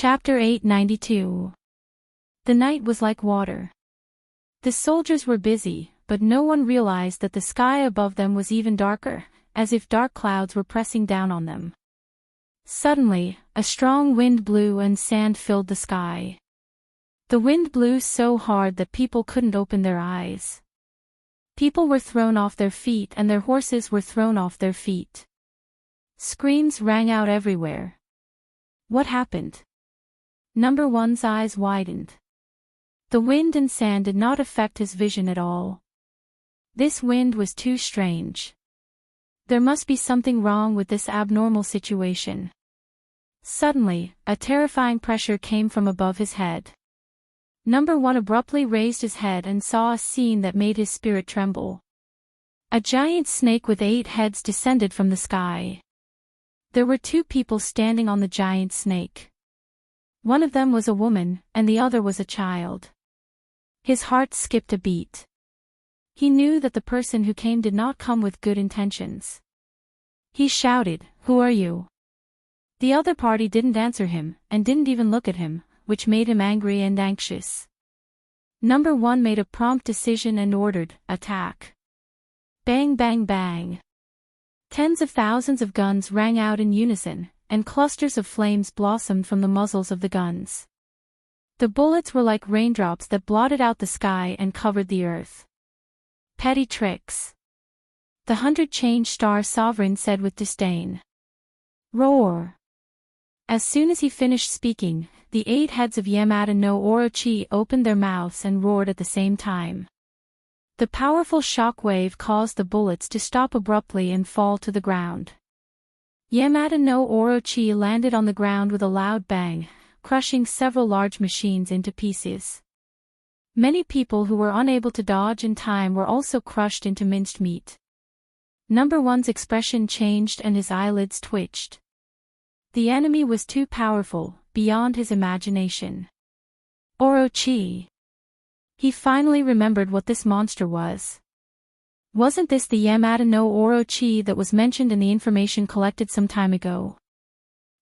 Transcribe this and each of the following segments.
Chapter 892. The night was like water. The soldiers were busy, but no one realized that the sky above them was even darker, as if dark clouds were pressing down on them. Suddenly, a strong wind blew and sand filled the sky. The wind blew so hard that people couldn't open their eyes. People were thrown off their feet and their horses were thrown off their feet. Screams rang out everywhere. What happened? Number one's eyes widened. The wind and sand did not affect his vision at all. This wind was too strange. There must be something wrong with this abnormal situation. Suddenly, a terrifying pressure came from above his head. Number one abruptly raised his head and saw a scene that made his spirit tremble. A giant snake with 8 heads descended from the sky. There were 2 people standing on the giant snake. One of them was a woman, and the other was a child. His heart skipped a beat. He knew that the person who came did not come with good intentions. He shouted, "Who are you?" The other party didn't answer him, and didn't even look at him, which made him angry and anxious. Number one made a prompt decision and ordered, "Attack." Bang bang bang. Tens of thousands of guns rang out in unison, and clusters of flames blossomed from the muzzles of the guns. The bullets were like raindrops that blotted out the sky and covered the earth. Petty tricks. The 100-change-star sovereign said with disdain. Roar. As soon as he finished speaking, the 8 heads of Yamada no Orochi opened their mouths and roared at the same time. The powerful shock wave caused the bullets to stop abruptly and fall to the ground. Yamada no Orochi landed on the ground with a loud bang, crushing several large machines into pieces. Many people who were unable to dodge in time were also crushed into minced meat. Number one's expression changed and his eyelids twitched. The enemy was too powerful, beyond his imagination. Orochi. He finally remembered what this monster was. Wasn't this the Yamada no Orochi that was mentioned in the information collected some time ago?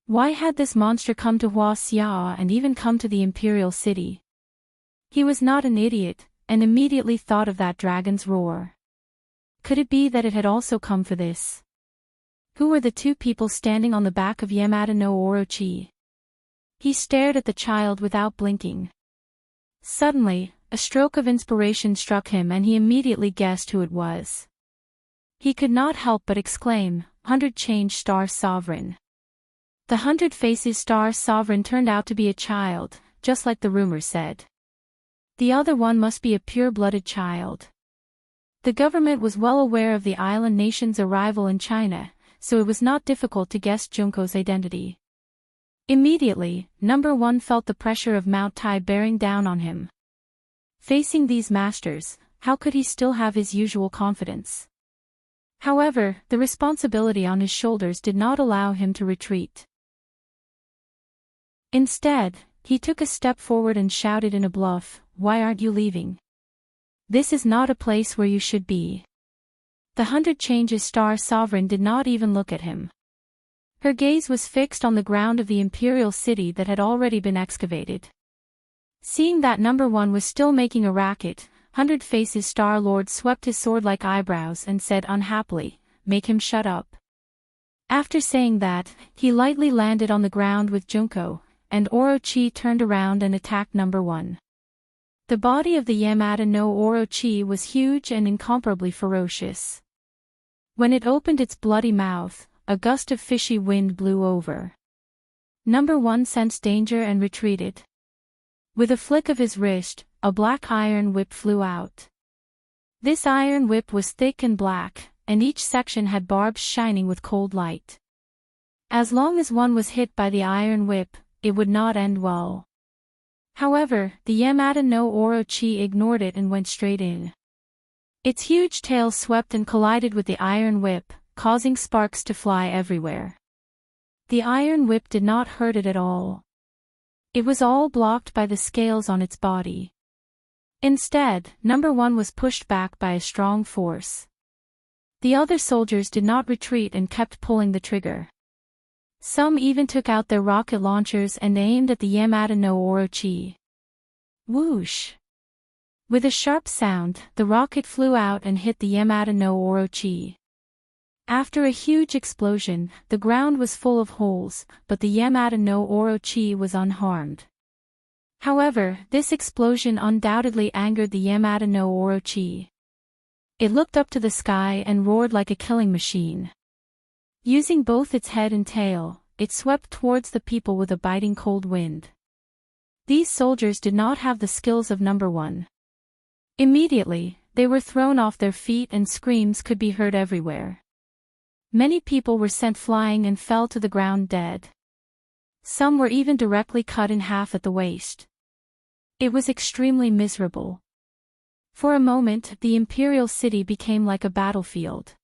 Why had this monster come to Huaxia and even come to the Imperial City? He was not an idiot, and immediately thought of that dragon's roar. Could it be that it had also come for this? Who were the 2 people standing on the back of Yamada no Orochi? He stared at the child without blinking. Suddenly, a stroke of inspiration struck him and he immediately guessed who it was. He could not help but exclaim, "100-change-star sovereign." The 100-faces-star sovereign turned out to be a child, just like the rumor said. The other one must be a pure-blooded child. The government was well aware of the island nation's arrival in China, so it was not difficult to guess Junko's identity. Immediately, number one felt the pressure of Mount Tai bearing down on him. Facing these masters, how could he still have his usual confidence? However, the responsibility on his shoulders did not allow him to retreat. Instead, he took a step forward and shouted in a bluff, "Why aren't you leaving? This is not a place where you should be." The 100-changes-star sovereign did not even look at him. Her gaze was fixed on the ground of the Imperial City that had already been excavated. Seeing that number one was still making a racket, 100 Faces Star Lord swept his sword-like eyebrows and said unhappily, "Make him shut up." After saying that, he lightly landed on the ground with Junko, and Orochi turned around and attacked number one. The body of the Yamada no Orochi was huge and incomparably ferocious. When it opened its bloody mouth, a gust of fishy wind blew over. Number one sensed danger and retreated. With a flick of his wrist, a black iron whip flew out. This iron whip was thick and black, and each section had barbs shining with cold light. As long as one was hit by the iron whip, it would not end well. However, the Yamada no Orochi ignored it and went straight in. Its huge tail swept and collided with the iron whip, causing sparks to fly everywhere. The iron whip did not hurt it at all. It was all blocked by the scales on its body. Instead, number one was pushed back by a strong force. The other soldiers did not retreat and kept pulling the trigger. Some even took out their rocket launchers and aimed at the Yamada no Orochi. Whoosh! With a sharp sound, the rocket flew out and hit the Yamada no Orochi. After a huge explosion, the ground was full of holes, but the Yamada no Orochi was unharmed. However, this explosion undoubtedly angered the Yamada no Orochi. It looked up to the sky and roared like a killing machine. Using both its head and tail, it swept towards the people with a biting cold wind. These soldiers did not have the skills of number one. Immediately, they were thrown off their feet and screams could be heard everywhere. Many people were sent flying and fell to the ground dead. Some were even directly cut in half at the waist. It was extremely miserable. For a moment, the imperial city became like a battlefield.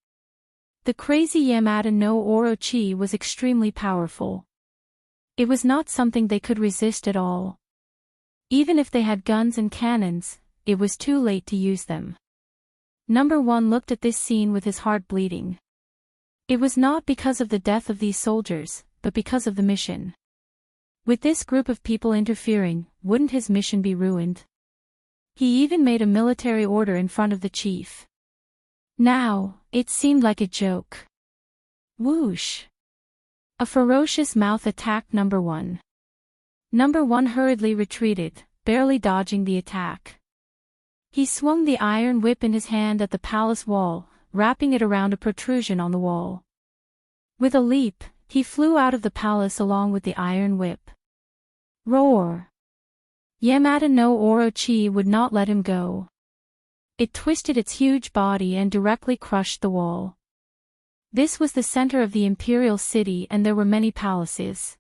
The crazy Yamada no Orochi was extremely powerful. It was not something they could resist at all. Even if they had guns and cannons, it was too late to use them. Number one looked at this scene with his heart bleeding. It was not because of the death of these soldiers, but because of the mission. With this group of people interfering, wouldn't his mission be ruined? He even made a military order in front of the chief. Now, it seemed like a joke. Whoosh! A ferocious mouth attacked number one. Number one hurriedly retreated, barely dodging the attack. He swung the iron whip in his hand at the palace wall, wrapping it around a protrusion on the wall. With a leap, he flew out of the palace along with the iron whip. Roar! Yamada no Orochi would not let him go. It twisted its huge body and directly crushed the wall. This was the center of the imperial city and there were many palaces.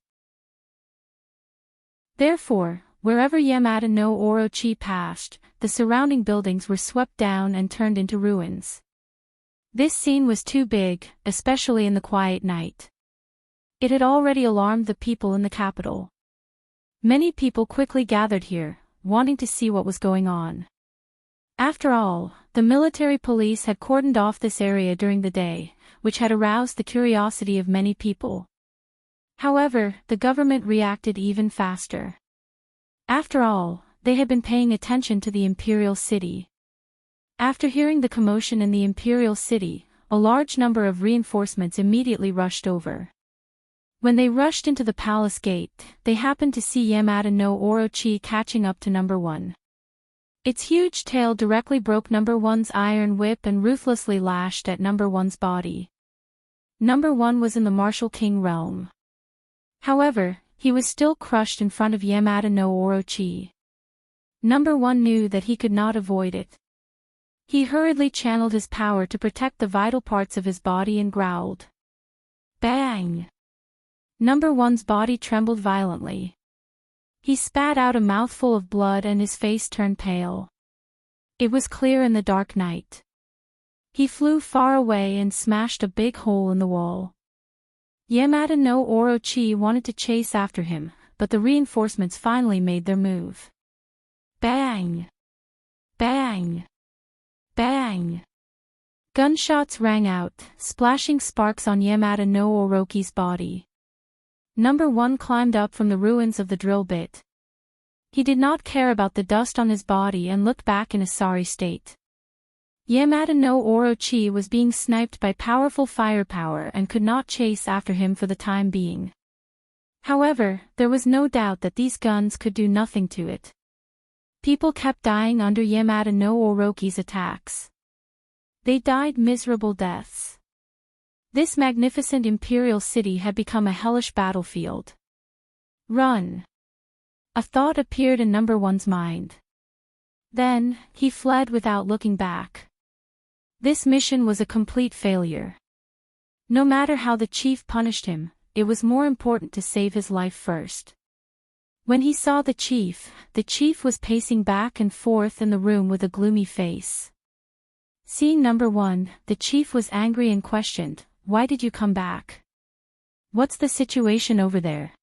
Therefore, wherever Yamada no Orochi passed, the surrounding buildings were swept down and turned into ruins. This scene was too big, especially in the quiet night. It had already alarmed the people in the capital. Many people quickly gathered here, wanting to see what was going on. After all, the military police had cordoned off this area during the day, which had aroused the curiosity of many people. However, the government reacted even faster. After all, they had been paying attention to the imperial city. After hearing the commotion in the imperial city, a large number of reinforcements immediately rushed over. When they rushed into the palace gate, they happened to see Yamada no Orochi catching up to number one. Its huge tail directly broke number one's iron whip and ruthlessly lashed at number one's body. Number one was in the martial king realm. However, he was still crushed in front of Yamada no Orochi. Number one knew that he could not avoid it. He hurriedly channeled his power to protect the vital parts of his body and growled. Bang! Number one's body trembled violently. He spat out a mouthful of blood and his face turned pale. It was clear in the dark night. He flew far away and smashed a big hole in the wall. Yamada no Orochi wanted to chase after him, but the reinforcements finally made their move. Bang! Bang! Bang! Gunshots rang out, splashing sparks on Yamada no Orochi's body. Number one climbed up from the ruins of the drill bit. He did not care about the dust on his body and looked back in a sorry state. Yamada no Orochi was being sniped by powerful firepower and could not chase after him for the time being. However, there was no doubt that these guns could do nothing to it. People kept dying under Yamada no Orochi's attacks. They died miserable deaths. This magnificent imperial city had become a hellish battlefield. Run! A thought appeared in number one's mind. Then, he fled without looking back. This mission was a complete failure. No matter how the chief punished him, it was more important to save his life first. When he saw the chief was pacing back and forth in the room with a gloomy face. Seeing number one, the chief was angry and questioned, "Why did you come back? What's the situation over there?"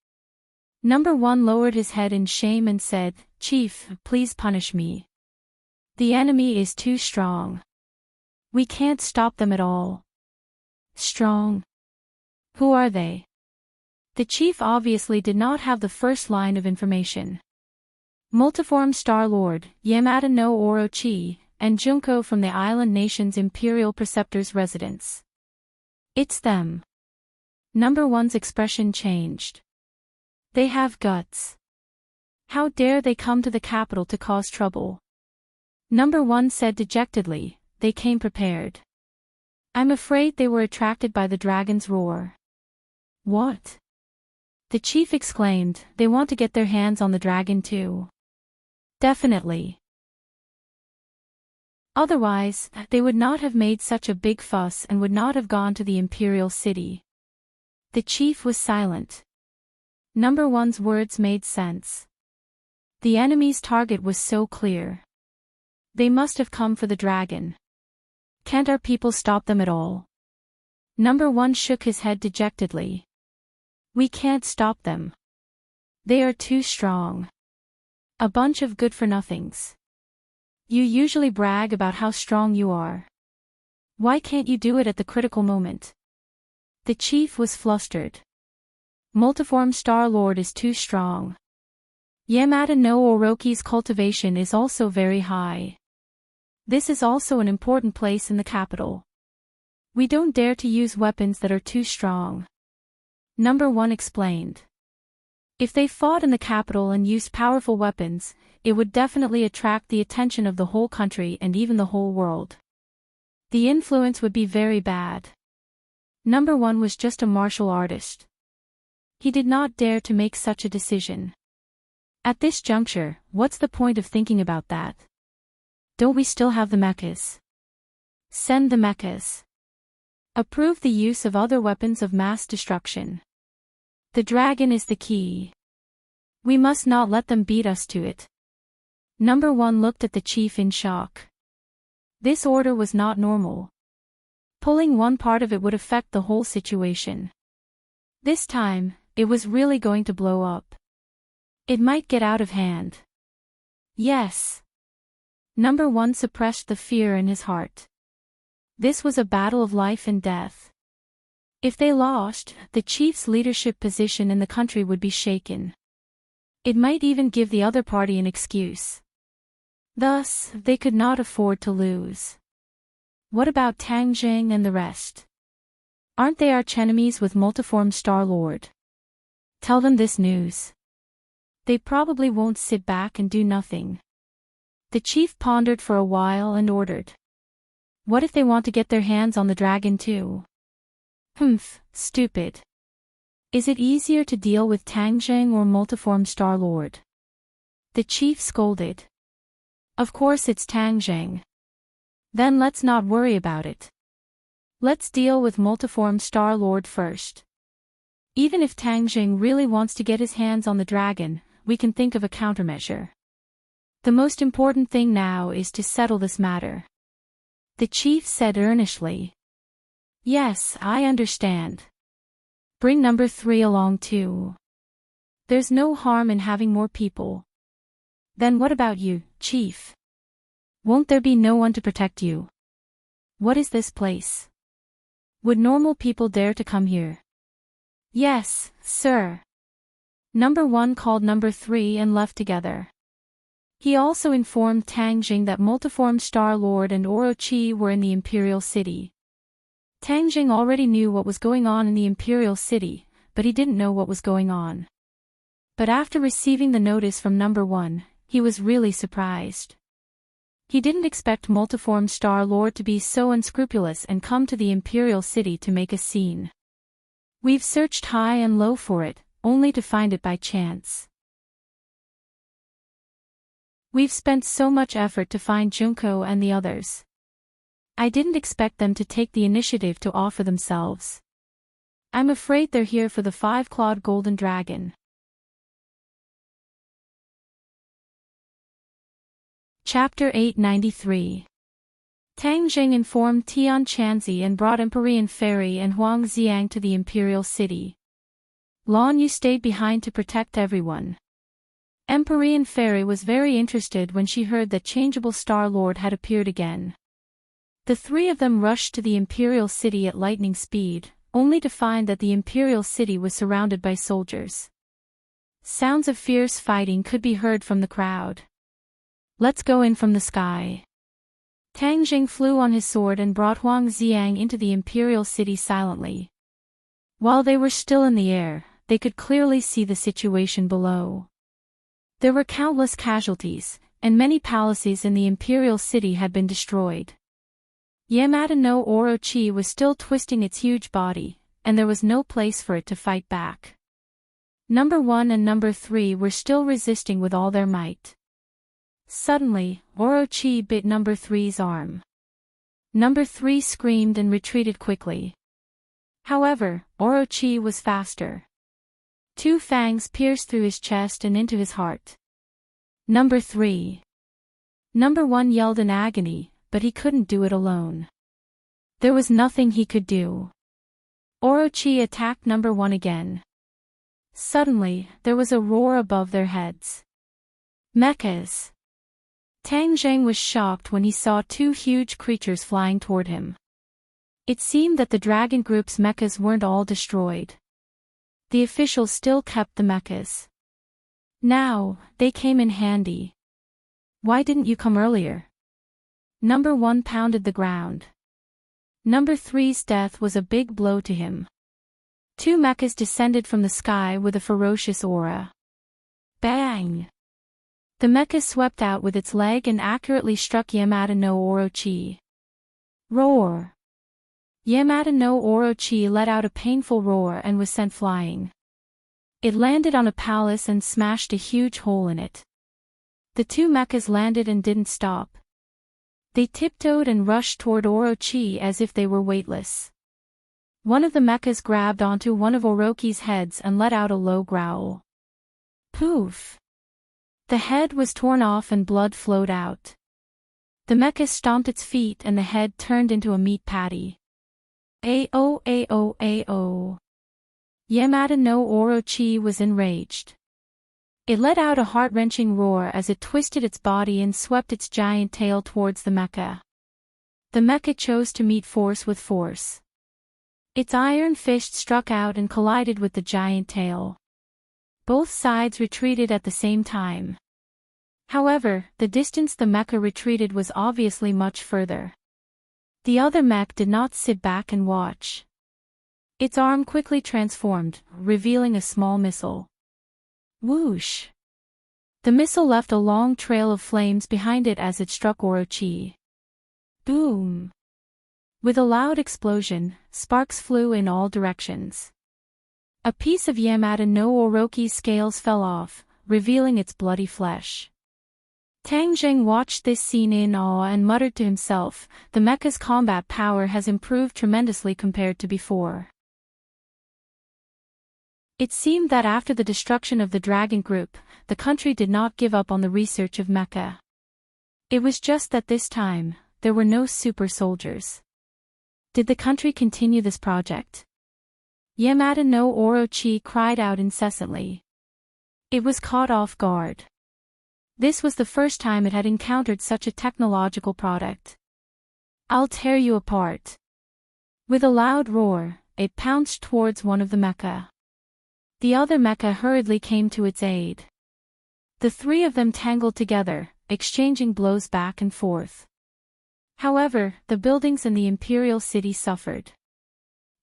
Number one lowered his head in shame and said, "Chief, please punish me. The enemy is too strong. We can't stop them at all." Strong? Who are they? The chief obviously did not have the first line of information. Multiform Star-Lord, Yamada no Orochi, and Junko from the island nation's Imperial Preceptor's residence. It's them. Number one's expression changed. They have guts. How dare they come to the capital to cause trouble? Number one said dejectedly, they came prepared. I'm afraid they were attracted by the dragon's roar. What? The chief exclaimed, they want to get their hands on the dragon too. Definitely. Otherwise, they would not have made such a big fuss and would not have gone to the imperial city. The chief was silent. Number one's words made sense. The enemy's target was so clear. They must have come for the dragon. Can't our people stop them at all? Number one shook his head dejectedly. We can't stop them. They are too strong. A bunch of good-for-nothings. You usually brag about how strong you are. Why can't you do it at the critical moment? The chief was flustered. Multiform Star-Lord is too strong. Yamada no Orochi's cultivation is also very high. This is also an important place in the capital. We don't dare to use weapons that are too strong. Number one explained. If they fought in the capital and used powerful weapons, it would definitely attract the attention of the whole country and even the whole world. The influence would be very bad. Number one was just a martial artist. He did not dare to make such a decision. At this juncture, what's the point of thinking about that? Don't we still have the mechas? Send the mechas. Approve the use of other weapons of mass destruction. The dragon is the key. We must not let them beat us to it. Number one looked at the chief in shock. This order was not normal. Pulling one part of it would affect the whole situation. This time, it was really going to blow up. It might get out of hand. Yes. Number one suppressed the fear in his heart. This was a battle of life and death. If they lost, the chief's leadership position in the country would be shaken. It might even give the other party an excuse. Thus, they could not afford to lose. What about Tang Jing and the rest? Aren't they archenemies with Multiform Star-Lord? Tell them this news. They probably won't sit back and do nothing. The chief pondered for a while and ordered. What if they want to get their hands on the dragon too? Stupid. Is it easier to deal with Tang Jing or Multiform Star-Lord? The chief scolded. Of course it's Tang Jing. Then let's not worry about it. Let's deal with Multiform Star-Lord first. Even if Tang Jing really wants to get his hands on the dragon, we can think of a countermeasure. The most important thing now is to settle this matter. The chief said earnestly. Yes, I understand. Bring number 3 along too. There's no harm in having more people. Then what about you, chief? Won't there be no one to protect you? What is this place? Would normal people dare to come here? Yes, sir. Number 1 called number 3 and left together. He also informed Tang Jing that Multiform Star-Lord and Orochi were in the Imperial City. Tang Jing already knew what was going on in the Imperial City, but he didn't know what was going on. But after receiving the notice from number 1, he was really surprised. He didn't expect Multiform Star-Lord to be so unscrupulous and come to the Imperial City to make a scene. We've searched high and low for it, only to find it by chance. We've spent so much effort to find Junko and the others. I didn't expect them to take the initiative to offer themselves. I'm afraid they're here for the 5-clawed golden dragon. Chapter 893. Tang Jing informed Tian Chanzi and brought Empyrean Fairy and Huang Xiang to the Imperial City. Lan Yu stayed behind to protect everyone. Empyrean Fairy was very interested when she heard that Changeable Star-Lord had appeared again. The 3 of them rushed to the Imperial City at lightning speed, only to find that the imperial city was surrounded by soldiers. Sounds of fierce fighting could be heard from the crowd. "Let's go in from the sky." Tang Jing flew on his sword and brought Huang Xiang into the imperial city silently. While they were still in the air, they could clearly see the situation below. There were countless casualties, and many palaces in the imperial city had been destroyed. Yamada no Orochi was still twisting its huge body, and there was no place for it to fight back. Number 1 and Number 3 were still resisting with all their might. Suddenly, Orochi bit Number 3's arm. Number 3 screamed and retreated quickly. However, Orochi was faster. 2 fangs pierced through his chest and into his heart. Number 3. Number 1 yelled in agony, but he couldn't do it alone. There was nothing he could do. Orochi attacked Number 1 again. Suddenly, there was a roar above their heads. Mechas! Tang Zheng was shocked when he saw 2 huge creatures flying toward him. It seemed that the dragon group's mechas weren't all destroyed. The officials still kept the mechas. Now, they came in handy. "Why didn't you come earlier?" Number 1 pounded the ground. Number 3's death was a big blow to him. 2 mechas descended from the sky with a ferocious aura. Bang! The mecha swept out with its leg and accurately struck Yamada no Orochi. Roar! Yamada no Orochi let out a painful roar and was sent flying. It landed on a palace and smashed a huge hole in it. The 2 mechas landed and didn't stop. They tiptoed and rushed toward Orochi as if they were weightless. One of the mechas grabbed onto one of Orochi's heads and let out a low growl. Poof! The head was torn off and blood flowed out. The mecha stomped its feet and the head turned into a meat patty. Ao ao ao. Yamada no Orochi was enraged. It let out a heart-wrenching roar as it twisted its body and swept its giant tail towards the mecha. The mecha chose to meet force with force. Its iron fist struck out and collided with the giant tail. Both sides retreated at the same time. However, the distance the mecha retreated was obviously much further. The other mech did not sit back and watch. Its arm quickly transformed, revealing a small missile. Whoosh! The missile left a long trail of flames behind it as it struck Orochi. Boom! With a loud explosion, sparks flew in all directions. A piece of Yamada no Orochi's scales fell off, revealing its bloody flesh. Tang Zheng watched this scene in awe and muttered to himself, "The mecha's combat power has improved tremendously compared to before." It seemed that after the destruction of the dragon group, the country did not give up on the research of mecha. It was just that this time, there were no super soldiers. Did the country continue this project? Yamada no Orochi cried out incessantly. It was caught off guard. This was the first time it had encountered such a technological product. "I'll tear you apart." With a loud roar, it pounced towards one of the mecha. The other mecha hurriedly came to its aid. The 3 of them tangled together, exchanging blows back and forth. However, the buildings in the imperial city suffered.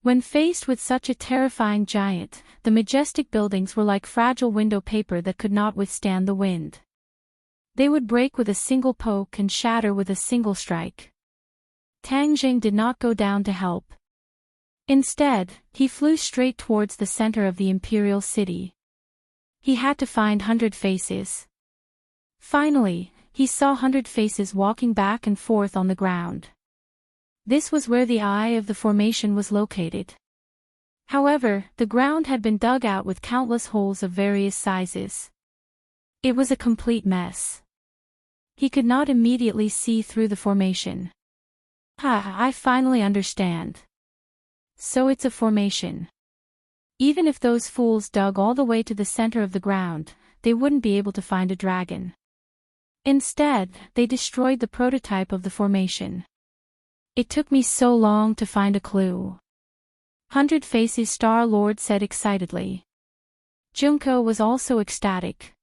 When faced with such a terrifying giant, the majestic buildings were like fragile window paper that could not withstand the wind. They would break with a single poke and shatter with a single strike. Tang Jing did not go down to help. Instead, he flew straight towards the center of the imperial city. He had to find 100 Faces. Finally, he saw 100 Faces walking back and forth on the ground. This was where the eye of the formation was located. However, the ground had been dug out with countless holes of various sizes. It was a complete mess. He could not immediately see through the formation. I finally understand. So it's a formation. Even if those fools dug all the way to the center of the ground, they wouldn't be able to find a dragon. Instead, they destroyed the prototype of the formation. It took me so long to find a clue. 100 Faces Star-Lord said excitedly. Junko was also ecstatic.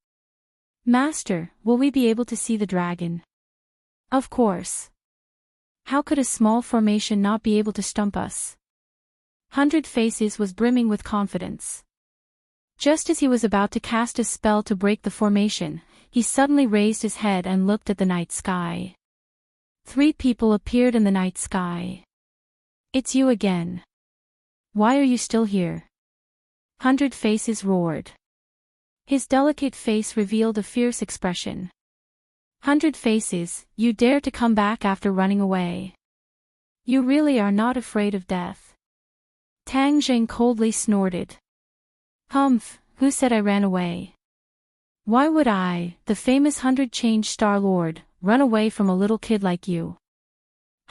Master, will we be able to see the dragon? Of course. How could a small formation not be able to stump us? 100 Faces was brimming with confidence. Just as he was about to cast a spell to break the formation, he suddenly raised his head and looked at the night sky. 3 people appeared in the night sky. It's you again. Why are you still here? 100 Faces roared. His delicate face revealed a fierce expression. 100 Faces, you dare to come back after running away. You really are not afraid of death. Tang Jing coldly snorted. Humph, who said I ran away? Why would I, the famous 100 Change Star-Lord, run away from a little kid like you?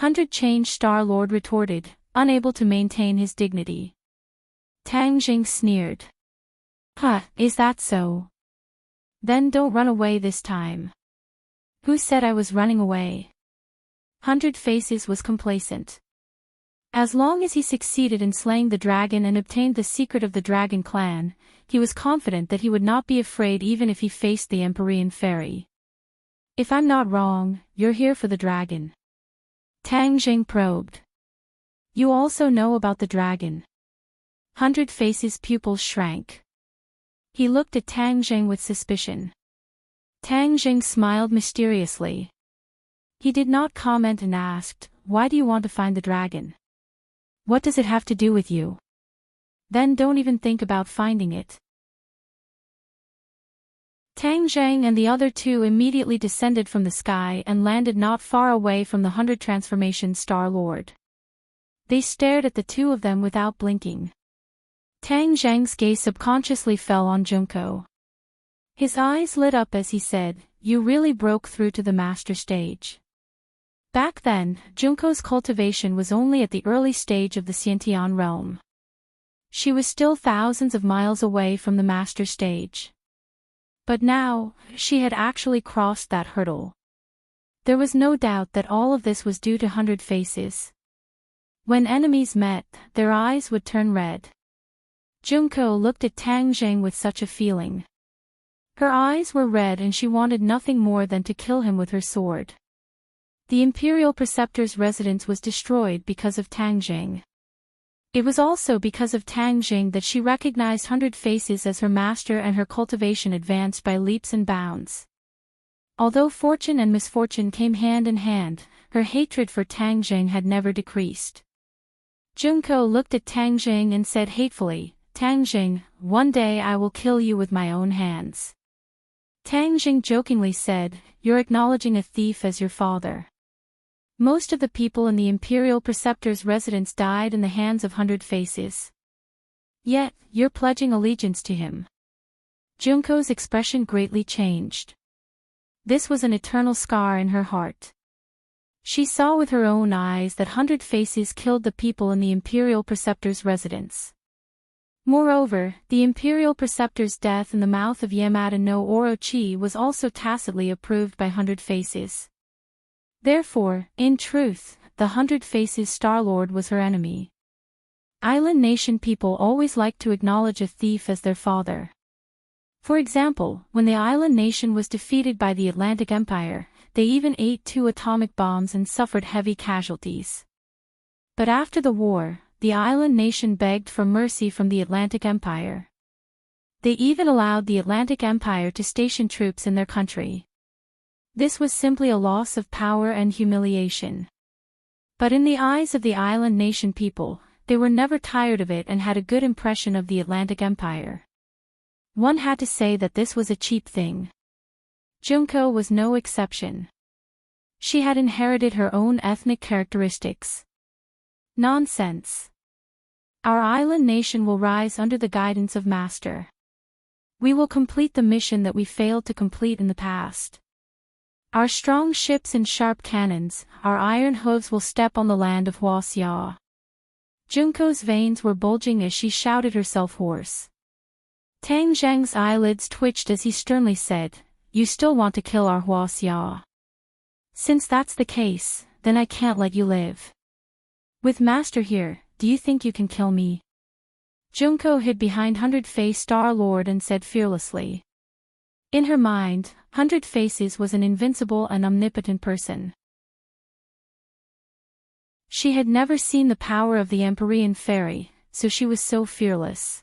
100 Change Star-Lord retorted, unable to maintain his dignity. Tang Jing sneered. Huh, is that so? Then don't run away this time. Who said I was running away? 100 Faces was complacent. As long as he succeeded in slaying the dragon and obtained the secret of the dragon clan, he was confident that he would not be afraid even if he faced the Empyrean fairy. If I'm not wrong, you're here for the dragon. Tang Jing probed. You also know about the dragon. 100 Faces' pupils shrank. He looked at Tang Jing with suspicion. Tang Jing smiled mysteriously. He did not comment and asked, why do you want to find the dragon? What does it have to do with you? Then don't even think about finding it. Tang Jing and the other 2 immediately descended from the sky and landed not far away from the 100 Transformation Star-Lord. They stared at the 2 of them without blinking. Tang Jing's gaze subconsciously fell on Junko. His eyes lit up as he said, you really broke through to the master stage. Back then, Junko's cultivation was only at the early stage of the Xiantian realm. She was still thousands of miles away from the master stage. But now, she had actually crossed that hurdle. There was no doubt that all of this was due to 100 Faces. When enemies met, their eyes would turn red. Junko looked at Tang Jing with such a feeling. Her eyes were red and she wanted nothing more than to kill him with her sword. The Imperial Preceptor's residence was destroyed because of Tang Jing. It was also because of Tang Jing that she recognized 100 Faces as her master and her cultivation advanced by leaps and bounds. Although fortune and misfortune came hand in hand, her hatred for Tang Jing had never decreased. Junko looked at Tang Jing and said hatefully, Tang Jing, one day I will kill you with my own hands. Tang Jing jokingly said, you're acknowledging a thief as your father. Most of the people in the Imperial Preceptor's residence died in the hands of 100 Faces. Yet, you're pledging allegiance to him. Junko's expression greatly changed. This was an eternal scar in her heart. She saw with her own eyes that 100 Faces killed the people in the Imperial Preceptor's residence. Moreover, the Imperial Preceptor's death in the mouth of Yamada no Orochi was also tacitly approved by 100 Faces. Therefore, in truth, the 100 Faces Star-Lord was her enemy. Island nation people always liked to acknowledge a thief as their father. For example, when the island nation was defeated by the Atlantic Empire, they even ate 2 atomic bombs and suffered heavy casualties. But after the war, the island nation begged for mercy from the Atlantic Empire. They even allowed the Atlantic Empire to station troops in their country. This was simply a loss of power and humiliation. But in the eyes of the island nation people, they were never tired of it and had a good impression of the Atlantic Empire. One had to say that this was a cheap thing. Junko was no exception. She had inherited her own ethnic characteristics. Nonsense. Our island nation will rise under the guidance of Master. We will complete the mission that we failed to complete in the past. Our strong ships and sharp cannons, our iron hooves will step on the land of Huaxia. Junko's veins were bulging as she shouted herself hoarse. Tang Zhang's eyelids twitched as he sternly said, you still want to kill our Huaxia. Since that's the case, then I can't let you live. With Master here, do you think you can kill me? Junko hid behind Hundred-Face Star-Lord and said fearlessly. In her mind, Hundred Faces was an invincible and omnipotent person. She had never seen the power of the Empyrean Fairy, so she was so fearless.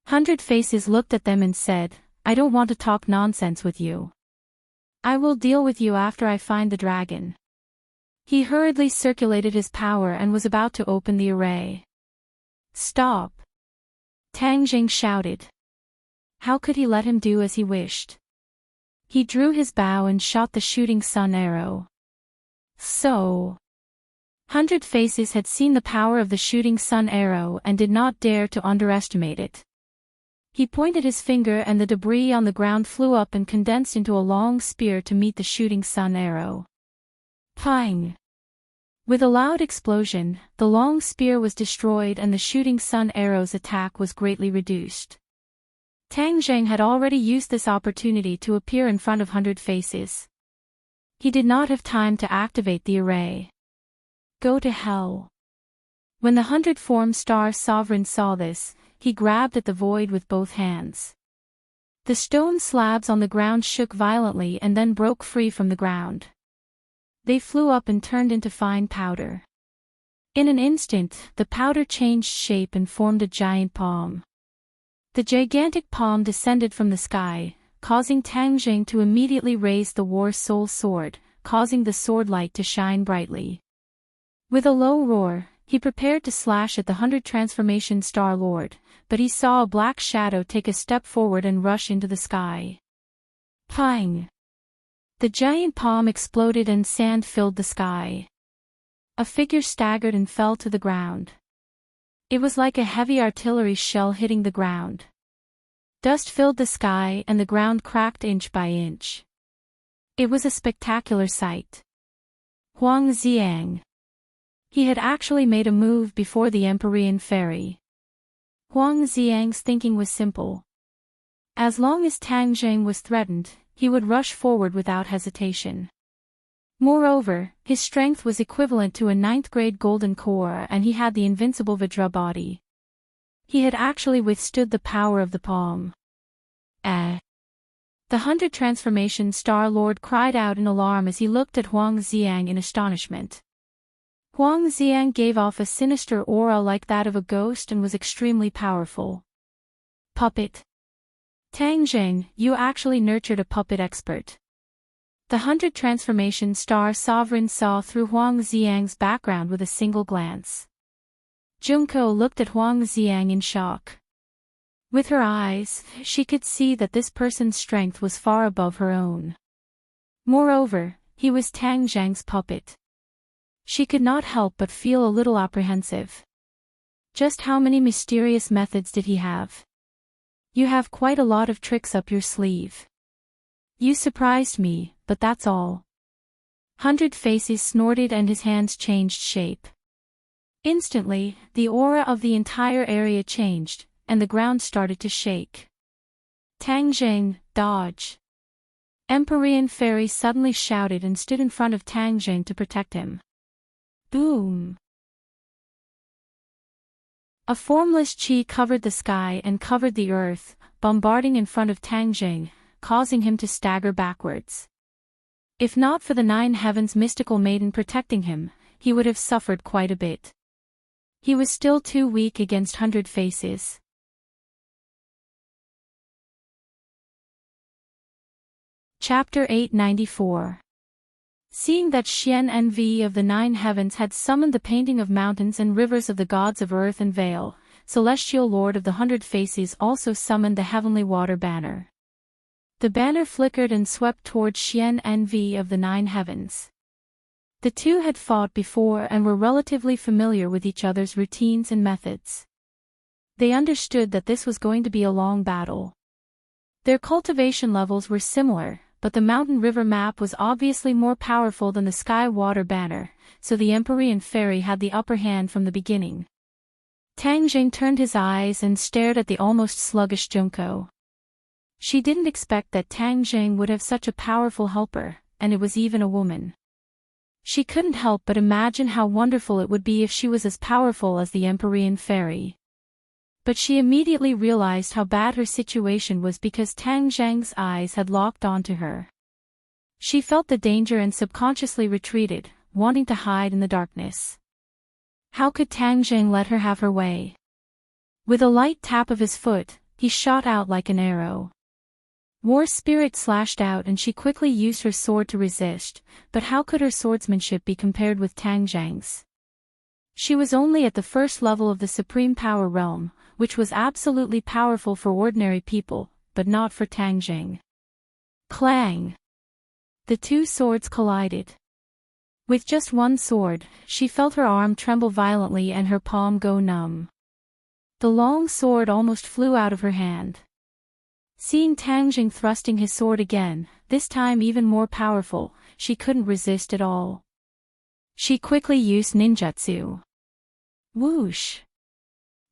Hundred Faces looked at them and said, I don't want to talk nonsense with you. I will deal with you after I find the dragon. He hurriedly circulated his power and was about to open the array. Stop! Tang Jing shouted. How could he let him do as he wished? He drew his bow and shot the shooting sun arrow. So, Hundred Faces had seen the power of the shooting sun arrow and did not dare to underestimate it. He pointed his finger and the debris on the ground flew up and condensed into a long spear to meet the shooting sun arrow. Pang! With a loud explosion, the long spear was destroyed and the shooting sun arrow's attack was greatly reduced. Tang Zheng had already used this opportunity to appear in front of Hundred Faces. He did not have time to activate the array. Go to hell. When the 100-form Star Sovereign saw this, he grabbed at the void with both hands. The stone slabs on the ground shook violently and then broke free from the ground. They flew up and turned into fine powder. In an instant, the powder changed shape and formed a giant palm. The gigantic palm descended from the sky, causing Tang Jing to immediately raise the War Soul Sword, causing the sword light to shine brightly. With a low roar, he prepared to slash at the 100 Transformation Star Lord, but he saw a black shadow take a step forward and rush into the sky. Pang! The giant palm exploded and sand filled the sky. A figure staggered and fell to the ground. It was like a heavy artillery shell hitting the ground. Dust filled the sky and the ground cracked inch by inch. It was a spectacular sight. Huang Xiang. He had actually made a move before the Empyrean Fairy. Huang Xiang's thinking was simple. As long as Tang Jing was threatened, he would rush forward without hesitation. Moreover, his strength was equivalent to a 9th-grade golden core and he had the invincible Vajra body. He had actually withstood the power of the palm. The 100 Transformation Star Lord cried out in alarm as he looked at Huang Xiang in astonishment. Huang Xiang gave off a sinister aura like that of a ghost and was extremely powerful. Puppet. Tang Jing, you actually nurtured a puppet expert. The 100 Transformation Star Sovereign saw through Huang Xiang's background with a single glance. Junko looked at Huang Xiang in shock. With her eyes, she could see that this person's strength was far above her own. Moreover, he was Tang Zhang's puppet. She could not help but feel a little apprehensive. Just how many mysterious methods did he have? You have quite a lot of tricks up your sleeve. You surprised me, but that's all. 100 Faces snorted and his hands changed shape. Instantly, the aura of the entire area changed, and the ground started to shake. Tang Jing, dodge! Empyrean Fairy suddenly shouted and stood in front of Tang Jing to protect him. Boom! A formless chi covered the sky and covered the earth, bombarding in front of Tang Jing, causing him to stagger backwards. If not for the 9 Heavens mystical maiden protecting him, he would have suffered quite a bit. He was still too weak against 100 Faces. Chapter 894. Seeing that Xian Nv of the 9 Heavens had summoned the painting of mountains and rivers of the gods of earth and Vale, Celestial Lord of the 100 Faces also summoned the heavenly water banner. The banner flickered and swept towards Xian Nv of the 9 Heavens. The two had fought before and were relatively familiar with each other's routines and methods. They understood that this was going to be a long battle. Their cultivation levels were similar, but the mountain river map was obviously more powerful than the sky water banner, so the Empyrean Fairy had the upper hand from the beginning. Tang Jing turned his eyes and stared at the almost sluggish Junko. She didn't expect that Tang Jing would have such a powerful helper, and it was even a woman. She couldn't help but imagine how wonderful it would be if she was as powerful as the Empyrean Fairy. But she immediately realized how bad her situation was because Tang Zhang's eyes had locked onto her. She felt the danger and subconsciously retreated, wanting to hide in the darkness. How could Tang Zhang let her have her way? With a light tap of his foot, he shot out like an arrow. War spirit slashed out and she quickly used her sword to resist, but how could her swordsmanship be compared with Tang Zhang's? She was only at the first level of the supreme power realm, which was absolutely powerful for ordinary people, but not for Tang Zhang. Clang! The two swords collided. With just one sword, she felt her arm tremble violently and her palm go numb. The long sword almost flew out of her hand. Seeing Tang Zhang thrusting his sword again, this time even more powerful, she couldn't resist at all. She quickly used ninjutsu. Whoosh!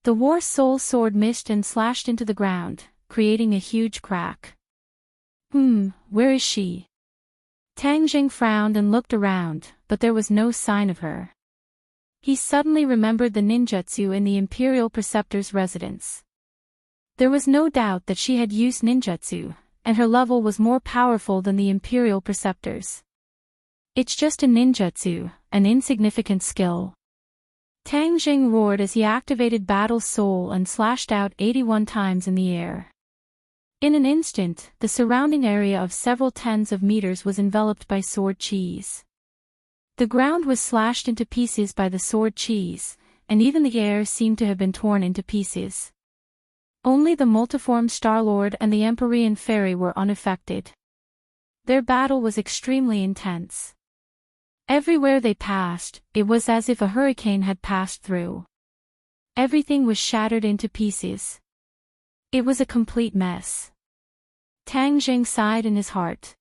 The War Soul sword missed and slashed into the ground, creating a huge crack. Where is she? Tang Zhang frowned and looked around, but there was no sign of her. He suddenly remembered the ninjutsu in the Imperial Preceptor's residence. There was no doubt that she had used ninjutsu, and her level was more powerful than the Imperial Preceptor's. It's just a ninjutsu, an insignificant skill. Tang Zhang roared as he activated Battle Soul and slashed out 81 times in the air. In an instant, the surrounding area of several tens of meters was enveloped by sword cheese. The ground was slashed into pieces by the sword cheese, and even the air seemed to have been torn into pieces. Only the multiform Starlord and the Empyrean Fairy were unaffected. Their battle was extremely intense. Everywhere they passed, it was as if a hurricane had passed through. Everything was shattered into pieces. It was a complete mess. Tang Zhang sighed in his heart.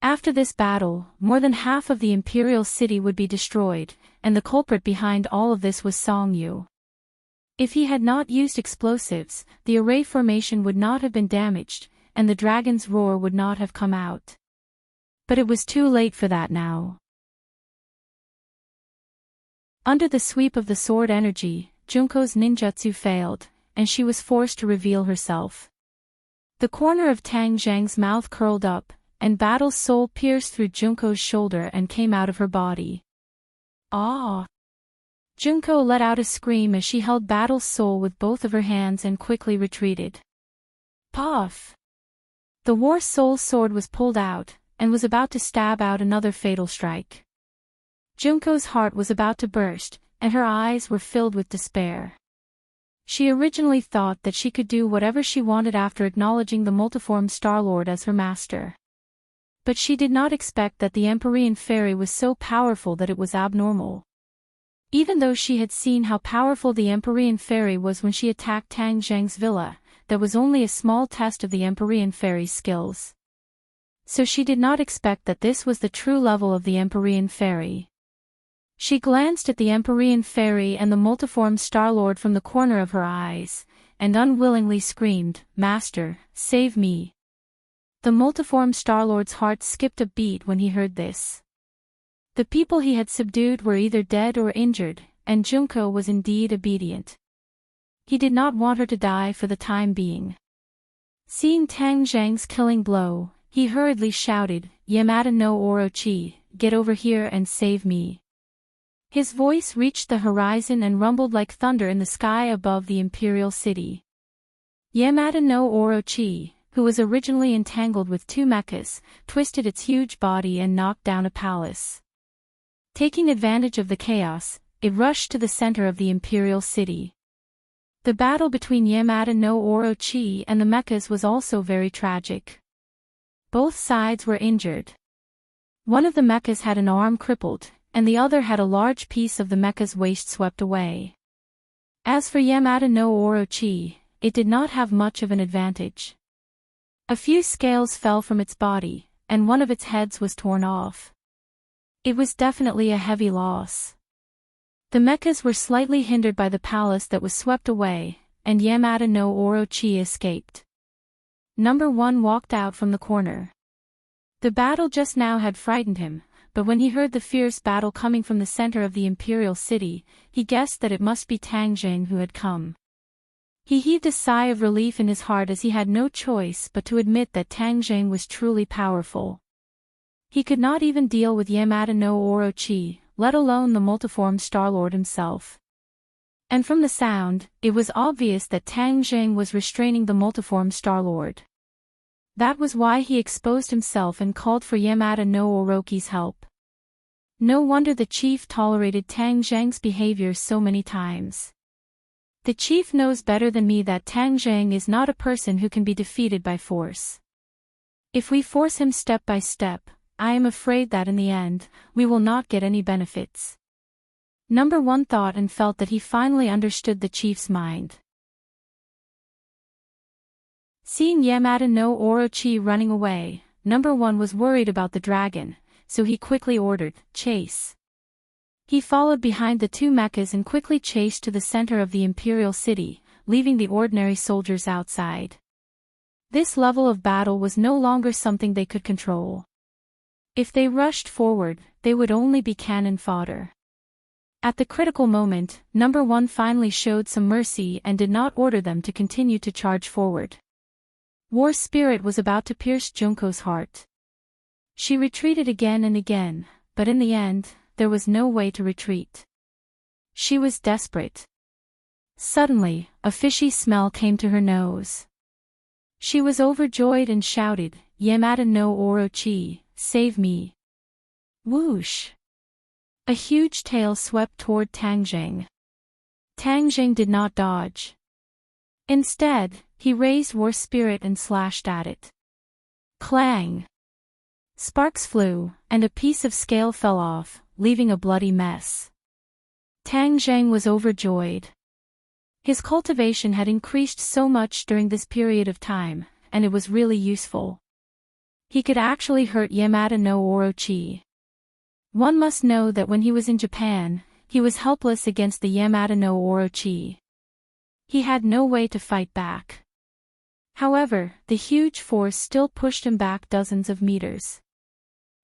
After this battle, more than half of the Imperial City would be destroyed, and the culprit behind all of this was Song Yu. If he had not used explosives, the array formation would not have been damaged, and the dragon's roar would not have come out. But it was too late for that now. Under the sweep of the sword energy, Junko's ninjutsu failed, and she was forced to reveal herself. The corner of Tang Zhang's mouth curled up, and Battle Soul pierced through Junko's shoulder and came out of her body. Ah! Junko let out a scream as she held Battle Soul with both of her hands and quickly retreated. Puff! The War Soul sword was pulled out, and was about to stab out another fatal strike. Junko's heart was about to burst, and her eyes were filled with despair. She originally thought that she could do whatever she wanted after acknowledging the multiform Starlord as her master. But she did not expect that the Empyrean Fairy was so powerful that it was abnormal. Even though she had seen how powerful the Empyrean Fairy was when she attacked Tang Zhang's villa, that was only a small test of the Empyrean Fairy's skills. So she did not expect that this was the true level of the Empyrean Fairy. She glanced at the Empyrean Fairy and the multiform Starlord from the corner of her eyes, and unwillingly screamed, "Master, save me." The multiform Starlord's heart skipped a beat when he heard this. The people he had subdued were either dead or injured, and Junko was indeed obedient. He did not want her to die for the time being. Seeing Tang Zhang's killing blow, he hurriedly shouted, "Yamada no Orochi, get over here and save me." His voice reached the horizon and rumbled like thunder in the sky above the Imperial City. Yamada no Orochi, who was originally entangled with two mechas, twisted its huge body and knocked down a palace. Taking advantage of the chaos, it rushed to the center of the Imperial City. The battle between Yamada no Orochi and the mechas was also very tragic. Both sides were injured. One of the mechas had an arm crippled, and the other had a large piece of the mecha's waist swept away. As for Yamada no Orochi, it did not have much of an advantage. A few scales fell from its body, and one of its heads was torn off. It was definitely a heavy loss. The mechas were slightly hindered by the palace that was swept away, and Yamada no Orochi escaped. Number 1 walked out from the corner. The battle just now had frightened him, but when he heard the fierce battle coming from the center of the Imperial City, he guessed that it must be Tang Zhang who had come. He heaved a sigh of relief in his heart as he had no choice but to admit that Tang Jing was truly powerful. He could not even deal with Yamada no Orochi, let alone the multiform Starlord himself. And from the sound, it was obvious that Tang Jing was restraining the multiform Starlord. That was why he exposed himself and called for Yamada no Orochi's help. No wonder the chief tolerated Tang Jing's behavior so many times. The chief knows better than me that Tang Jing is not a person who can be defeated by force. If we force him step by step, I am afraid that in the end, we will not get any benefits. Number 1 thought and felt that he finally understood the chief's mind. Seeing Yamada no Orochi running away, Number 1 was worried about the dragon, so he quickly ordered, "Chase." He followed behind the 2 mechas and quickly chased to the center of the Imperial City, leaving the ordinary soldiers outside. This level of battle was no longer something they could control. If they rushed forward, they would only be cannon fodder. At the critical moment, Number 1 finally showed some mercy and did not order them to continue to charge forward. War spirit was about to pierce Junko's heart. She retreated again and again, but in the end, there was no way to retreat. She was desperate. Suddenly, a fishy smell came to her nose. She was overjoyed and shouted, "Yamada no Orochi, save me!" Whoosh! A huge tail swept toward Tang Jing. Tang Jing did not dodge. Instead, he raised war spirit and slashed at it. Clang! Sparks flew, and a piece of scale fell off, leaving a bloody mess. Tang Jing was overjoyed. His cultivation had increased so much during this period of time, and it was really useful. He could actually hurt Yamada no Orochi. One must know that when he was in Japan, he was helpless against the Yamada no Orochi. He had no way to fight back. However, the huge force still pushed him back dozens of meters.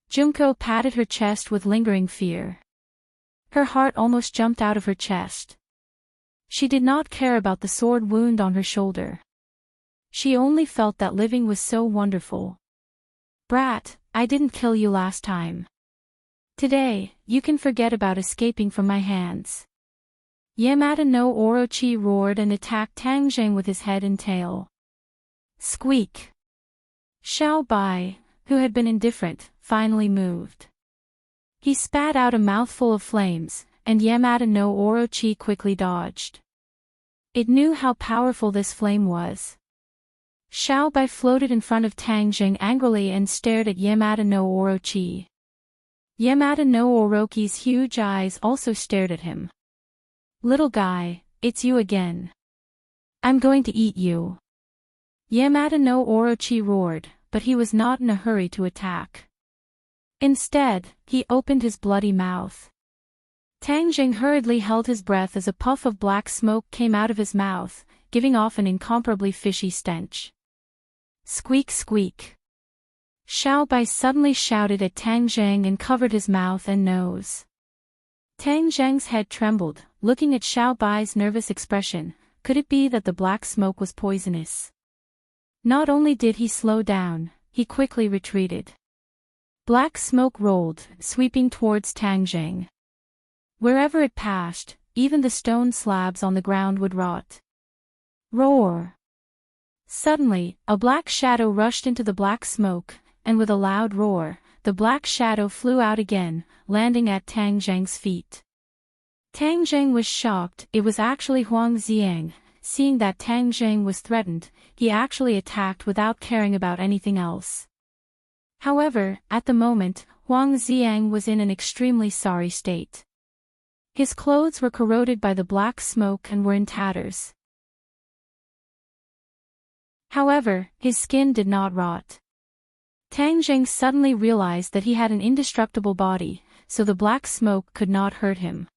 Junko patted her chest with lingering fear. Her heart almost jumped out of her chest. She did not care about the sword wound on her shoulder. She only felt that living was so wonderful. "Brat, I didn't kill you last time. Today, you can forget about escaping from my hands." Yamada no Orochi roared and attacked Tang Jing with his head and tail. Squeak! Xiao Bai, who had been indifferent, finally moved. He spat out a mouthful of flames, and Yamada no Orochi quickly dodged. It knew how powerful this flame was. Xiao Bai floated in front of Tang Jing angrily and stared at Yamada no Orochi. Yamada no Orochi's huge eyes also stared at him. "Little guy, it's you again. I'm going to eat you." Yamada no Orochi roared, but he was not in a hurry to attack. Instead, he opened his bloody mouth. Tang Jing hurriedly held his breath as a puff of black smoke came out of his mouth, giving off an incomparably fishy stench. Squeak squeak! Xiao Bai suddenly shouted at Tang Jing and covered his mouth and nose. Tang Jing's head trembled, looking at Xiao Bai's nervous expression. Could it be that the black smoke was poisonous? Not only did he slow down, he quickly retreated. Black smoke rolled, sweeping towards Tang Jing. Wherever it passed, even the stone slabs on the ground would rot. Roar! Suddenly, a black shadow rushed into the black smoke, and with a loud roar, the black shadow flew out again, landing at Tang Jing's feet. Tang Jing was shocked. It was actually Huang Xiang. Seeing that Tang Jing was threatened, he actually attacked without caring about anything else. However, at the moment, Huang Xiang was in an extremely sorry state. His clothes were corroded by the black smoke and were in tatters. However, his skin did not rot. Tang Jing suddenly realized that he had an indestructible body, so the black smoke could not hurt him.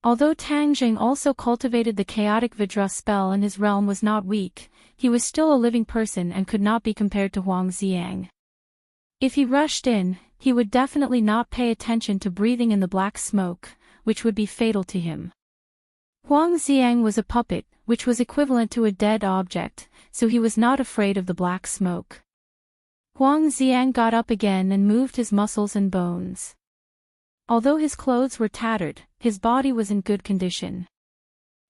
Although Tang Jing also cultivated the chaotic Vidra spell and his realm was not weak, he was still a living person and could not be compared to Huang Xiang. If he rushed in, he would definitely not pay attention to breathing in the black smoke, which would be fatal to him. Huang Xiang was a puppet, which was equivalent to a dead object, so he was not afraid of the black smoke. Huang Xiang got up again and moved his muscles and bones. Although his clothes were tattered, his body was in good condition.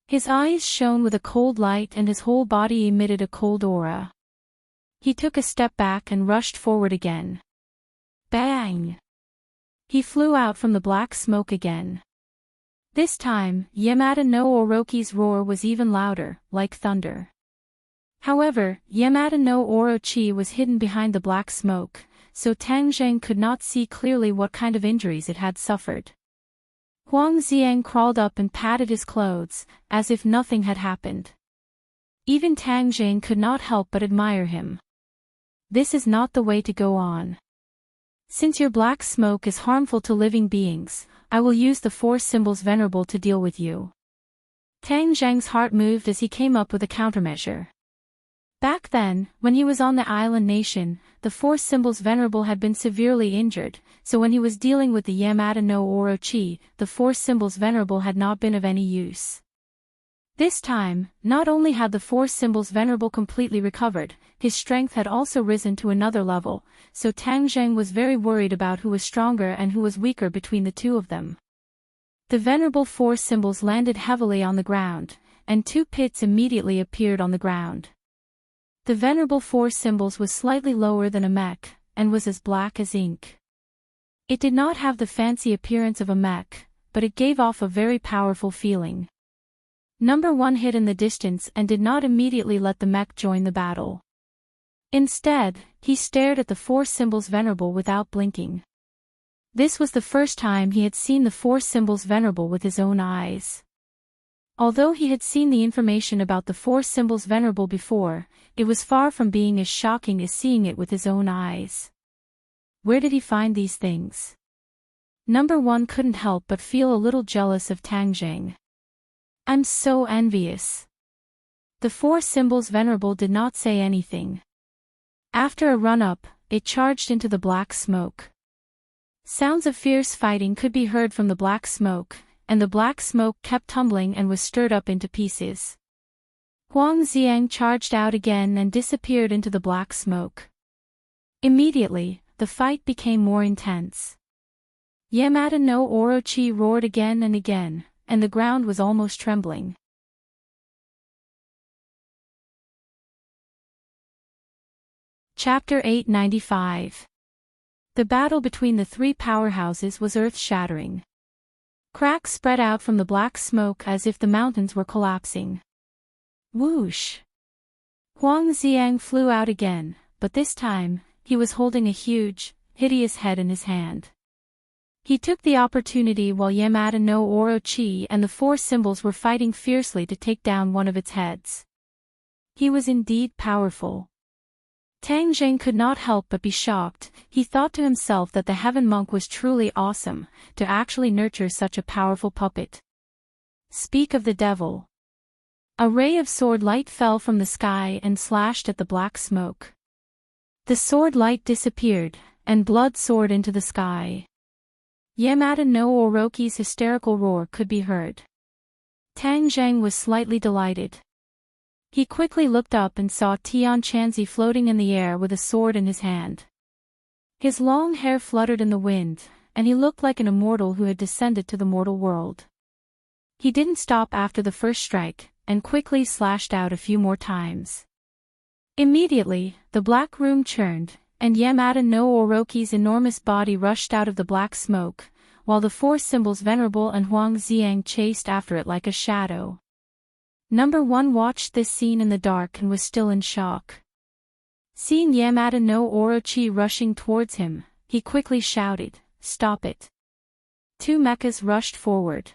His eyes shone with a cold light and his whole body emitted a cold aura. He took a step back and rushed forward again. Bang! He flew out from the black smoke again. This time, Yamada no Orochi's roar was even louder, like thunder. However, Yamada no Orochi was hidden behind the black smoke, so Tang Zheng could not see clearly what kind of injuries it had suffered. Huang Xiang crawled up and patted his clothes, as if nothing had happened. Even Tang Zheng could not help but admire him. This is not the way to go on. Since your black smoke is harmful to living beings, I will use the four symbols venerable to deal with you. Tang Zheng's heart moved as he came up with a countermeasure. Back then, when he was on the island nation, the four symbols venerable had been severely injured, so when he was dealing with the Yamada no Orochi, the four symbols venerable had not been of any use. This time, not only had the four symbols venerable completely recovered, his strength had also risen to another level, so Tang Zheng was very worried about who was stronger and who was weaker between the two of them. The venerable four symbols landed heavily on the ground, and two pits immediately appeared on the ground. The venerable four symbols was slightly lower than a mech, and was as black as ink. It did not have the fancy appearance of a mech, but it gave off a very powerful feeling. Number 1 hid in the distance and did not immediately let the mech join the battle. Instead, he stared at the four symbols venerable without blinking. This was the first time he had seen the four symbols venerable with his own eyes. Although he had seen the information about the four symbols venerable before, it was far from being as shocking as seeing it with his own eyes. Where did he find these things? Number 1 couldn't help but feel a little jealous of Tang Zheng. I'm so envious. The four symbols venerable did not say anything. After a run-up, it charged into the black smoke. Sounds of fierce fighting could be heard from the black smoke, and the black smoke kept tumbling and was stirred up into pieces. Huang Xiang charged out again and disappeared into the black smoke. Immediately, the fight became more intense. Yamada no Orochi roared again and again, and the ground was almost trembling. Chapter 895. The battle between the three powerhouses was earth-shattering. Cracks spread out from the black smoke as if the mountains were collapsing. Whoosh! Huang Xiang flew out again, but this time, he was holding a huge, hideous head in his hand. He took the opportunity while Yamada no Orochi and the four symbols were fighting fiercely to take down one of its heads. He was indeed powerful. Tang Zheng could not help but be shocked. He thought to himself that the Heaven Monk was truly awesome, to actually nurture such a powerful puppet. Speak of the devil. A ray of sword light fell from the sky and slashed at the black smoke. The sword light disappeared, and blood soared into the sky. Yamada no Orochi's hysterical roar could be heard. Tang Zheng was slightly delighted. He quickly looked up and saw Tian Chanzi floating in the air with a sword in his hand. His long hair fluttered in the wind, and he looked like an immortal who had descended to the mortal world. He didn't stop after the first strike, and quickly slashed out a few more times. Immediately, the black room churned, and Yamada no Orochi's enormous body rushed out of the black smoke, while the four symbols venerable and Huang Xiang chased after it like a shadow. Number 1 watched this scene in the dark and was still in shock. Seeing Yamada no Orochi rushing towards him, he quickly shouted, "Stop it!" Two mechas rushed forward.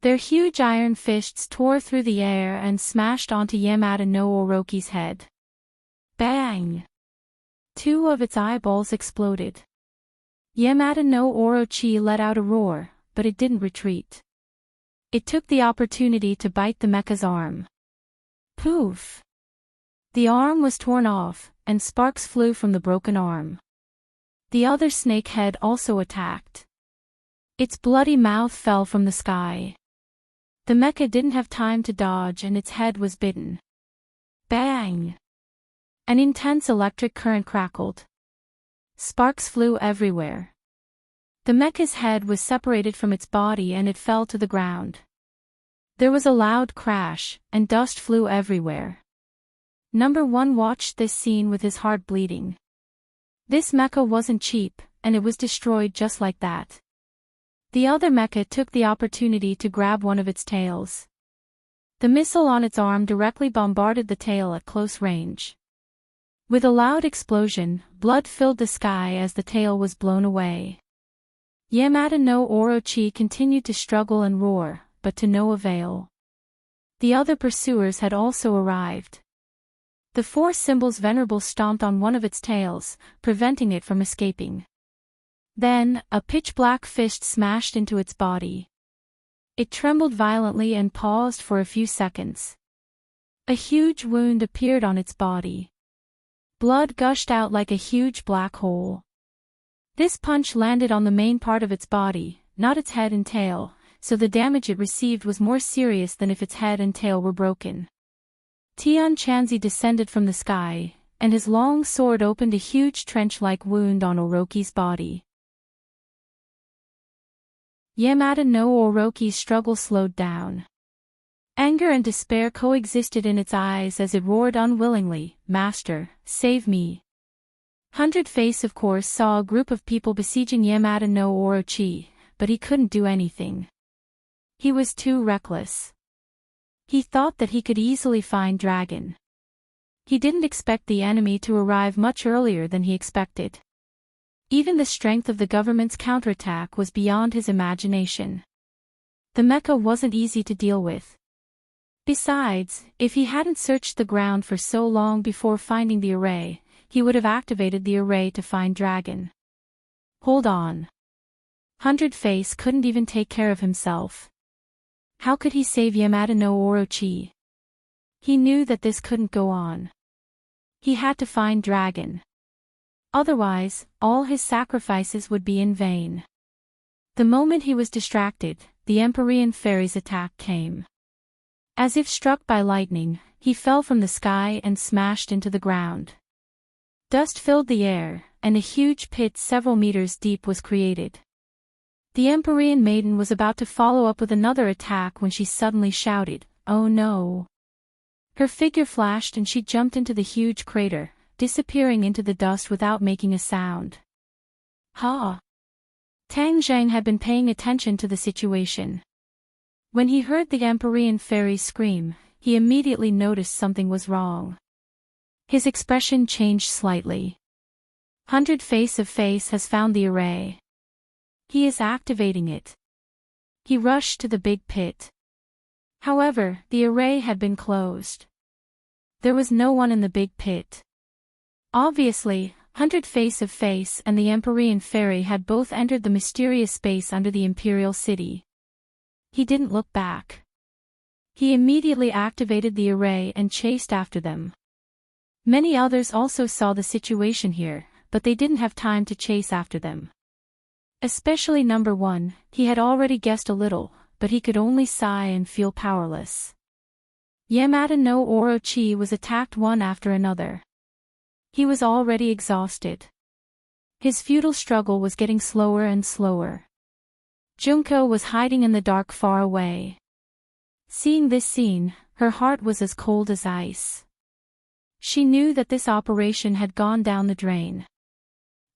Their huge iron fists tore through the air and smashed onto Yamada no Orochi's head. Bang! Two of its eyeballs exploded. Yamada no Orochi let out a roar, but it didn't retreat. It took the opportunity to bite the mecha's arm. Poof! The arm was torn off, and sparks flew from the broken arm. The other snake head also attacked. Its bloody mouth fell from the sky. The mecha didn't have time to dodge and its head was bitten. Bang! An intense electric current crackled. Sparks flew everywhere. The mecha's head was separated from its body and it fell to the ground. There was a loud crash, and dust flew everywhere. Number 1 watched this scene with his heart bleeding. This mecha wasn't cheap, and it was destroyed just like that. The other mecha took the opportunity to grab one of its tails. The missile on its arm directly bombarded the tail at close range. With a loud explosion, blood filled the sky as the tail was blown away. Yamada no Orochi continued to struggle and roar, but to no avail. The other pursuers had also arrived. The 4 symbols Venerable stomped on one of its tails, preventing it from escaping. Then, a pitch-black fist smashed into its body. It trembled violently and paused for a few seconds. A huge wound appeared on its body. Blood gushed out like a huge black hole. This punch landed on the main part of its body, not its head and tail, so the damage it received was more serious than if its head and tail were broken. Tian Chanzi descended from the sky, and his long sword opened a huge trench-like wound on Orochi's body. Yamada no Orochi's struggle slowed down. Anger and despair coexisted in its eyes as it roared unwillingly, "Master, save me." Hundred Face of course saw a group of people besieging Yamada no Orochi, but he couldn't do anything. He was too reckless. He thought that he could easily find Dragon. He didn't expect the enemy to arrive much earlier than he expected. Even the strength of the government's counterattack was beyond his imagination. The mecha wasn't easy to deal with. Besides, if he hadn't searched the ground for so long before finding the array, he would have activated the array to find Dragon. Hold on. Hundred Face couldn't even take care of himself. How could he save Yamada no Orochi? He knew that this couldn't go on. He had to find Dragon. Otherwise, all his sacrifices would be in vain. The moment he was distracted, the Empyrean fairy's attack came. As if struck by lightning, he fell from the sky and smashed into the ground. Dust filled the air, and a huge pit several meters deep was created. The Empyrean maiden was about to follow up with another attack when she suddenly shouted, "Oh no!" Her figure flashed and she jumped into the huge crater, disappearing into the dust without making a sound. Ha! Tang Zhang had been paying attention to the situation. When he heard the Empyrean fairy scream, he immediately noticed something was wrong. His expression changed slightly. Hundred Face of Face has found the array. He is activating it. He rushed to the big pit. However, the array had been closed. There was no one in the big pit. Obviously, Hundred Face of Face and the Empyrean fairy had both entered the mysterious space under the Imperial City. He didn't look back. He immediately activated the array and chased after them. Many others also saw the situation here, but they didn't have time to chase after them. Especially number 1, he had already guessed a little, but he could only sigh and feel powerless. Yamada no Orochi was attacked one after another. He was already exhausted. His futile struggle was getting slower and slower. Junko was hiding in the dark far away. Seeing this scene, her heart was as cold as ice. She knew that this operation had gone down the drain.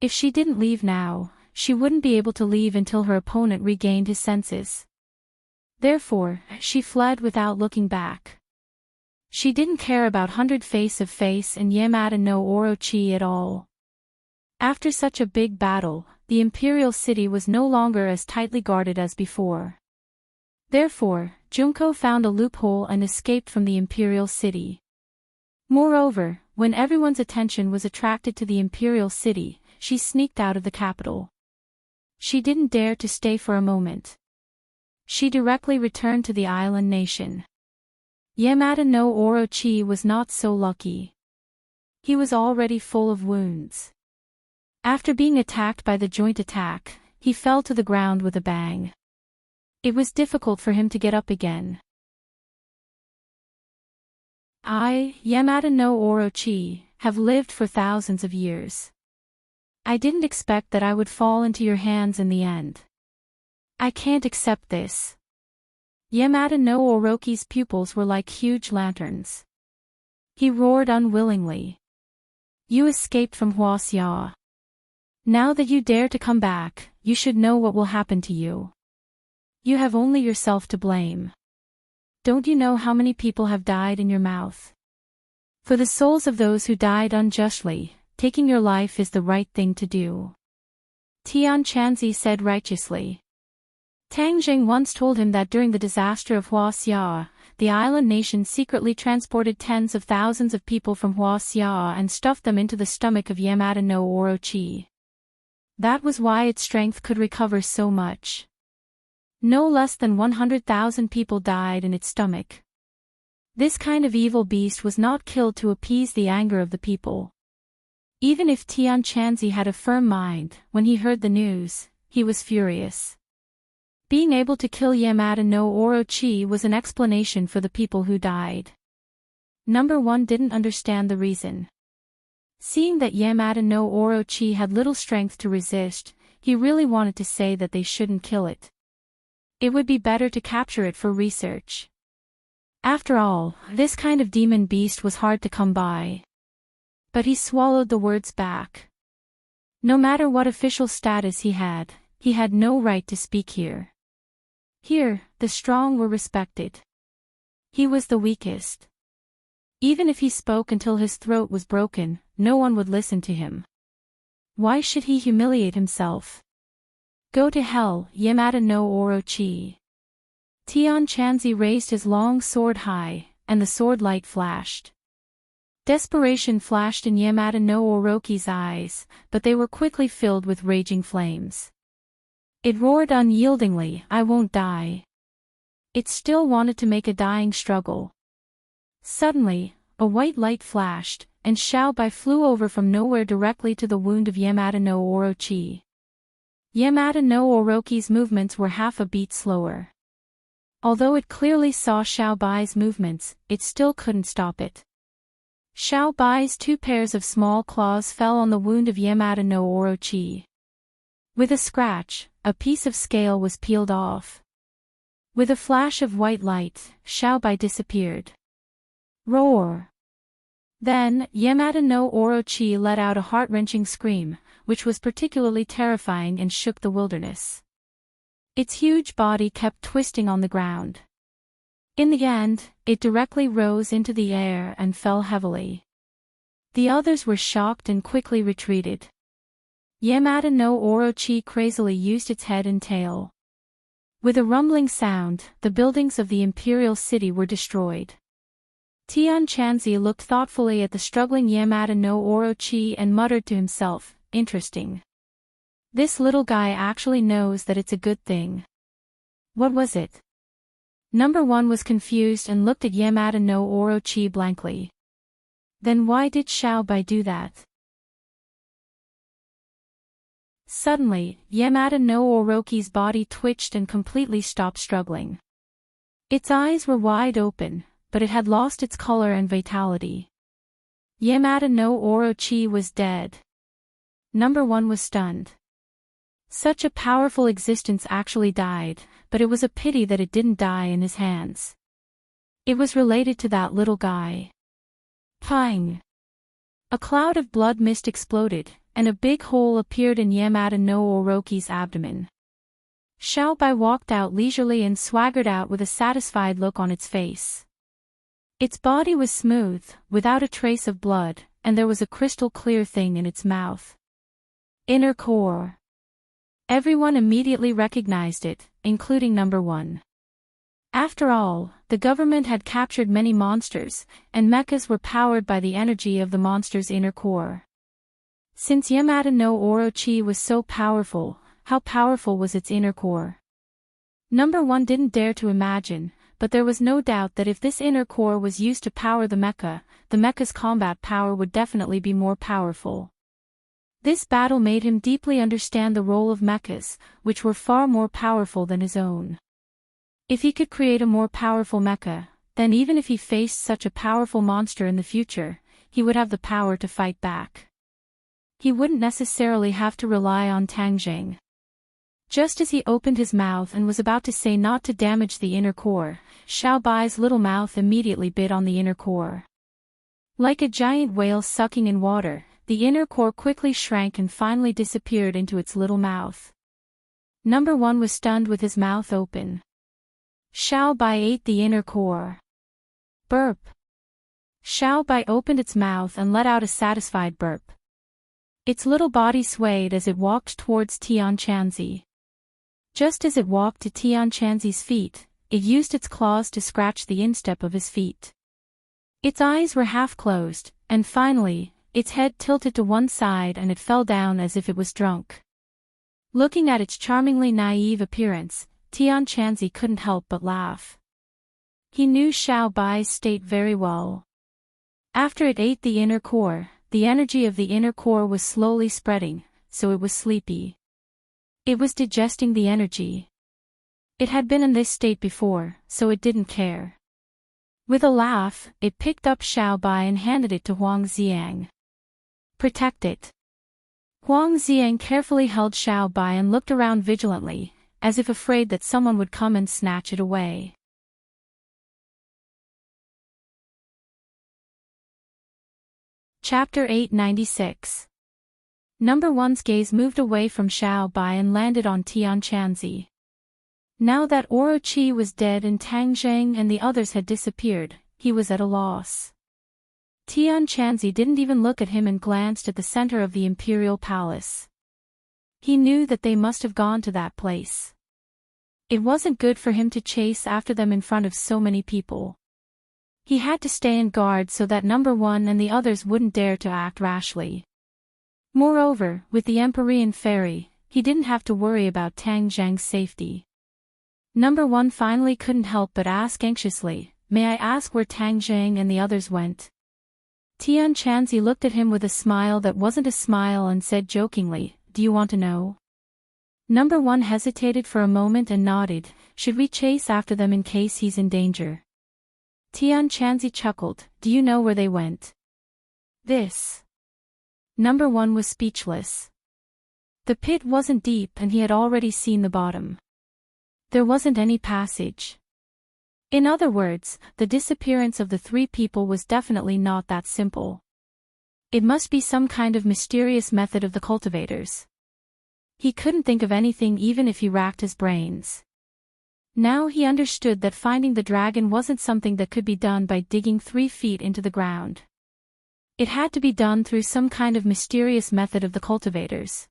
If she didn't leave now, she wouldn't be able to leave until her opponent regained his senses. Therefore, she fled without looking back. She didn't care about Hundred Face of Face and Yamada no Orochi at all. After such a big battle, the Imperial City was no longer as tightly guarded as before. Therefore, Junko found a loophole and escaped from the Imperial City. Moreover, when everyone's attention was attracted to the Imperial City, she sneaked out of the capital. She didn't dare to stay for a moment. She directly returned to the island nation. Yamada no Orochi was not so lucky. He was already full of wounds. After being attacked by the joint attack, he fell to the ground with a bang. It was difficult for him to get up again. I, Yamada no Orochi, have lived for thousands of years. I didn't expect that I would fall into your hands in the end. I can't accept this. Yamada no Orochi's pupils were like huge lanterns. He roared unwillingly. You escaped from Huaxia. Now that you dare to come back, you should know what will happen to you. You have only yourself to blame. Don't you know how many people have died in your mouth? For the souls of those who died unjustly, taking your life is the right thing to do. Tian Chanzi said righteously. Tang Jing once told him that during the disaster of Huaxia, the island nation secretly transported tens of thousands of people from Huaxia and stuffed them into the stomach of Yamada no Orochi. That was why its strength could recover so much. No less than 100,000 people died in its stomach. This kind of evil beast was not killed to appease the anger of the people. Even if Tian Chanzi had a firm mind, when he heard the news, he was furious. Being able to kill Yamada no Orochi was an explanation for the people who died. Number 1 didn't understand the reason. Seeing that Yamada no Orochi had little strength to resist, he really wanted to say that they shouldn't kill it. It would be better to capture it for research. After all, this kind of demon beast was hard to come by. But he swallowed the words back. No matter what official status he had no right to speak here. Here, the strong were respected. He was the weakest. Even if he spoke until his throat was broken, no one would listen to him. Why should he humiliate himself? Go to hell, Yamada no Orochi. Tian Chanzi raised his long sword high, and the sword light flashed. Desperation flashed in Yamada no Orochi's eyes, but they were quickly filled with raging flames. It roared unyieldingly, I won't die. It still wanted to make a dying struggle. Suddenly, a white light flashed, and Xiaobai flew over from nowhere directly to the wound of Yamada no Orochi. Yamada no Orochi's movements were half a beat slower. Although it clearly saw Xiaobai's movements, it still couldn't stop it. Xiaobai's 2 pairs of small claws fell on the wound of Yamada no Orochi. With a scratch, a piece of scale was peeled off. With a flash of white light, Xiaobai disappeared. Roar! Then, Yamada no Orochi let out a heart-wrenching scream, which was particularly terrifying and shook the wilderness. Its huge body kept twisting on the ground. In the end, it directly rose into the air and fell heavily. The others were shocked and quickly retreated. Yamada no Orochi crazily used its head and tail. With a rumbling sound, the buildings of the imperial city were destroyed. Tian Chanzi looked thoughtfully at the struggling Yamada no Orochi and muttered to himself, interesting. This little guy actually knows that it's a good thing. What was it? Number 1 was confused and looked at Yamada no Orochi blankly. Then why did Xiaobai do that? Suddenly, Yamada no Orochi's body twitched and completely stopped struggling. Its eyes were wide open, but it had lost its color and vitality. Yamada no Orochi was dead. Number 1 was stunned. Such a powerful existence actually died, but it was a pity that it didn't die in his hands. It was related to that little guy. Pang! A cloud of blood mist exploded, and a big hole appeared in Yamada no Orochi's abdomen. Xiaobai walked out leisurely and swaggered out with a satisfied look on its face. Its body was smooth, without a trace of blood, and there was a crystal-clear thing in its mouth. Inner core. Everyone immediately recognized it, including Number 1. After all, the government had captured many monsters, and mechas were powered by the energy of the monster's inner core. Since Yamada no Orochi was so powerful, how powerful was its inner core? Number 1 didn't dare to imagine, but there was no doubt that if this inner core was used to power the mecha's combat power would definitely be more powerful. This battle made him deeply understand the role of mechas, which were far more powerful than his own. If he could create a more powerful mecha, then even if he faced such a powerful monster in the future, he would have the power to fight back. He wouldn't necessarily have to rely on Tangjing. Just as he opened his mouth and was about to say not to damage the inner core, Xiao Bai's little mouth immediately bit on the inner core. Like a giant whale sucking in water, the inner core quickly shrank and finally disappeared into its little mouth. Number 1 was stunned with his mouth open. Xiao Bai ate the inner core. Burp. Xiao Bai opened its mouth and let out a satisfied burp. Its little body swayed as it walked towards Tian Chanzi. Just as it walked to Tian Chanzi's feet, it used its claws to scratch the instep of his feet. Its eyes were half closed, and finally, its head tilted to one side and it fell down as if it was drunk. Looking at its charmingly naive appearance, Tian Chanzi couldn't help but laugh. He knew Xiao Bai's state very well. After it ate the inner core, the energy of the inner core was slowly spreading, so it was sleepy. It was digesting the energy. It had been in this state before, so it didn't care. With a laugh, it picked up Xiao Bai and handed it to Huang Xiang. Protect it. Huang Xiang carefully held Xiao Bai and looked around vigilantly, as if afraid that someone would come and snatch it away. Chapter 896. Number 1's gaze moved away from Xiao Bai and landed on Tian Chanzi. Now that Orochi was dead and Tang Zheng and the others had disappeared, he was at a loss. Tian Chanzi didn't even look at him and glanced at the center of the imperial palace. He knew that they must have gone to that place. It wasn't good for him to chase after them in front of so many people. He had to stay on guard so that Number 1 and the others wouldn't dare to act rashly. Moreover, with the Empyrean Fairy, he didn't have to worry about Tang Zheng's safety. Number 1 finally couldn't help but ask anxiously, "May I ask where Tang Zheng and the others went?" Tian Chanzi looked at him with a smile that wasn't a smile and said jokingly, "Do you want to know?" Number 1 hesitated for a moment and nodded. "Should we chase after them in case he's in danger?" Tian Chanzi chuckled, "Do you know where they went?" This. Number 1 was speechless. The pit wasn't deep and he had already seen the bottom. There wasn't any passage. In other words, the disappearance of the 3 people was definitely not that simple. It must be some kind of mysterious method of the cultivators. He couldn't think of anything even if he racked his brains. Now he understood that finding the dragon wasn't something that could be done by digging 3 feet into the ground. It had to be done through some kind of mysterious method of the cultivators.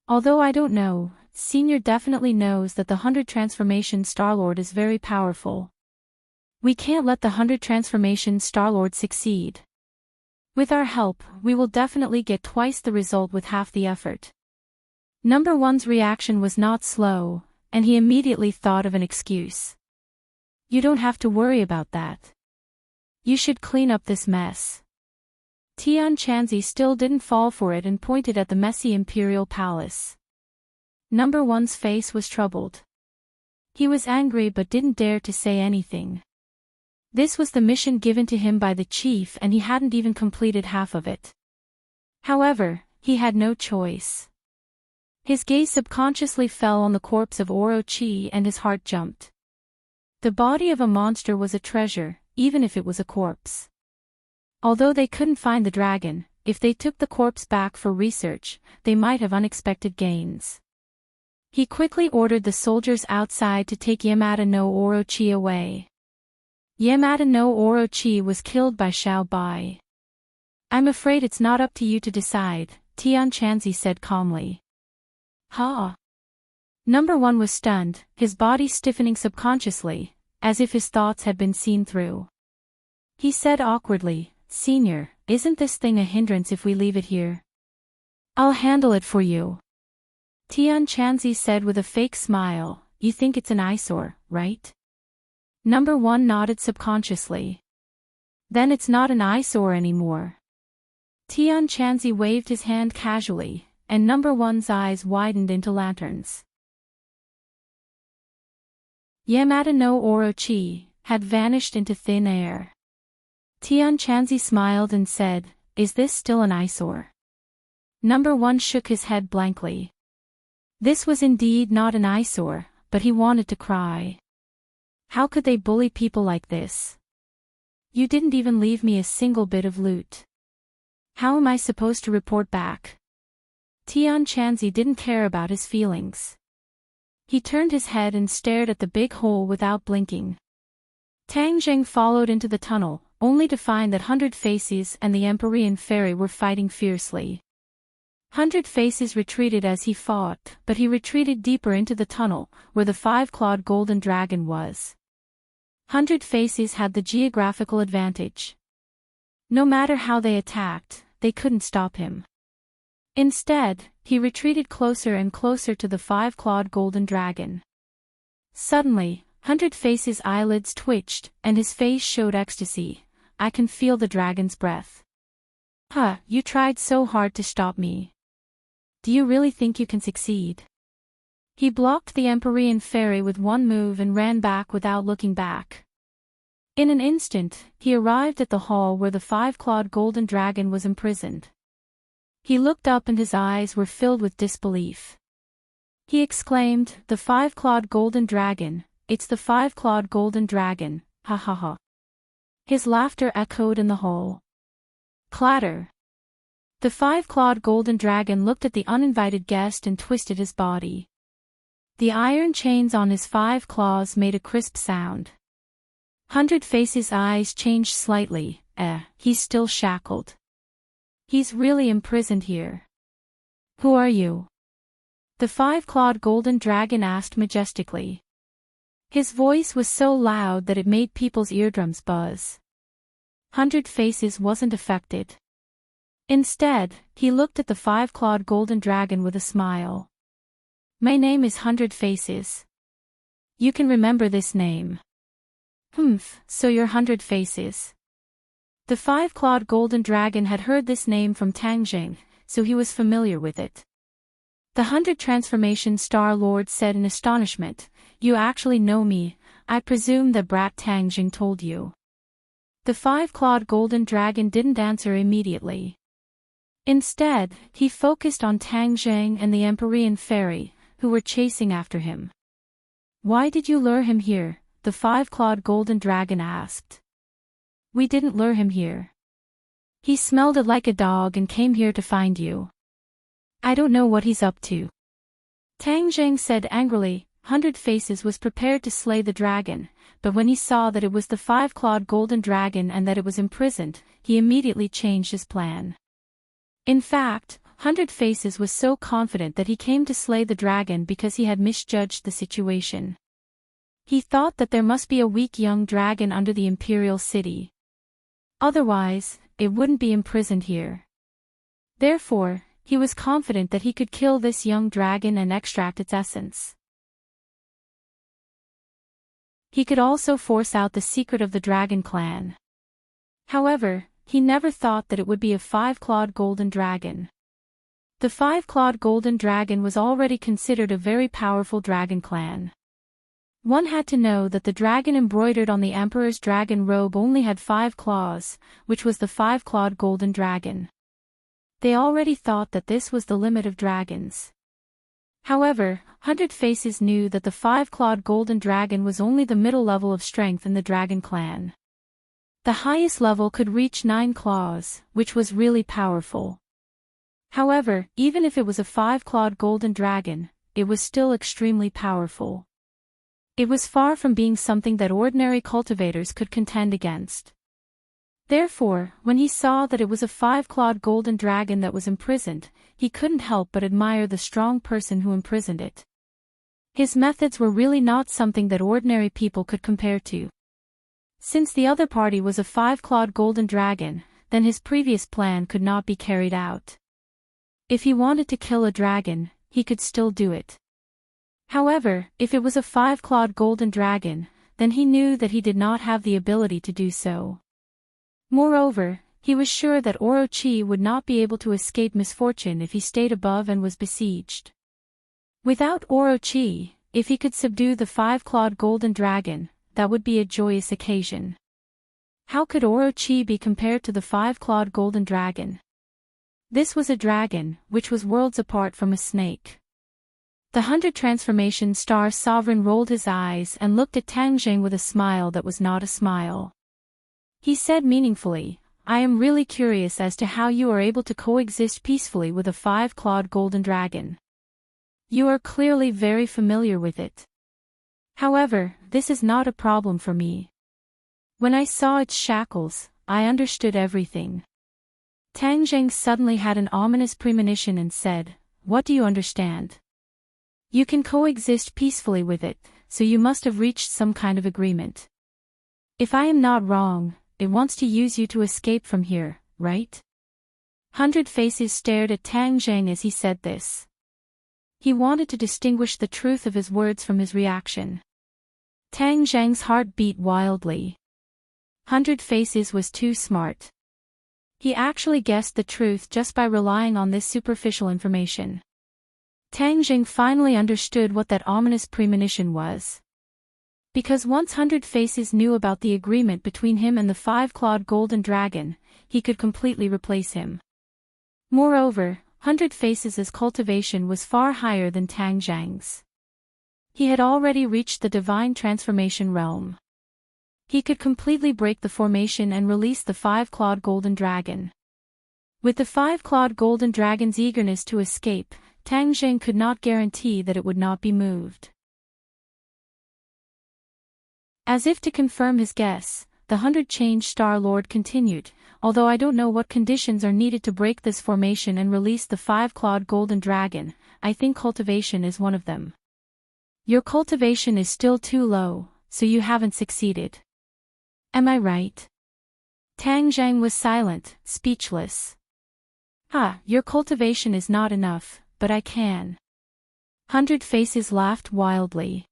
Although I don't know, Senior definitely knows that the 100 Transformation Starlord is very powerful. We can't let the 100 Transformation Starlord succeed. With our help, we will definitely get twice the result with half the effort. Number 1's reaction was not slow, and he immediately thought of an excuse. "You don't have to worry about that. You should clean up this mess." Tian Chanzi still didn't fall for it and pointed at the messy imperial palace. Number 1's face was troubled. He was angry but didn't dare to say anything. This was the mission given to him by the chief and he hadn't even completed half of it. However, he had no choice. His gaze subconsciously fell on the corpse of Orochi and his heart jumped. The body of a monster was a treasure, even if it was a corpse. Although they couldn't find the dragon, if they took the corpse back for research, they might have unexpected gains. He quickly ordered the soldiers outside to take Yamada no Orochi away. Yamada no Orochi was killed by Xiao Bai. "I'm afraid it's not up to you to decide," Tian Chanzi said calmly. "Ha!" Number 1 was stunned, his body stiffening subconsciously, as if his thoughts had been seen through. He said awkwardly, "Senior, isn't this thing a hindrance if we leave it here?" "I'll handle it for you." Tian Chanzi said with a fake smile, "You think it's an eyesore, right?" Number 1 nodded subconsciously. "Then it's not an eyesore anymore." Tian Chanzi waved his hand casually, and Number 1's eyes widened into lanterns. Yamada no Orochi had vanished into thin air. Tianchanzi smiled and said, "Is this still an eyesore?" Number 1 shook his head blankly. This was indeed not an eyesore, but he wanted to cry. How could they bully people like this? You didn't even leave me a single bit of loot. How am I supposed to report back? Tianchanzi didn't care about his feelings. He turned his head and stared at the big hole without blinking. Tang Zheng followed into the tunnel, only to find that Hundred Faces and the Empyrean Fairy were fighting fiercely. Hundred Faces retreated as he fought, but he retreated deeper into the tunnel, where the five-clawed golden dragon was. Hundred Faces had the geographical advantage. No matter how they attacked, they couldn't stop him. Instead, he retreated closer and closer to the five-clawed golden dragon. Suddenly, Hundred Faces' eyelids twitched, and his face showed ecstasy. I can feel the dragon's breath. Huh, you tried so hard to stop me. Do you really think you can succeed? He blocked the Empyrean Fairy with one move and ran back without looking back. In an instant, he arrived at the hall where the five-clawed golden dragon was imprisoned. He looked up and his eyes were filled with disbelief. He exclaimed, "The five-clawed golden dragon, it's the five-clawed golden dragon, ha ha ha." His laughter echoed in the hall. Clatter. The five-clawed golden dragon looked at the uninvited guest and twisted his body. The iron chains on his 5 claws made a crisp sound. Hundred Faces' eyes changed slightly. He's still shackled. He's really imprisoned here. Who are you? The five-clawed golden dragon asked majestically. His voice was so loud that it made people's eardrums buzz. Hundred Faces wasn't affected. Instead, he looked at the five-clawed golden dragon with a smile. My name is Hundred Faces. You can remember this name. So you're Hundred Faces. The five-clawed golden dragon had heard this name from Tang Zheng, so he was familiar with it. The 100 Transformation Star Lord said in astonishment, "You actually know me. I presume that brat Tang Zheng told you." The five-clawed golden dragon didn't answer immediately. Instead, he focused on Tang Zheng and the Empyrean Fairy, who were chasing after him. "Why did you lure him here?" the five-clawed golden dragon asked. "We didn't lure him here. He smelled it like a dog and came here to find you. I don't know what he's up to." Tang Zheng said angrily. Hundred Faces was prepared to slay the dragon, but when he saw that it was the five-clawed golden dragon and that it was imprisoned, he immediately changed his plan. In fact, Hundred Faces was so confident that he came to slay the dragon because he had misjudged the situation. He thought that there must be a weak young dragon under the imperial city. Otherwise, it wouldn't be imprisoned here. Therefore, he was confident that he could kill this young dragon and extract its essence. He could also force out the secret of the dragon clan. However, he never thought that it would be a five-clawed golden dragon. The five-clawed golden dragon was already considered a very powerful dragon clan. One had to know that the dragon embroidered on the emperor's dragon robe only had 5 claws, which was the five-clawed golden dragon. They already thought that this was the limit of dragons. However, Hundred Faces knew that the five-clawed golden dragon was only the middle level of strength in the dragon clan. The highest level could reach 9 claws, which was really powerful. However, even if it was a five-clawed golden dragon, it was still extremely powerful. It was far from being something that ordinary cultivators could contend against. Therefore, when he saw that it was a five-clawed golden dragon that was imprisoned, he couldn't help but admire the strong person who imprisoned it. His methods were really not something that ordinary people could compare to. Since the other party was a five-clawed golden dragon, then his previous plan could not be carried out. If he wanted to kill a dragon, he could still do it. However, if it was a five-clawed golden dragon, then he knew that he did not have the ability to do so. Moreover, he was sure that Orochi would not be able to escape misfortune if he stayed above and was besieged. Without Orochi, If he could subdue the five-clawed golden dragon, that would be a joyous occasion. How could Orochi be compared to the five-clawed golden dragon? This was a dragon, which was worlds apart from a snake. The 100 Transformation Star Sovereign rolled his eyes and looked at Tang Jing with a smile that was not a smile. He said meaningfully, I am really curious as to how you are able to coexist peacefully with a five-clawed golden dragon. You are clearly very familiar with it. However, this is not a problem for me. When I saw its shackles, I understood everything. Tang Jing suddenly had an ominous premonition and said, What do you understand? You can coexist peacefully with it, so you must have reached some kind of agreement. If I am not wrong, it wants to use you to escape from here, right? 100 Faces stared at Tang Jing as he said this. He wanted to distinguish the truth of his words from his reaction. Tang Jing's heart beat wildly. 100 Faces was too smart. He actually guessed the truth just by relying on this superficial information. Tang Jing finally understood what that ominous premonition was. Because once 100 Faces knew about the agreement between him and the five-clawed golden dragon, he could completely replace him. Moreover, 100 Faces' cultivation was far higher than Tang Jing's. He had already reached the divine transformation realm. He could completely break the formation and release the five-clawed golden dragon. With the five-clawed golden dragon's eagerness to escape, Tang Jing could not guarantee that it would not be moved. As if to confirm his guess, the 100 Change Star Lord continued, although I don't know what conditions are needed to break this formation and release the five-clawed golden dragon, I think cultivation is one of them. Your cultivation is still too low, so you haven't succeeded. Am I right? Tang Jing was silent, speechless. Your cultivation is not enough, but I can. 100 Faces laughed wildly.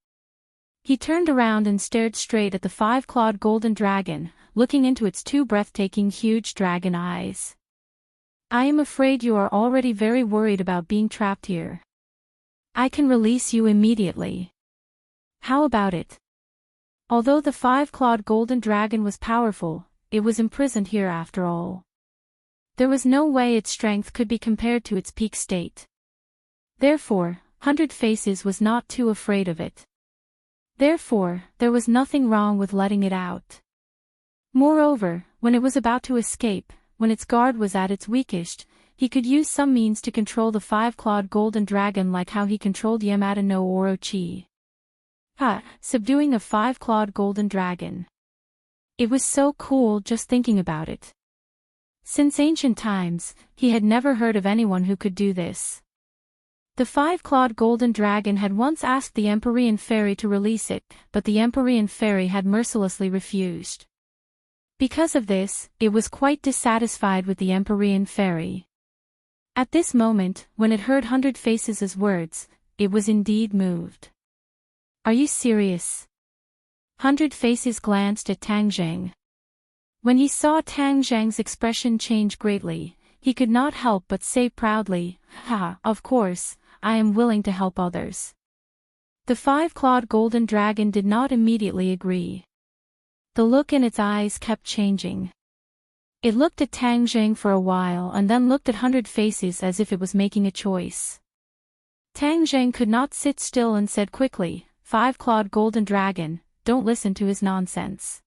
He turned around and stared straight at the five-clawed golden dragon, looking into its two breathtaking huge dragon eyes. I am afraid you are already very worried about being trapped here. I can release you immediately. How about it? Although the five-clawed golden dragon was powerful, it was imprisoned here after all. There was no way its strength could be compared to its peak state. Therefore, 100 Faces was not too afraid of it. Therefore, there was nothing wrong with letting it out. Moreover, when it was about to escape, when its guard was at its weakest, he could use some means to control the five-clawed golden dragon like how he controlled Yamada no Orochi. Subduing a five-clawed golden dragon. It was so cool just thinking about it. Since ancient times, he had never heard of anyone who could do this. The five-clawed golden dragon had once asked the Empyrean Fairy to release it, but the Empyrean Fairy had mercilessly refused. Because of this, it was quite dissatisfied with the Empyrean Fairy. At this moment, when it heard 100 Faces' words, it was indeed moved. Are you serious? 100 Faces glanced at Tang Jing. When he saw Tang Jing's expression change greatly, he could not help but say proudly, of course, I am willing to help others. The five-clawed golden dragon did not immediately agree. The look in its eyes kept changing. It looked at Tang Jing for a while and then looked at 100 Faces as if it was making a choice. Tang Jing could not sit still and said quickly, Five-clawed golden dragon, don't listen to his nonsense.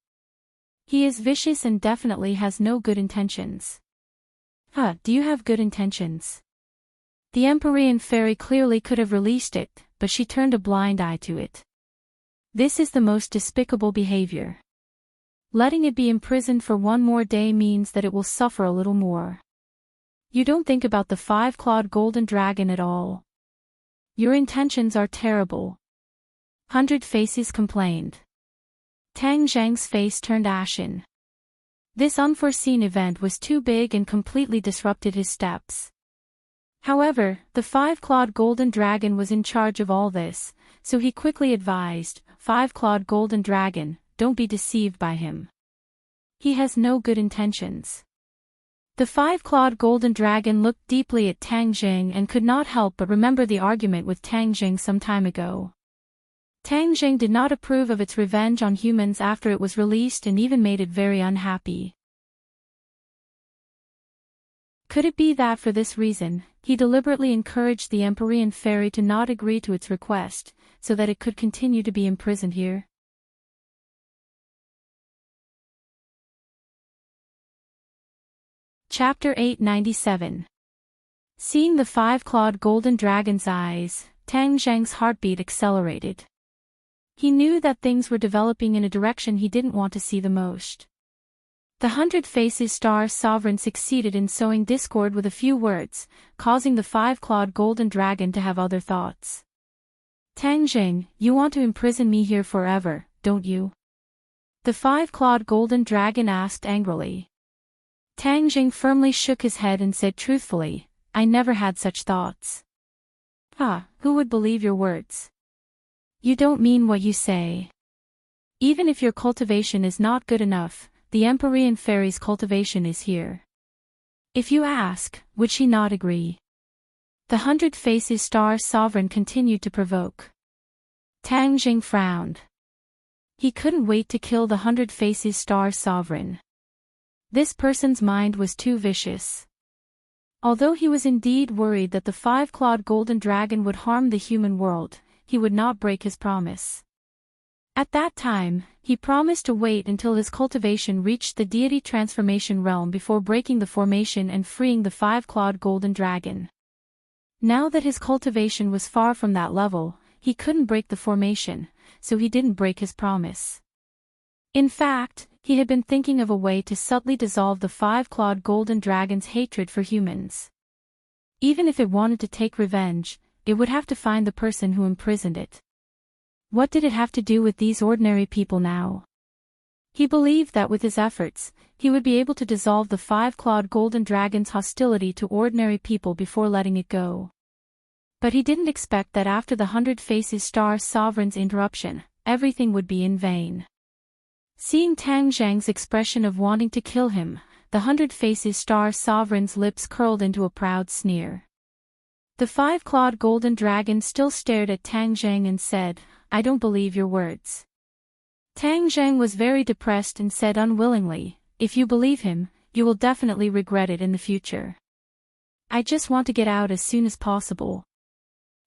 He is vicious and definitely has no good intentions. Do you have good intentions? The Empyrean Fairy clearly could have released it, but she turned a blind eye to it. This is the most despicable behavior. Letting it be imprisoned for one more day means that it will suffer a little more. You don't think about the five-clawed golden dragon at all. Your intentions are terrible. 100 Faces complained. Tang Jing's face turned ashen. This unforeseen event was too big and completely disrupted his steps. However, the five-clawed golden dragon was in charge of all this, so he quickly advised, Five-clawed golden dragon, don't be deceived by him. He has no good intentions. The five-clawed golden dragon looked deeply at Tang Jing and could not help but remember the argument with Tang Jing some time ago. Tang Jing did not approve of its revenge on humans after it was released and even made it very unhappy. Could it be that for this reason, he deliberately encouraged the Empyrean fairy to not agree to its request, so that it could continue to be imprisoned here? Chapter 897. Seeing the five-clawed golden dragon's eyes, Tang Zheng's heartbeat accelerated. He knew that things were developing in a direction he didn't want to see the most. The 100 Faces Star Sovereign succeeded in sowing discord with a few words, causing the five-clawed golden dragon to have other thoughts. Tang Jing, you want to imprison me here forever, don't you? The five-clawed golden dragon asked angrily. Tang Jing firmly shook his head and said truthfully, I never had such thoughts. Who would believe your words? You don't mean what you say. Even if your cultivation is not good enough, the Empyrean fairy's cultivation is here. If you ask, would she not agree? The 100 Faces Star Sovereign continued to provoke. Tang Jing frowned. He couldn't wait to kill the 100 Faces Star Sovereign. This person's mind was too vicious. Although he was indeed worried that the five-clawed golden dragon would harm the human world, he would not break his promise. At that time, he promised to wait until his cultivation reached the deity transformation realm before breaking the formation and freeing the five-clawed golden dragon. Now that his cultivation was far from that level, he couldn't break the formation, so he didn't break his promise. In fact, he had been thinking of a way to subtly dissolve the five-clawed golden dragon's hatred for humans. Even if it wanted to take revenge, it would have to find the person who imprisoned it. What did it have to do with these ordinary people now? He believed that with his efforts, he would be able to dissolve the five-clawed golden dragon's hostility to ordinary people before letting it go. But he didn't expect that after the 100 Faces Star Sovereign's interruption, everything would be in vain. Seeing Tang Zhang's expression of wanting to kill him, the 100 Faces Star Sovereign's lips curled into a proud sneer. The five-clawed golden dragon still stared at Tang Zhang and said, I don't believe your words. Tang Zhang was very depressed and said unwillingly, if you believe him, you will definitely regret it in the future. I just want to get out as soon as possible.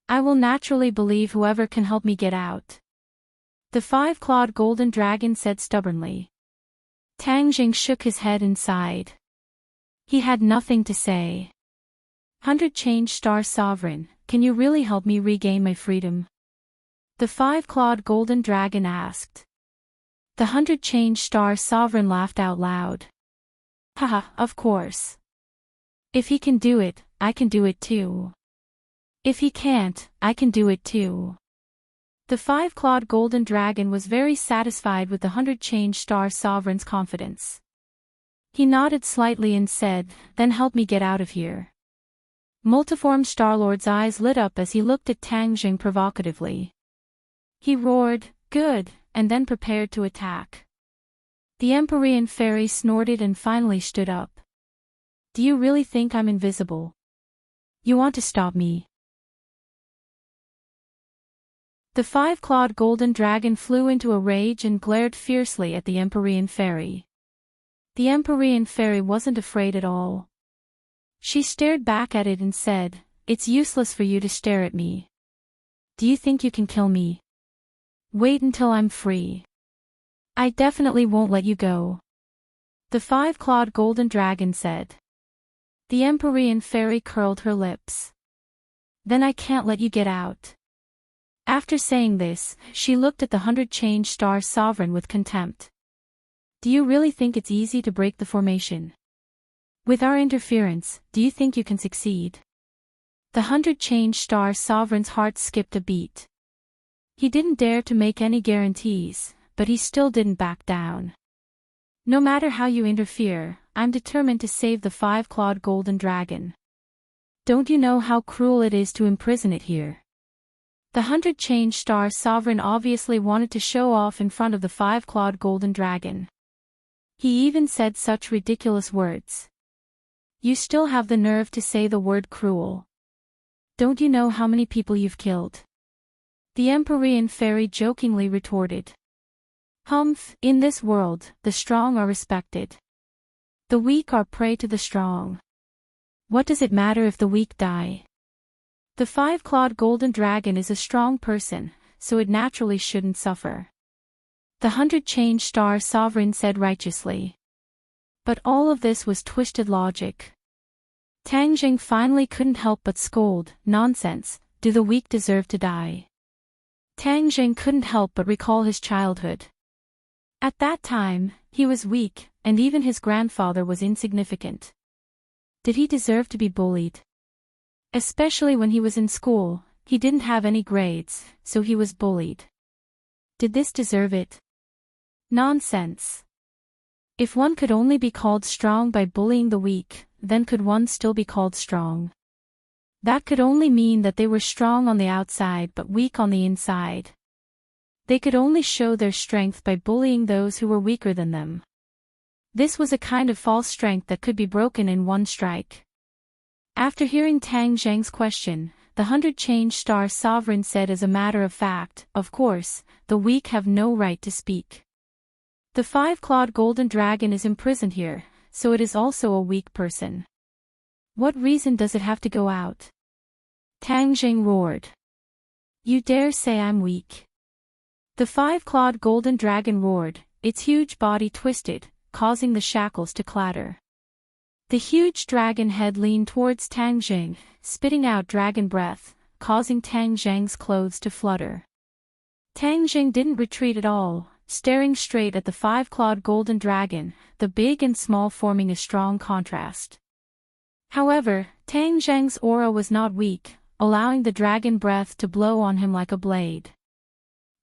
I will naturally believe whoever can help me get out. The five-clawed golden dragon said stubbornly. Tang Jing shook his head and sighed. He had nothing to say. 100 Change Star Sovereign, can you really help me regain my freedom? The five-clawed golden dragon asked. The 100 Change Star Sovereign laughed out loud. Haha, of course. If he can do it, I can do it too. If he can't, I can do it too. The five-clawed golden dragon was very satisfied with the 100 Change Star Sovereign's confidence. He nodded slightly and said, then help me get out of here. Multiform Starlord's eyes lit up as he looked at Tang Jing provocatively. He roared, good, and then prepared to attack. The Empyrean fairy snorted and finally stood up. Do you really think I'm invisible? You want to stop me? The five-clawed golden dragon flew into a rage and glared fiercely at the Empyrean fairy. The Empyrean fairy wasn't afraid at all. She stared back at it and said, it's useless for you to stare at me. Do you think you can kill me? Wait until I'm free. I definitely won't let you go. The five-clawed golden dragon said. The Empyrean fairy curled her lips. Then I can't let you get out. After saying this, she looked at the 100 Change Star Sovereign with contempt. Do you really think it's easy to break the formation? With our interference, do you think you can succeed? The 100 Change Star Sovereign's heart skipped a beat. He didn't dare to make any guarantees, but he still didn't back down. No matter how you interfere, I'm determined to save the five-clawed golden dragon. Don't you know how cruel it is to imprison it here? The 100 Change Star Sovereign obviously wanted to show off in front of the five-clawed golden dragon. He even said such ridiculous words. You still have the nerve to say the word cruel. Don't you know how many people you've killed? The Empyrean fairy jokingly retorted. Humph, in this world, the strong are respected. The weak are prey to the strong. What does it matter if the weak die? The five-clawed golden dragon is a strong person, so it naturally shouldn't suffer. The 100-change-star sovereign said righteously. But all of this was twisted logic. Tang Jing finally couldn't help but scold, nonsense, do the weak deserve to die? Tang Jing couldn't help but recall his childhood. At that time, he was weak, and even his grandfather was insignificant. Did he deserve to be bullied? Especially when he was in school, he didn't have any grades, so he was bullied. Did this deserve it? Nonsense. If one could only be called strong by bullying the weak, then could one still be called strong? That could only mean that they were strong on the outside but weak on the inside. They could only show their strength by bullying those who were weaker than them. This was a kind of false strength that could be broken in one strike. After hearing Tang Zheng's question, the 100-change-star sovereign said as a matter of fact, of course, the weak have no right to speak. The five-clawed golden dragon is imprisoned here, so it is also a weak person. What reason does it have to go out? Tang Jing roared. You dare say I'm weak? The five-clawed golden dragon roared, its huge body twisted, causing the shackles to clatter. The huge dragon head leaned towards Tang Jing, spitting out dragon breath, causing Tang Zheng's clothes to flutter. Tang Jing didn't retreat at all, staring straight at the five-clawed golden dragon, the big and small forming a strong contrast. However, Tang Zheng's aura was not weak, allowing the dragon breath to blow on him like a blade.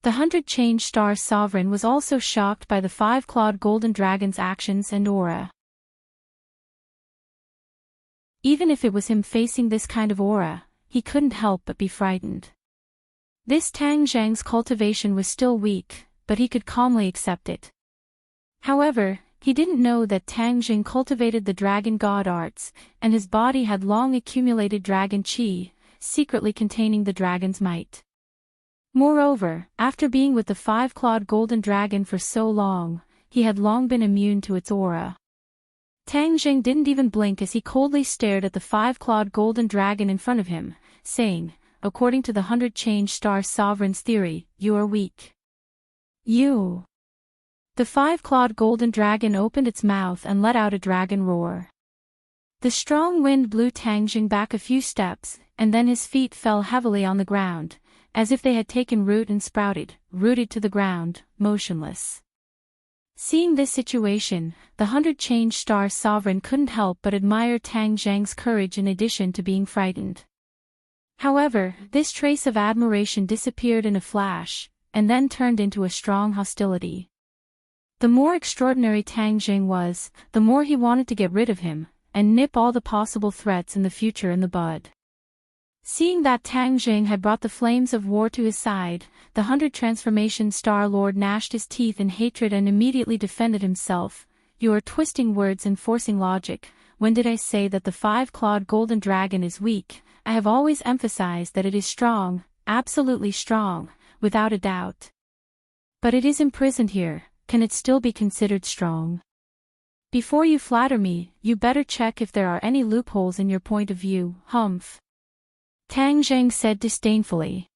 The 100-change-star sovereign was also shocked by the five-clawed golden dragon's actions and aura. Even if it was him facing this kind of aura, he couldn't help but be frightened. This Tang Zheng's cultivation was still weak, but he could calmly accept it. However, he didn't know that Tang Jing cultivated the dragon god arts, and his body had long accumulated dragon qi, secretly containing the dragon's might. Moreover, after being with the five-clawed golden dragon for so long, he had long been immune to its aura. Tang Jing didn't even blink as he coldly stared at the five-clawed golden dragon in front of him, saying, according to the 100-change-star sovereign's theory, you are weak. You. The five-clawed golden dragon opened its mouth and let out a dragon roar. The strong wind blew Tang Jing back a few steps, and then his feet fell heavily on the ground, as if they had taken root and sprouted, rooted to the ground, motionless. Seeing this situation, the 100-change-star sovereign couldn't help but admire Tang Zheng's courage in addition to being frightened. However, this trace of admiration disappeared in a flash, and then turned into a strong hostility. The more extraordinary Tang Jing was, the more he wanted to get rid of him, and nip all the possible threats in the future in the bud. Seeing that Tang Jing had brought the flames of war to his side, the 100-transformation Star Lord gnashed his teeth in hatred and immediately defended himself. You are twisting words and forcing logic. When did I say that the five-clawed golden dragon is weak? I have always emphasized that it is strong, absolutely strong, without a doubt. But it is imprisoned here, can it still be considered strong? Before you flatter me, you better check if there are any loopholes in your point of view, humph. Tang Zheng said disdainfully.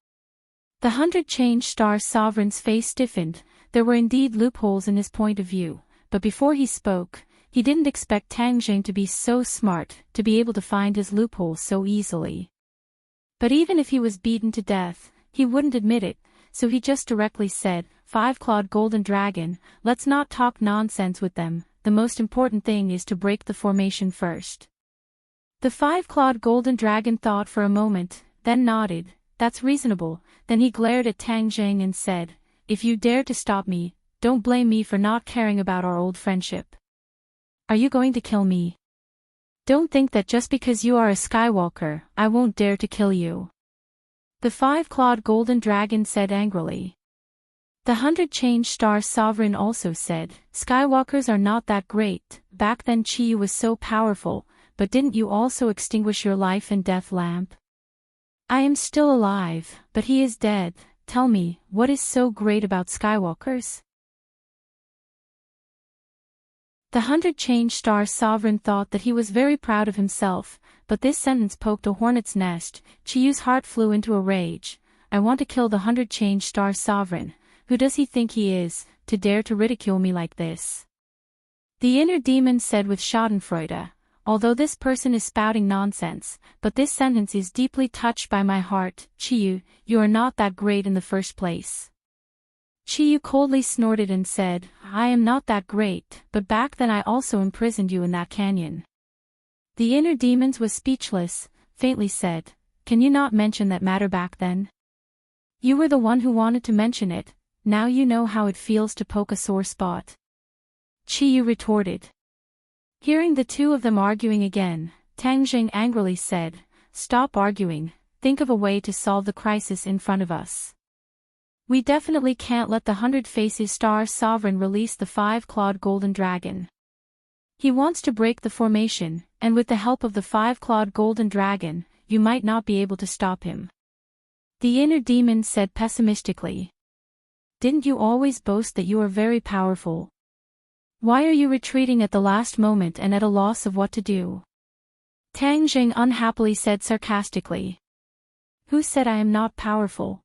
The 100-change-star sovereign's face stiffened. There were indeed loopholes in his point of view, but before he spoke, he didn't expect Tang Jing to be so smart, to be able to find his loopholes so easily. But even if he was beaten to death, he wouldn't admit it, so he just directly said, Five-clawed golden dragon, let's not talk nonsense with them, the most important thing is to break the formation first. The five-clawed golden dragon thought for a moment, then nodded, that's reasonable. Then he glared at Tang Jing and said, if you dare to stop me, don't blame me for not caring about our old friendship. Are you going to kill me? Don't think that just because you are a Skywalker, I won't dare to kill you. The five-clawed golden dragon said angrily. The 100-change-star sovereign also said, Skywalkers are not that great, back then Chi was so powerful, but didn't you also extinguish your life and death lamp? I am still alive, but he is dead, tell me, what is so great about Skywalkers? The 100-change-star sovereign thought that he was very proud of himself, but this sentence poked a hornet's nest. Chiyu's heart flew into a rage. I want to kill the 100-change-star sovereign. Who does he think he is, to dare to ridicule me like this? The inner demon said with schadenfreude, although this person is spouting nonsense, but this sentence is deeply touched by my heart. Chiyu, you are not that great in the first place. Chiyu coldly snorted and said, I am not that great, but back then I also imprisoned you in that canyon. The inner demons was speechless, faintly said, can you not mention that matter back then? You were the one who wanted to mention it, now you know how it feels to poke a sore spot. Chiyu retorted. Hearing the two of them arguing again, Tang Jing angrily said, stop arguing, think of a way to solve the crisis in front of us. We definitely can't let the 100-faces star sovereign release the 5-clawed golden dragon. He wants to break the formation, and with the help of the 5-clawed golden dragon, you might not be able to stop him. The inner demon said pessimistically. Didn't you always boast that you are very powerful? Why are you retreating at the last moment and at a loss of what to do? Tang Jing unhappily said sarcastically. Who said I am not powerful?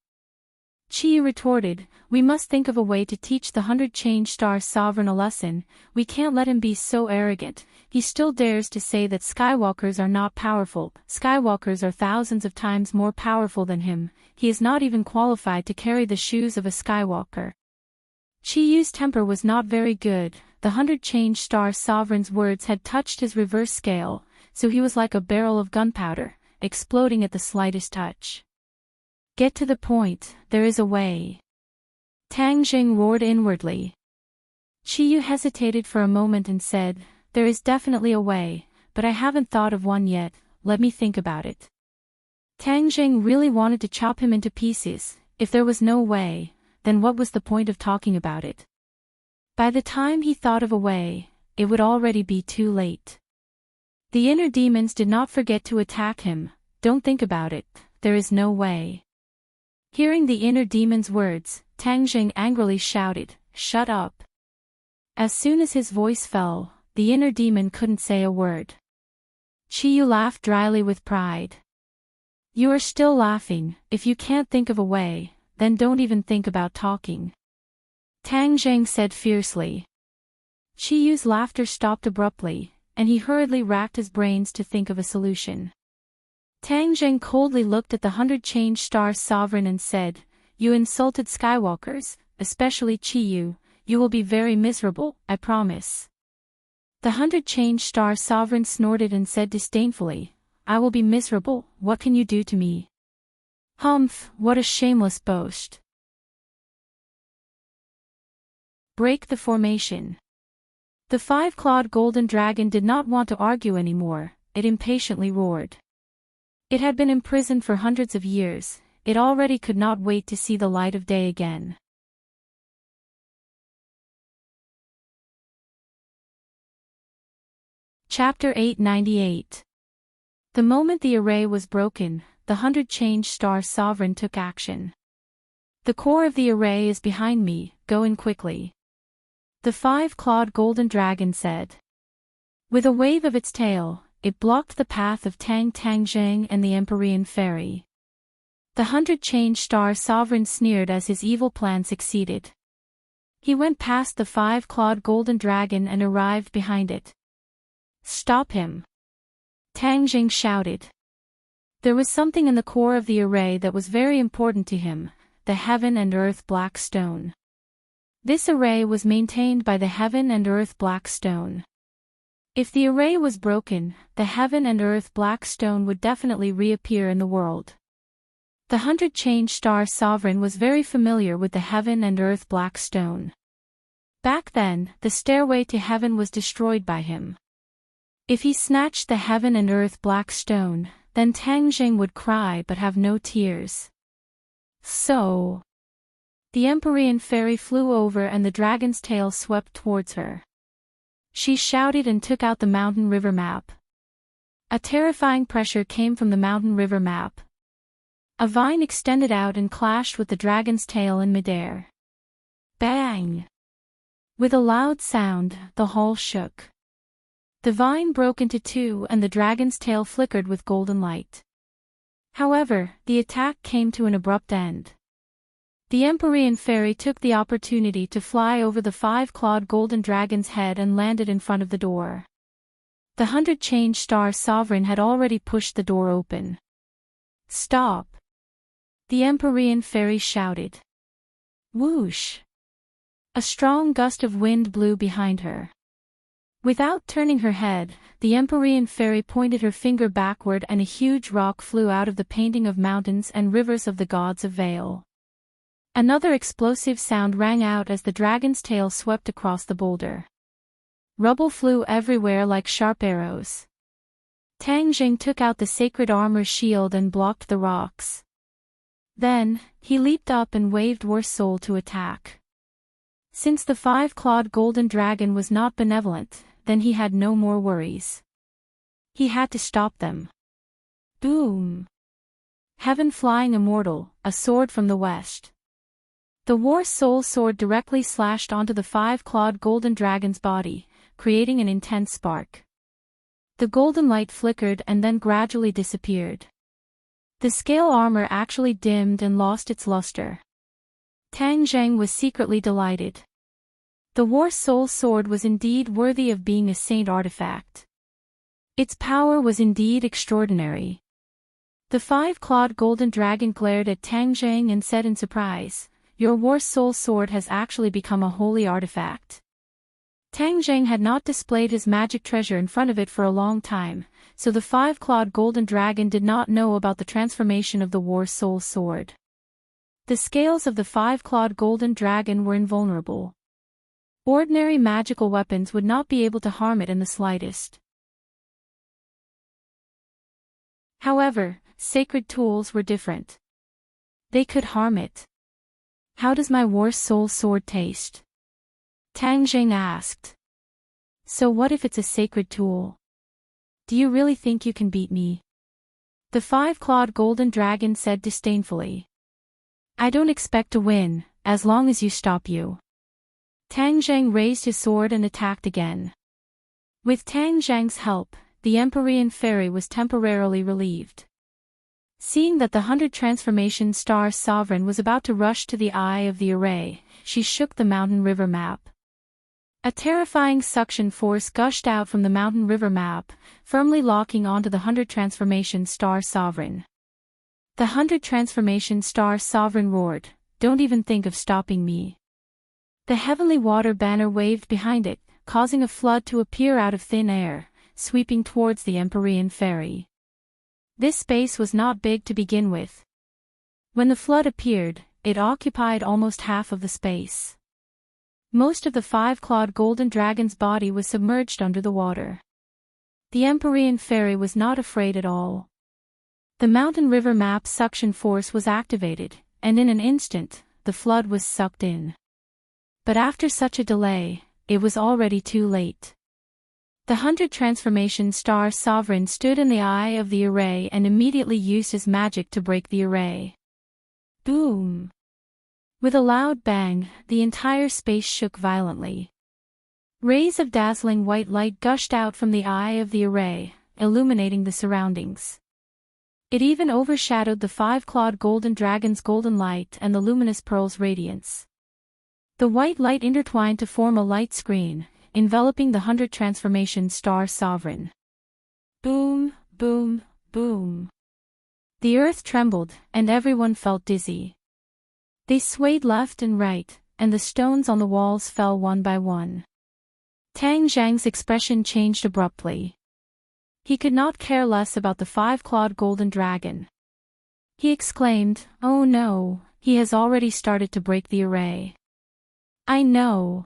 Chiyu retorted, we must think of a way to teach the 100-change-star sovereign a lesson. We can't let him be so arrogant. He still dares to say that Skywalkers are not powerful. Skywalkers are thousands of times more powerful than him. He is not even qualified to carry the shoes of a Skywalker. Chiyu's temper was not very good. The 100-change-star sovereign's words had touched his reverse scale, so he was like a barrel of gunpowder, exploding at the slightest touch. Get to the point, there is a way. Tang Jing roared inwardly. Chiyu hesitated for a moment and said, there is definitely a way, but I haven't thought of one yet, let me think about it. Tang Jing really wanted to chop him into pieces. If there was no way, then what was the point of talking about it? By the time he thought of a way, it would already be too late. The inner demons did not forget to attack him. Don't think about it, there is no way. Hearing the inner demon's words, Tang Jing angrily shouted, shut up. As soon as his voice fell, the inner demon couldn't say a word. Chiyu laughed dryly with pride. You are still laughing. If you can't think of a way, then don't even think about talking. Tang Jing said fiercely. Chiyu's laughter stopped abruptly, and he hurriedly racked his brains to think of a solution. Tang Jing coldly looked at the 100-change-star sovereign and said, you insulted Skywalkers, especially Chiyu, you will be very miserable, I promise. The 100-change-star sovereign snorted and said disdainfully, I will be miserable, what can you do to me? Humph, what a shameless boast. Break the formation. The 5-clawed golden dragon did not want to argue anymore, it impatiently roared. It had been imprisoned for hundreds of years, it already could not wait to see the light of day again. Chapter 898. The moment the array was broken, the 100-change-star sovereign took action. The core of the array is behind me, go in quickly. The 5-clawed golden dragon said. With a wave of its tail, it blocked the path of Tang Jing and the Empyrean fairy. The 100-change-star sovereign sneered as his evil plan succeeded. He went past the 5-clawed golden dragon and arrived behind it. Stop him! Tang Jing shouted. There was something in the core of the array that was very important to him, the heaven and earth black stone. This array was maintained by the heaven and earth black stone. If the array was broken, the heaven and earth black stone would definitely reappear in the world. The 100-change-star sovereign was very familiar with the heaven and earth black stone. Back then, the stairway to heaven was destroyed by him. If he snatched the heaven and earth black stone, then Tang Jing would cry but have no tears. So, the Empyrean fairy flew over and the dragon's tail swept towards her. She shouted and took out the mountain river map. A terrifying pressure came from the mountain river map. A vine extended out and clashed with the dragon's tail in midair. Bang! With a loud sound, the hall shook. The vine broke into two and the dragon's tail flickered with golden light. However, the attack came to an abrupt end. The Empyrean fairy took the opportunity to fly over the five-clawed golden dragon's head and landed in front of the door. The 100-change-star sovereign had already pushed the door open. "Stop!" the Empyrean fairy shouted. Whoosh! A strong gust of wind blew behind her. Without turning her head, the Empyrean fairy pointed her finger backward and a huge rock flew out of the painting of mountains and rivers of the gods of Vale. Another explosive sound rang out as the dragon's tail swept across the boulder. Rubble flew everywhere like sharp arrows. Tang Jing took out the sacred armor shield and blocked the rocks. Then, he leaped up and waved War Soul to attack. Since the five-clawed golden dragon was not benevolent, then he had no more worries. He had to stop them. Boom! Heaven flying immortal, a sword from the west. The War Soul sword directly slashed onto the five-clawed golden dragon's body, creating an intense spark. The golden light flickered and then gradually disappeared. The scale armor actually dimmed and lost its luster. Tang Zheng was secretly delighted. The War Soul sword was indeed worthy of being a saint artifact. Its power was indeed extraordinary. The five-clawed golden dragon glared at Tang Zheng and said in surprise, "Your War Soul sword has actually become a holy artifact." Tang Zheng had not displayed his magic treasure in front of it for a long time, so the five-clawed golden dragon did not know about the transformation of the War Soul sword. The scales of the five-clawed golden dragon were invulnerable. Ordinary magical weapons would not be able to harm it in the slightest. However, sacred tools were different. They could harm it. "How does my War Soul sword taste?" Tang Jing asked. "So what if it's a sacred tool? Do you really think you can beat me?" The five-clawed golden dragon said disdainfully. "I don't expect to win, as long as you stop you." Tang Zheng raised his sword and attacked again. With Tang Zheng's help, the Empyrean fairy was temporarily relieved. Seeing that the 100 transformation star sovereign was about to rush to the eye of the array, she shook the mountain river map. A terrifying suction force gushed out from the mountain river map, firmly locking onto the 100 transformation star sovereign. The 100 transformation star sovereign roared, "Don't even think of stopping me." The heavenly water banner waved behind it, causing a flood to appear out of thin air, sweeping towards the Empyrean fairy. This space was not big to begin with. When the flood appeared, it occupied almost half of the space. Most of the five-clawed golden dragon's body was submerged under the water. The Empyrean fairy was not afraid at all. The mountain river map suction force was activated, and in an instant, the flood was sucked in. But after such a delay, it was already too late. The 100 transformation star sovereign stood in the eye of the array and immediately used his magic to break the array. Boom! With a loud bang, the entire space shook violently. Rays of dazzling white light gushed out from the eye of the array, illuminating the surroundings. It even overshadowed the five-clawed golden dragon's golden light and the luminous pearl's radiance. The white light intertwined to form a light screen, enveloping the 100 transformation star sovereign. Boom, boom, boom. The earth trembled, and everyone felt dizzy. They swayed left and right, and the stones on the walls fell one by one. Tang Zhang's expression changed abruptly. He could not care less about the five-clawed golden dragon. He exclaimed, "Oh no, he has already started to break the array." "I know,"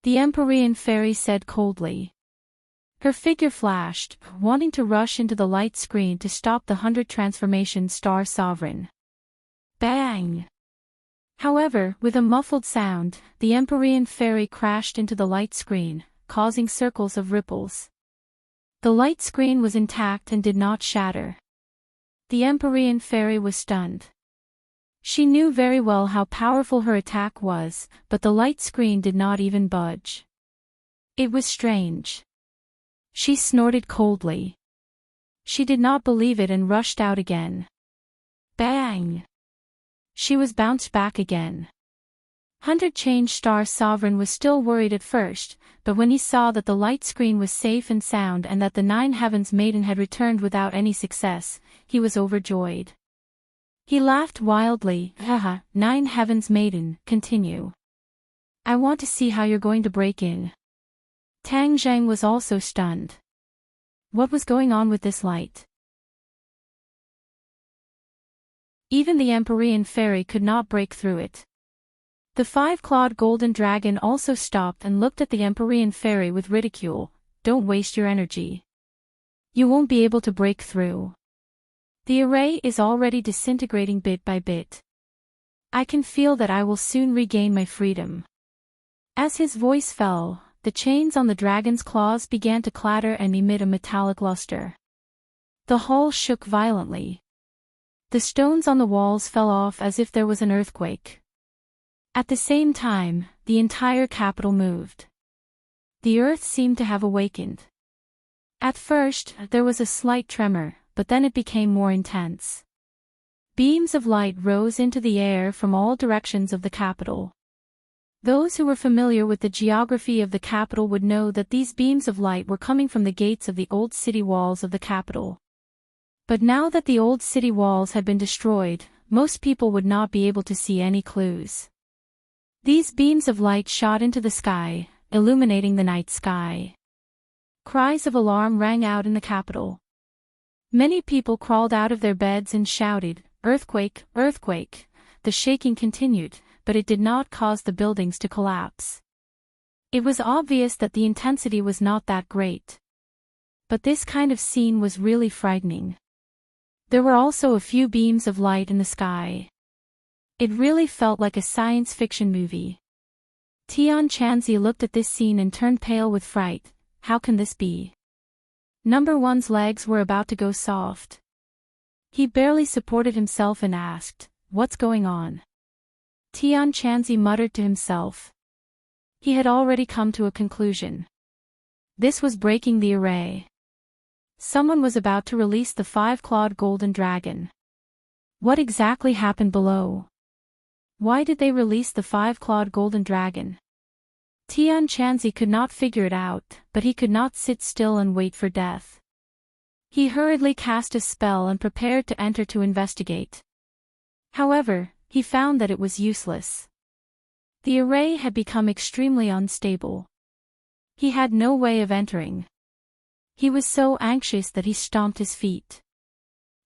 the Empyrean fairy said coldly. Her figure flashed, wanting to rush into the light screen to stop the 100 transformation star sovereign. Bang! However, with a muffled sound, the Empyrean fairy crashed into the light screen, causing circles of ripples. The light screen was intact and did not shatter. The Empyrean fairy was stunned. She knew very well how powerful her attack was, but the light screen did not even budge. It was strange. She snorted coldly. She did not believe it and rushed out again. Bang! She was bounced back again. Hunter Change Star Sovereign was still worried at first, but when he saw that the light screen was safe and sound and that the Nine Heavens Maiden had returned without any success, he was overjoyed. He laughed wildly. Haha, Nine Heavens Maiden, continue. I want to see how you're going to break in. Tang Zhang was also stunned. What was going on with this light? Even the Empyrean fairy could not break through it. The five-clawed golden dragon also stopped and looked at the Empyrean fairy with ridicule. Don't waste your energy. You won't be able to break through. The array is already disintegrating bit by bit. I can feel that I will soon regain my freedom. As his voice fell, the chains on the dragon's claws began to clatter and emit a metallic luster. The hall shook violently. The stones on the walls fell off as if there was an earthquake. At the same time, the entire capital moved. The earth seemed to have awakened. At first, there was a slight tremor, but then it became more intense. Beams of light rose into the air from all directions of the capital. Those who were familiar with the geography of the capital would know that these beams of light were coming from the gates of the old city walls of the capital. But now that the old city walls had been destroyed, most people would not be able to see any clues. These beams of light shot into the sky, illuminating the night sky. Cries of alarm rang out in the capital. Many people crawled out of their beds and shouted, "Earthquake, earthquake!" The shaking continued, but it did not cause the buildings to collapse. It was obvious that the intensity was not that great. But this kind of scene was really frightening. There were also a few beams of light in the sky. It really felt like a science fiction movie. Tian Chanzi looked at this scene and turned pale with fright. How can this be? Number One's legs were about to go soft. He barely supported himself and asked, "What's going on?" Tian Chanzi muttered to himself. He had already come to a conclusion. This was breaking the array. Someone was about to release the five-clawed golden dragon. What exactly happened below? Why did they release the five-clawed golden dragon? Tian Chanzi could not figure it out, but he could not sit still and wait for death. He hurriedly cast a spell and prepared to enter to investigate. However, he found that it was useless. The array had become extremely unstable. He had no way of entering. He was so anxious that he stomped his feet.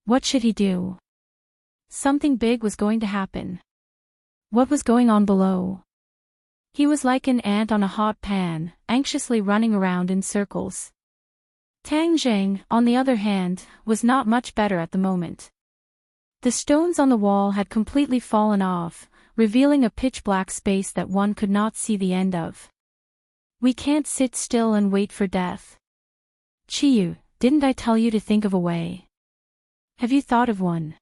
What should he do? Something big was going to happen. What was going on below? He was like an ant on a hot pan, anxiously running around in circles. Tang Zheng, on the other hand, was not much better at the moment. The stones on the wall had completely fallen off, revealing a pitch-black space that one could not see the end of. We can't sit still and wait for death. Chiyu, didn't I tell you to think of a way? Have you thought of one?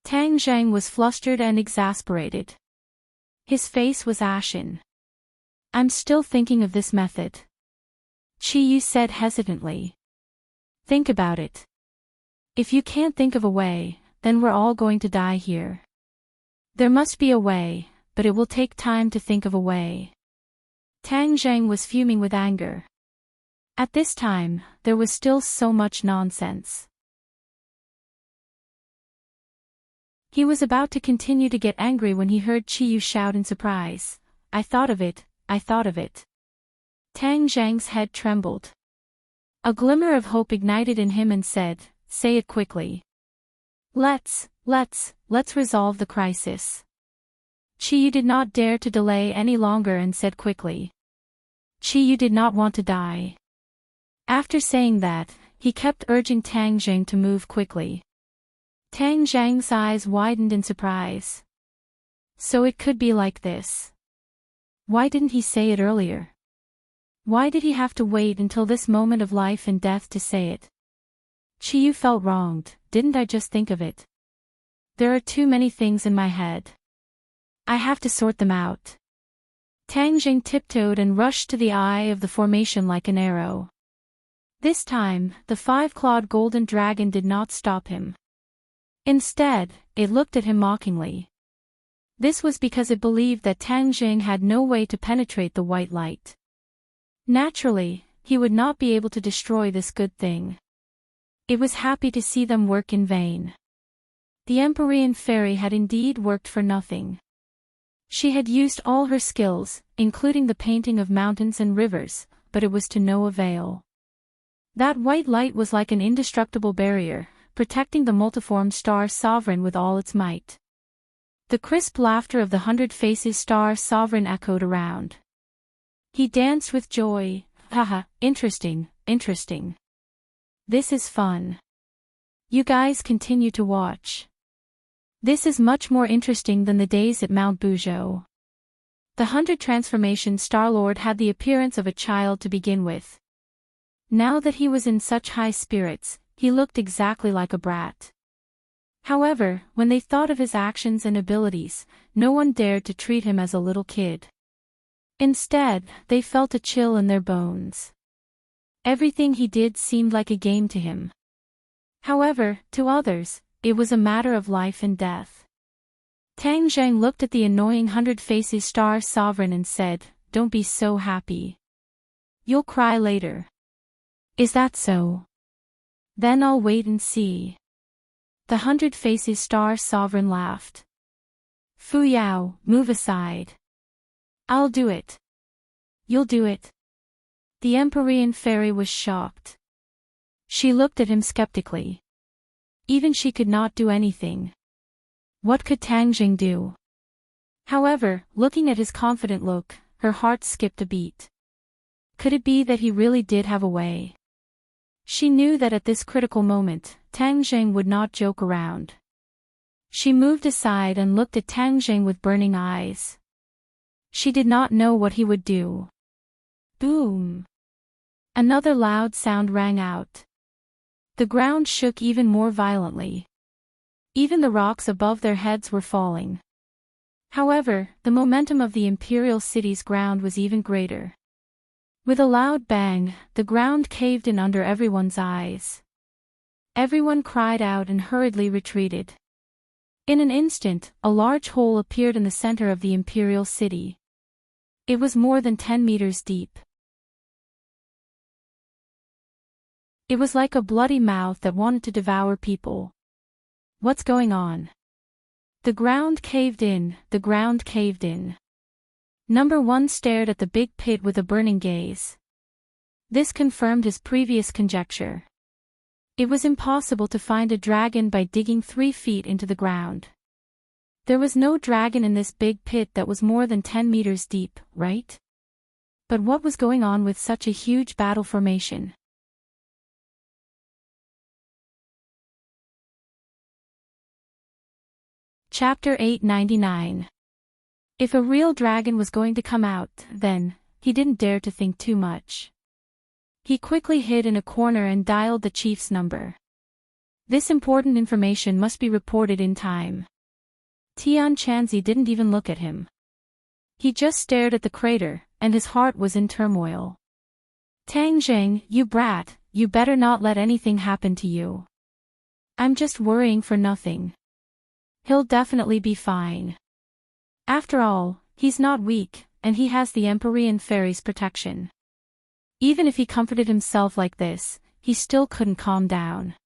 Tang Zheng was flustered and exasperated. His face was ashen. I'm still thinking of this method. Chiyu said hesitantly. Think about it. If you can't think of a way, then we're all going to die here. There must be a way, but it will take time to think of a way. Tang Zheng was fuming with anger. At this time, there was still so much nonsense. He was about to continue to get angry when he heard Chiyu shout in surprise. I thought of it, I thought of it. Tang Zheng's head trembled. A glimmer of hope ignited in him and said, say it quickly. Let's resolve the crisis. Chiyu did not dare to delay any longer and said quickly. Chiyu did not want to die. After saying that, he kept urging Tang Zheng to move quickly. Tang Zheng's eyes widened in surprise. So it could be like this. Why didn't he say it earlier? Why did he have to wait until this moment of life and death to say it? Chiyu felt wronged. didn't I just think of it? There are too many things in my head. I have to sort them out. Tang Jing tiptoed and rushed to the eye of the formation like an arrow. This time, the five-clawed golden dragon did not stop him. Instead, it looked at him mockingly. This was because it believed that Tang Jing had no way to penetrate the white light. Naturally, he would not be able to destroy this good thing. It was happy to see them work in vain. The Empyrean fairy had indeed worked for nothing. She had used all her skills, including the painting of mountains and rivers, but it was to no avail. That white light was like an indestructible barrier, protecting the multiform star sovereign with all its might. The crisp laughter of the 100 Faces star sovereign echoed around. He danced with joy. Haha, interesting, interesting. This is fun. You guys continue to watch. This is much more interesting than the days at Mount Buzhou. The 100 Transformation Star-Lord had the appearance of a child to begin with. Now that he was in such high spirits, he looked exactly like a brat. However, when they thought of his actions and abilities, no one dared to treat him as a little kid. Instead, they felt a chill in their bones. Everything he did seemed like a game to him. However, to others, it was a matter of life and death. Tang Zheng looked at the annoying 100 Faces star sovereign and said, "Don't be so happy. You'll cry later." "Is that so? Then I'll wait and see." The 100 Faces star sovereign laughed. "Fu Yao, move aside. I'll do it." "You'll do it?" The Empyrean fairy was shocked. She looked at him skeptically. Even she could not do anything. What could Tang Jing do? However, looking at his confident look, her heart skipped a beat. Could it be that he really did have a way? She knew that at this critical moment, Tang Jing would not joke around. She moved aside and looked at Tang Jing with burning eyes. She did not know what he would do. Boom! Another loud sound rang out. The ground shook even more violently. Even the rocks above their heads were falling. However, the momentum of the imperial city's ground was even greater. With a loud bang, the ground caved in under everyone's eyes. Everyone cried out and hurriedly retreated. In an instant, a large hole appeared in the center of the imperial city. It was more than 10 meters deep. It was like a bloody mouth that wanted to devour people. What's going on? The ground caved in, the ground caved in. Number 1 stared at the big pit with a burning gaze. This confirmed his previous conjecture. It was impossible to find a dragon by digging 3 feet into the ground. There was no dragon in this big pit that was more than 10 meters deep, right? But what was going on with such a huge battle formation? Chapter 899. If a real dragon was going to come out, then, he didn't dare to think too much. He quickly hid in a corner and dialed the chief's number. This important information must be reported in time. Tian Chanzi didn't even look at him. He just stared at the crater, and his heart was in turmoil. Tang Jing, you brat, you better not let anything happen to you. I'm just worrying for nothing. He'll definitely be fine. After all, he's not weak, and he has the Empyrean fairy's protection. Even if he comforted himself like this, he still couldn't calm down.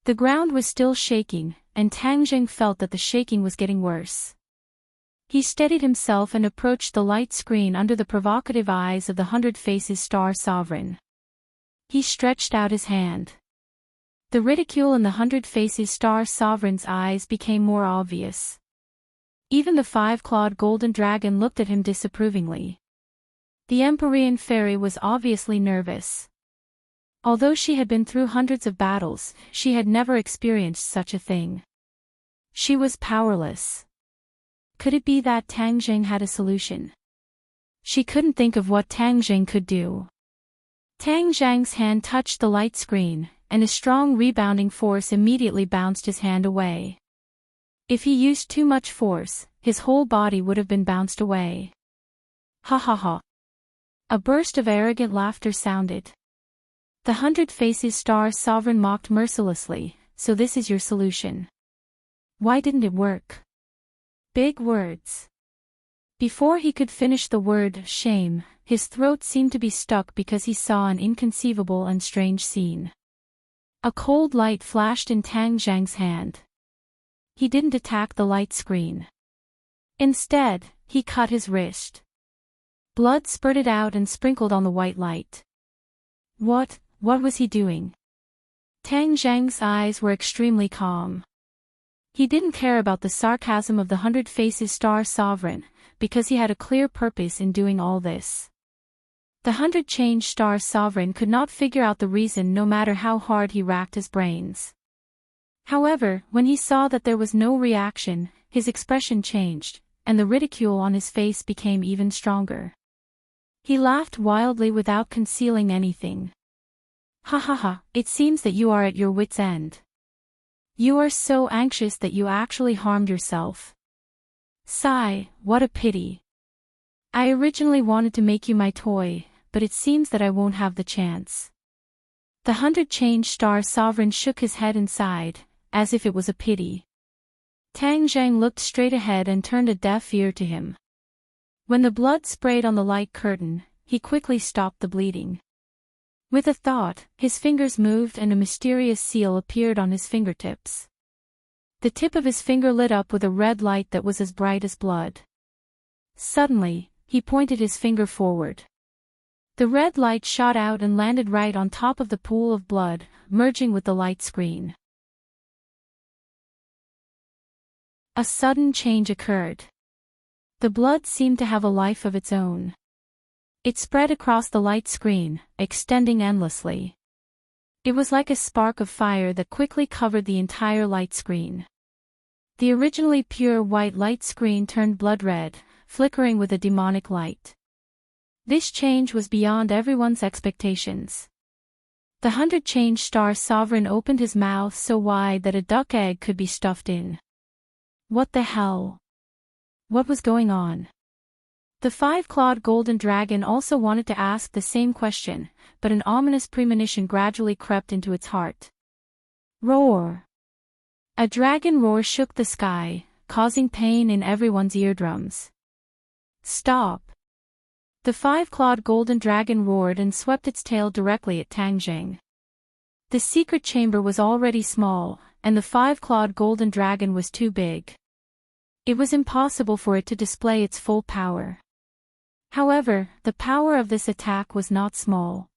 The ground was still shaking, and Tang Jing felt that the shaking was getting worse. He steadied himself and approached the light screen under the provocative eyes of the 100 Faces star sovereign. He stretched out his hand. The ridicule in the 100 Faces star sovereign's eyes became more obvious. Even the 5-clawed golden dragon looked at him disapprovingly. The Empyrean fairy was obviously nervous. Although she had been through hundreds of battles, she had never experienced such a thing. She was powerless. Could it be that Tang Jing had a solution? She couldn't think of what Tang Jing could do. Tang Zhang's hand touched the light screen, and a strong rebounding force immediately bounced his hand away. If he used too much force, his whole body would have been bounced away. Ha ha ha. A burst of arrogant laughter sounded. The 100 Faces Star Sovereign mocked mercilessly, so this is your solution. Why didn't it work? Big words. Before he could finish the word shame, his throat seemed to be stuck because he saw an inconceivable and strange scene. A cold light flashed in Tang Zhang's hand. He didn't attack the light screen. Instead, he cut his wrist. Blood spurted out and sprinkled on the white light. What was he doing? Tang Zhang's eyes were extremely calm. He didn't care about the sarcasm of the 100 Faces Star Sovereign, because he had a clear purpose in doing all this. The 100 Change Star Sovereign could not figure out the reason no matter how hard he racked his brains. However, when he saw that there was no reaction, his expression changed, and the ridicule on his face became even stronger. He laughed wildly without concealing anything. Ha ha ha, it seems that you are at your wit's end. You are so anxious that you actually harmed yourself. Sigh, what a pity. I originally wanted to make you my toy, but it seems that I won't have the chance. The 100 Change Star Sovereign shook his head and sighed, as if it was a pity. Tang Zhang looked straight ahead and turned a deaf ear to him. When the blood sprayed on the light curtain, he quickly stopped the bleeding. With a thought, his fingers moved and a mysterious seal appeared on his fingertips. The tip of his finger lit up with a red light that was as bright as blood. Suddenly, he pointed his finger forward. The red light shot out and landed right on top of the pool of blood, merging with the light screen. A sudden change occurred. The blood seemed to have a life of its own. It spread across the light screen, extending endlessly. It was like a spark of fire that quickly covered the entire light screen. The originally pure white light screen turned blood red, flickering with a demonic light. This change was beyond everyone's expectations. The 100 Change Star Sovereign opened his mouth so wide that a duck egg could be stuffed in. What the hell? What was going on? The 5-clawed golden dragon also wanted to ask the same question, but an ominous premonition gradually crept into its heart. Roar! A dragon roar shook the sky, causing pain in everyone's eardrums. Stop! The 5-clawed golden dragon roared and swept its tail directly at Tang Zhang. The secret chamber was already small, and the 5-clawed golden dragon was too big. It was impossible for it to display its full power. However, the power of this attack was not small.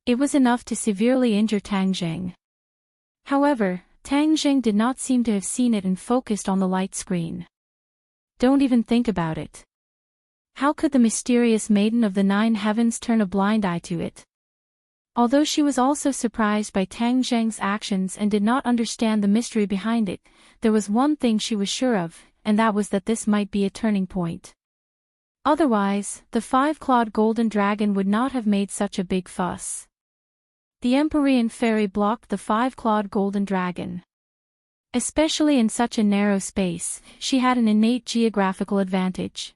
It was enough to severely injure Tang Zhang. However, Tang Zhang did not seem to have seen it and focused on the light screen. Don't even think about it. How could the mysterious Maiden of the 9 Heavens turn a blind eye to it? Although she was also surprised by Tang Zhang's actions and did not understand the mystery behind it, there was one thing she was sure of, and that was that this might be a turning point. Otherwise, the 5-clawed golden dragon would not have made such a big fuss. The Empyrean Fairy blocked the 5-clawed golden dragon. Especially in such a narrow space, she had an innate geographical advantage.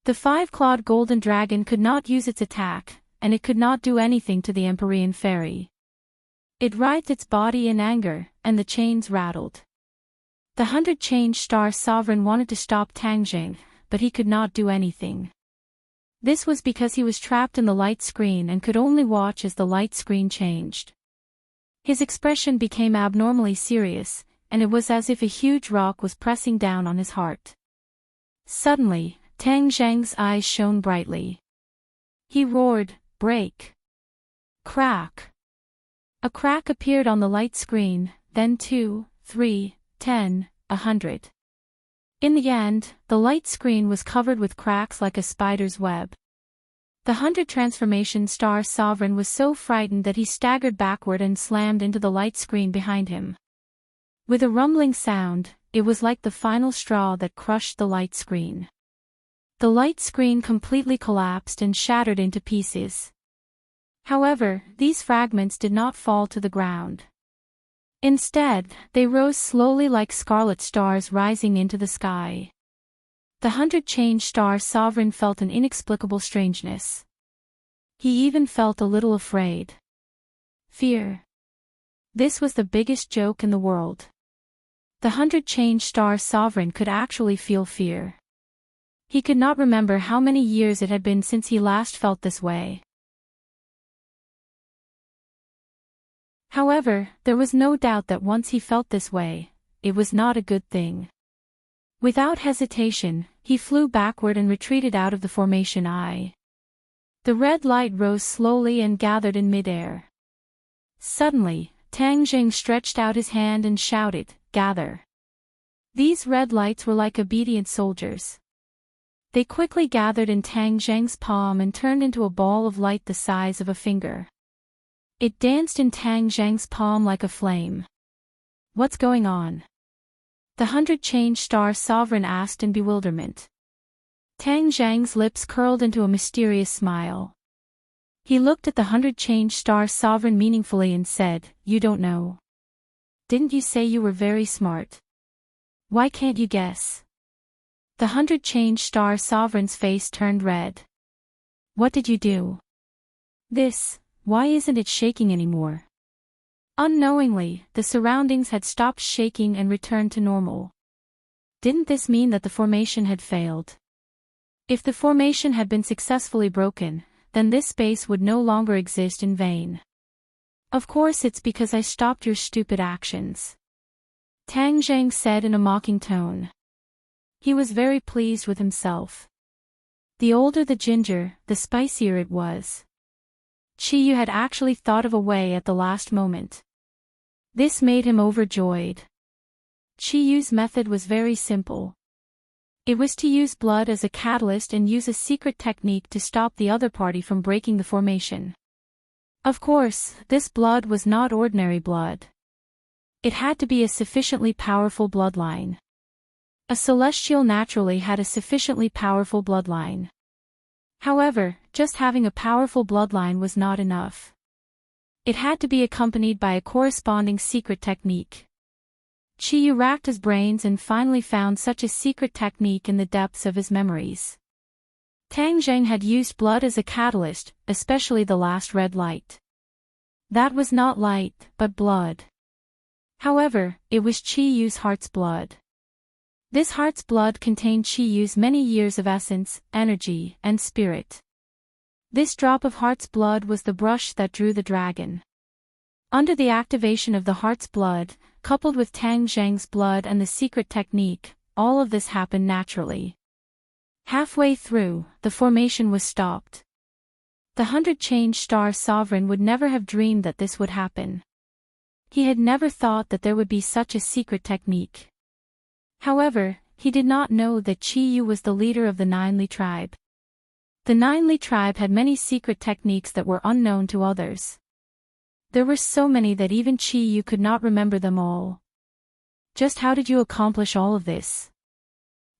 The 5-clawed golden dragon could not use its attack, and it could not do anything to the Empyrean Fairy. It writhed its body in anger, and the chains rattled. The 100 Change Star Sovereign wanted to stop Tang Zhang, but he could not do anything. This was because he was trapped in the light screen and could only watch as the light screen changed. His expression became abnormally serious, and it was as if a huge rock was pressing down on his heart. Suddenly, Tang Zhang's eyes shone brightly. He roared, "Break!" Crack! A crack appeared on the light screen, then 2, 3, 10, 100. In the end, the light screen was covered with cracks like a spider's web. The 100 Transformation Star Sovereign was so frightened that he staggered backward and slammed into the light screen behind him. With a rumbling sound, it was like the final straw that crushed the light screen. The light screen completely collapsed and shattered into pieces. However, these fragments did not fall to the ground. Instead, they rose slowly like scarlet stars rising into the sky. The 100-change-star sovereign felt an inexplicable strangeness. He even felt a little afraid. Fear. This was the biggest joke in the world. The 100-change-star sovereign could actually feel fear. He could not remember how many years it had been since he last felt this way. However, there was no doubt that once he felt this way, it was not a good thing. Without hesitation, he flew backward and retreated out of the formation eye. The red light rose slowly and gathered in midair. Suddenly, Tang Jing stretched out his hand and shouted, "Gather." These red lights were like obedient soldiers. They quickly gathered in Tang Zheng's palm and turned into a ball of light the size of a finger. It danced in Tang Zheng's palm like a flame. "What's going on?" The 100-change-star sovereign asked in bewilderment. Tang Zheng's lips curled into a mysterious smile. He looked at the 100-change-star sovereign meaningfully and said, "You don't know. Didn't you say you were very smart? Why can't you guess?" The 100-change-star sovereign's face turned red. "What did you do?" Why isn't it shaking anymore?" Unknowingly, the surroundings had stopped shaking and returned to normal. Didn't this mean that the formation had failed? If the formation had been successfully broken, then this space would no longer exist in vain. "Of course it's because I stopped your stupid actions," Tang Zheng said in a mocking tone. He was very pleased with himself. The older the ginger, the spicier it was. Qiyu had actually thought of a way at the last moment. This made him overjoyed. Qiyu's method was very simple. It was to use blood as a catalyst and use a secret technique to stop the other party from breaking the formation. Of course, this blood was not ordinary blood. It had to be a sufficiently powerful bloodline. A celestial naturally had a sufficiently powerful bloodline. However, just having a powerful bloodline was not enough. It had to be accompanied by a corresponding secret technique. Qiyu racked his brains and finally found such a secret technique in the depths of his memories. Tang Zheng had used blood as a catalyst, especially the last red light. That was not light, but blood. However, it was Qiyu's heart's blood. This heart's blood contained Qiyu's many years of essence, energy, and spirit. This drop of heart's blood was the brush that drew the dragon. Under the activation of the heart's blood, coupled with Tang Zheng's blood and the secret technique, all of this happened naturally. Halfway through, the formation was stopped. The 100-change-star sovereign would never have dreamed that this would happen. He had never thought that there would be such a secret technique. However, he did not know that Qiyu was the leader of the Ninely tribe. The Ninely tribe had many secret techniques that were unknown to others. There were so many that even Qiyu could not remember them all. "Just how did you accomplish all of this?"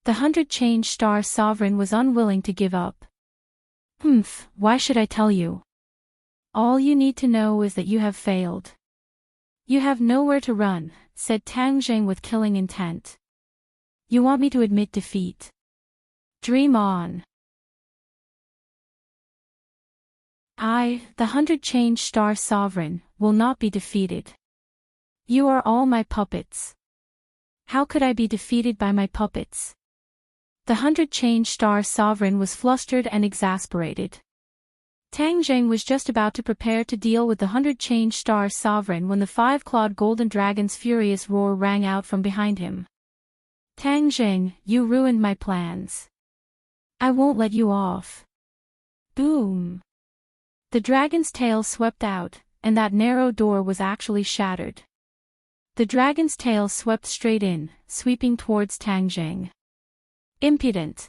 The 100-change-star sovereign was unwilling to give up. Why should I tell you? All you need to know is that you have failed. You have nowhere to run, said Tang Zheng with killing intent. You want me to admit defeat? Dream on. I, the 100-change-star sovereign, will not be defeated. You are all my puppets. How could I be defeated by my puppets? The 100-change-star sovereign was flustered and exasperated. Tang Zheng was just about to prepare to deal with the 100-change-star sovereign when the 5-clawed golden dragon's furious roar rang out from behind him. Tang Zheng, you ruined my plans. I won't let you off. Boom! The dragon's tail swept out, and that narrow door was actually shattered. The dragon's tail swept straight in, sweeping towards Tang Zheng. Impudent!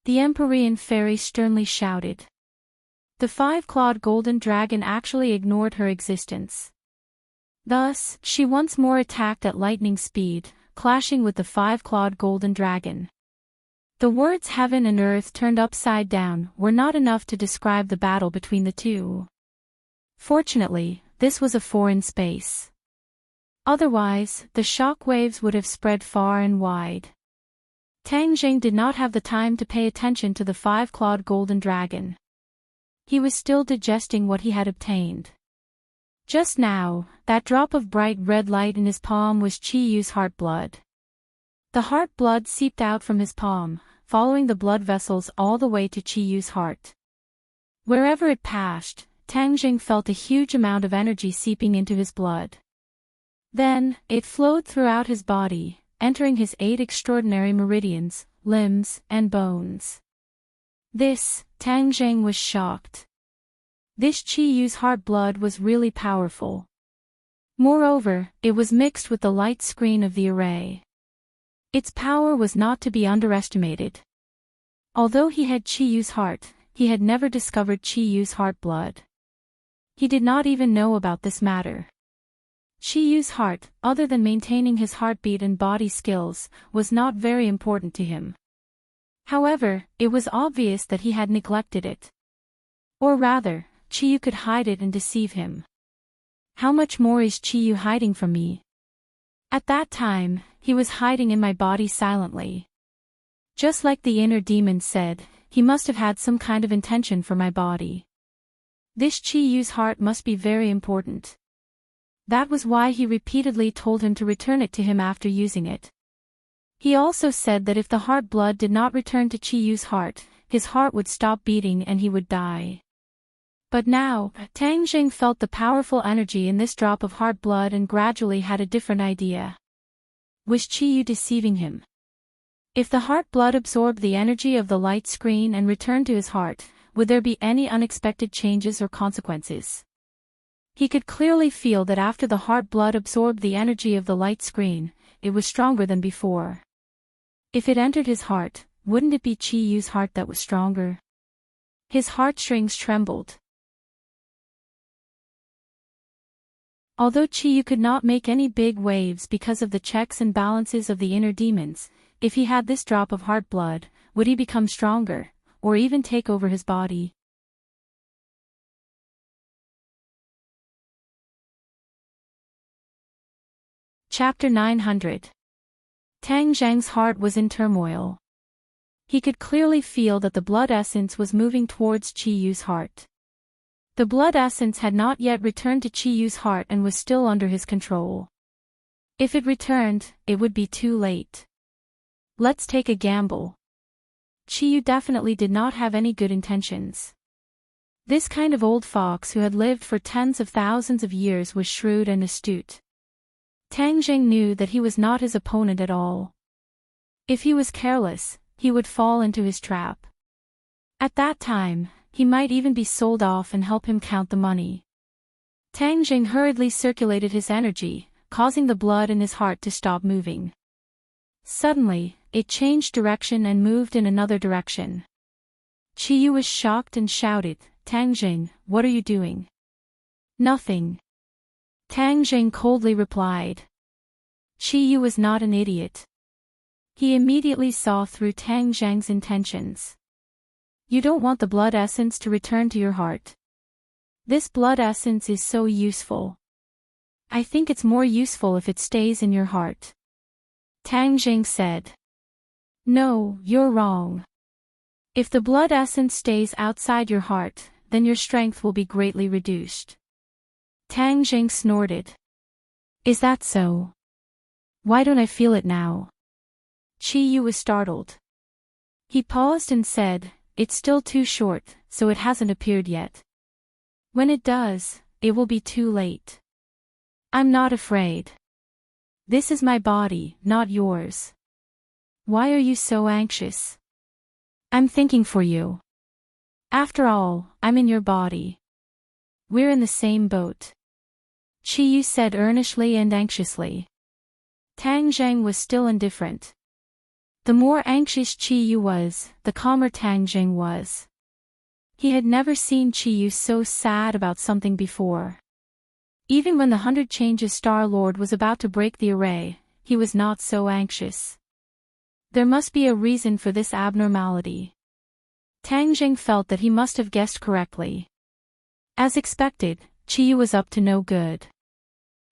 The Empyrean fairy sternly shouted. The 5-clawed golden dragon actually ignored her existence. Thus, she once more attacked at lightning speed, clashing with the 5-clawed golden dragon. The words heaven and earth turned upside down were not enough to describe the battle between the two. Fortunately, this was a foreign space. Otherwise, the shock waves would have spread far and wide. Tang Jing did not have the time to pay attention to the five-clawed golden dragon. He was still digesting what he had obtained. Just now, that drop of bright red light in his palm was Chi Yu's heart blood. The heart blood seeped out from his palm, following the blood vessels all the way to Chi Yu's heart. Wherever it passed, Tang Jing felt a huge amount of energy seeping into his blood. Then, it flowed throughout his body, entering his 8 extraordinary meridians, limbs, and bones. Tang Jing was shocked. This Chi Yu's heart blood was really powerful. Moreover, it was mixed with the light screen of the array. Its power was not to be underestimated. Although he had Chi Yu's heart, he had never discovered Chi Yu's heart blood. He did not even know about this matter. Chi Yu's heart, other than maintaining his heartbeat and body skills, was not very important to him. However, it was obvious that he had neglected it. Or rather, Chi Yu could hide it and deceive him. How much more is Chi Yu hiding from me? At that time, he was hiding in my body silently. Just like the inner demon said, he must have had some kind of intention for my body. This Chi Yu's heart must be very important. That was why he repeatedly told him to return it to him after using it. He also said that if the heart blood did not return to Chi Yu's heart, his heart would stop beating and he would die. But now, Tang Jing felt the powerful energy in this drop of heart blood and gradually had a different idea. Was Chi Yu deceiving him? If the heart blood absorbed the energy of the light screen and returned to his heart, would there be any unexpected changes or consequences? He could clearly feel that after the heart blood absorbed the energy of the light screen, it was stronger than before. If it entered his heart, wouldn't it be Chi Yu's heart that was stronger? His heartstrings trembled. Although Chi Yu could not make any big waves because of the checks and balances of the inner demons, if he had this drop of heart blood, would he become stronger, or even take over his body? Chapter 900. Tang Zhang's heart was in turmoil. He could clearly feel that the blood essence was moving towards Chi Yu's heart. The blood essence had not yet returned to Chi Yu's heart and was still under his control. If it returned, it would be too late. Let's take a gamble. Chi Yu definitely did not have any good intentions. This kind of old fox who had lived for tens of thousands of years was shrewd and astute. Tang Jing knew that he was not his opponent at all. If he was careless, he would fall into his trap. At that time, he might even be sold off and help him count the money. Tang Jing hurriedly circulated his energy, causing the blood in his heart to stop moving. Suddenly, it changed direction and moved in another direction. Chi Yu was shocked and shouted, "Tang Jing, what are you doing?" "Nothing." Tang Jing coldly replied. Chi Yu was not an idiot. He immediately saw through Tang Zhang's intentions. You don't want the blood essence to return to your heart. This blood essence is so useful. I think it's more useful if it stays in your heart. Tang Jing said. No, you're wrong. If the blood essence stays outside your heart, then your strength will be greatly reduced. Tang Jing snorted. Is that so? Why don't I feel it now? Chi Yu was startled. He paused and said, It's still too short, so it hasn't appeared yet. When it does, it will be too late. I'm not afraid. This is my body, not yours. Why are you so anxious? I'm thinking for you. After all, I'm in your body. We're in the same boat. Chi Yu said earnestly and anxiously. Tang Zhang was still indifferent. The more anxious Chi Yu was, the calmer Tang Jing was. He had never seen Chi Yu so sad about something before. Even when the 100 Changes Star Lord was about to break the array, he was not so anxious. There must be a reason for this abnormality. Tang Jing felt that he must have guessed correctly. As expected, Chiyu was up to no good.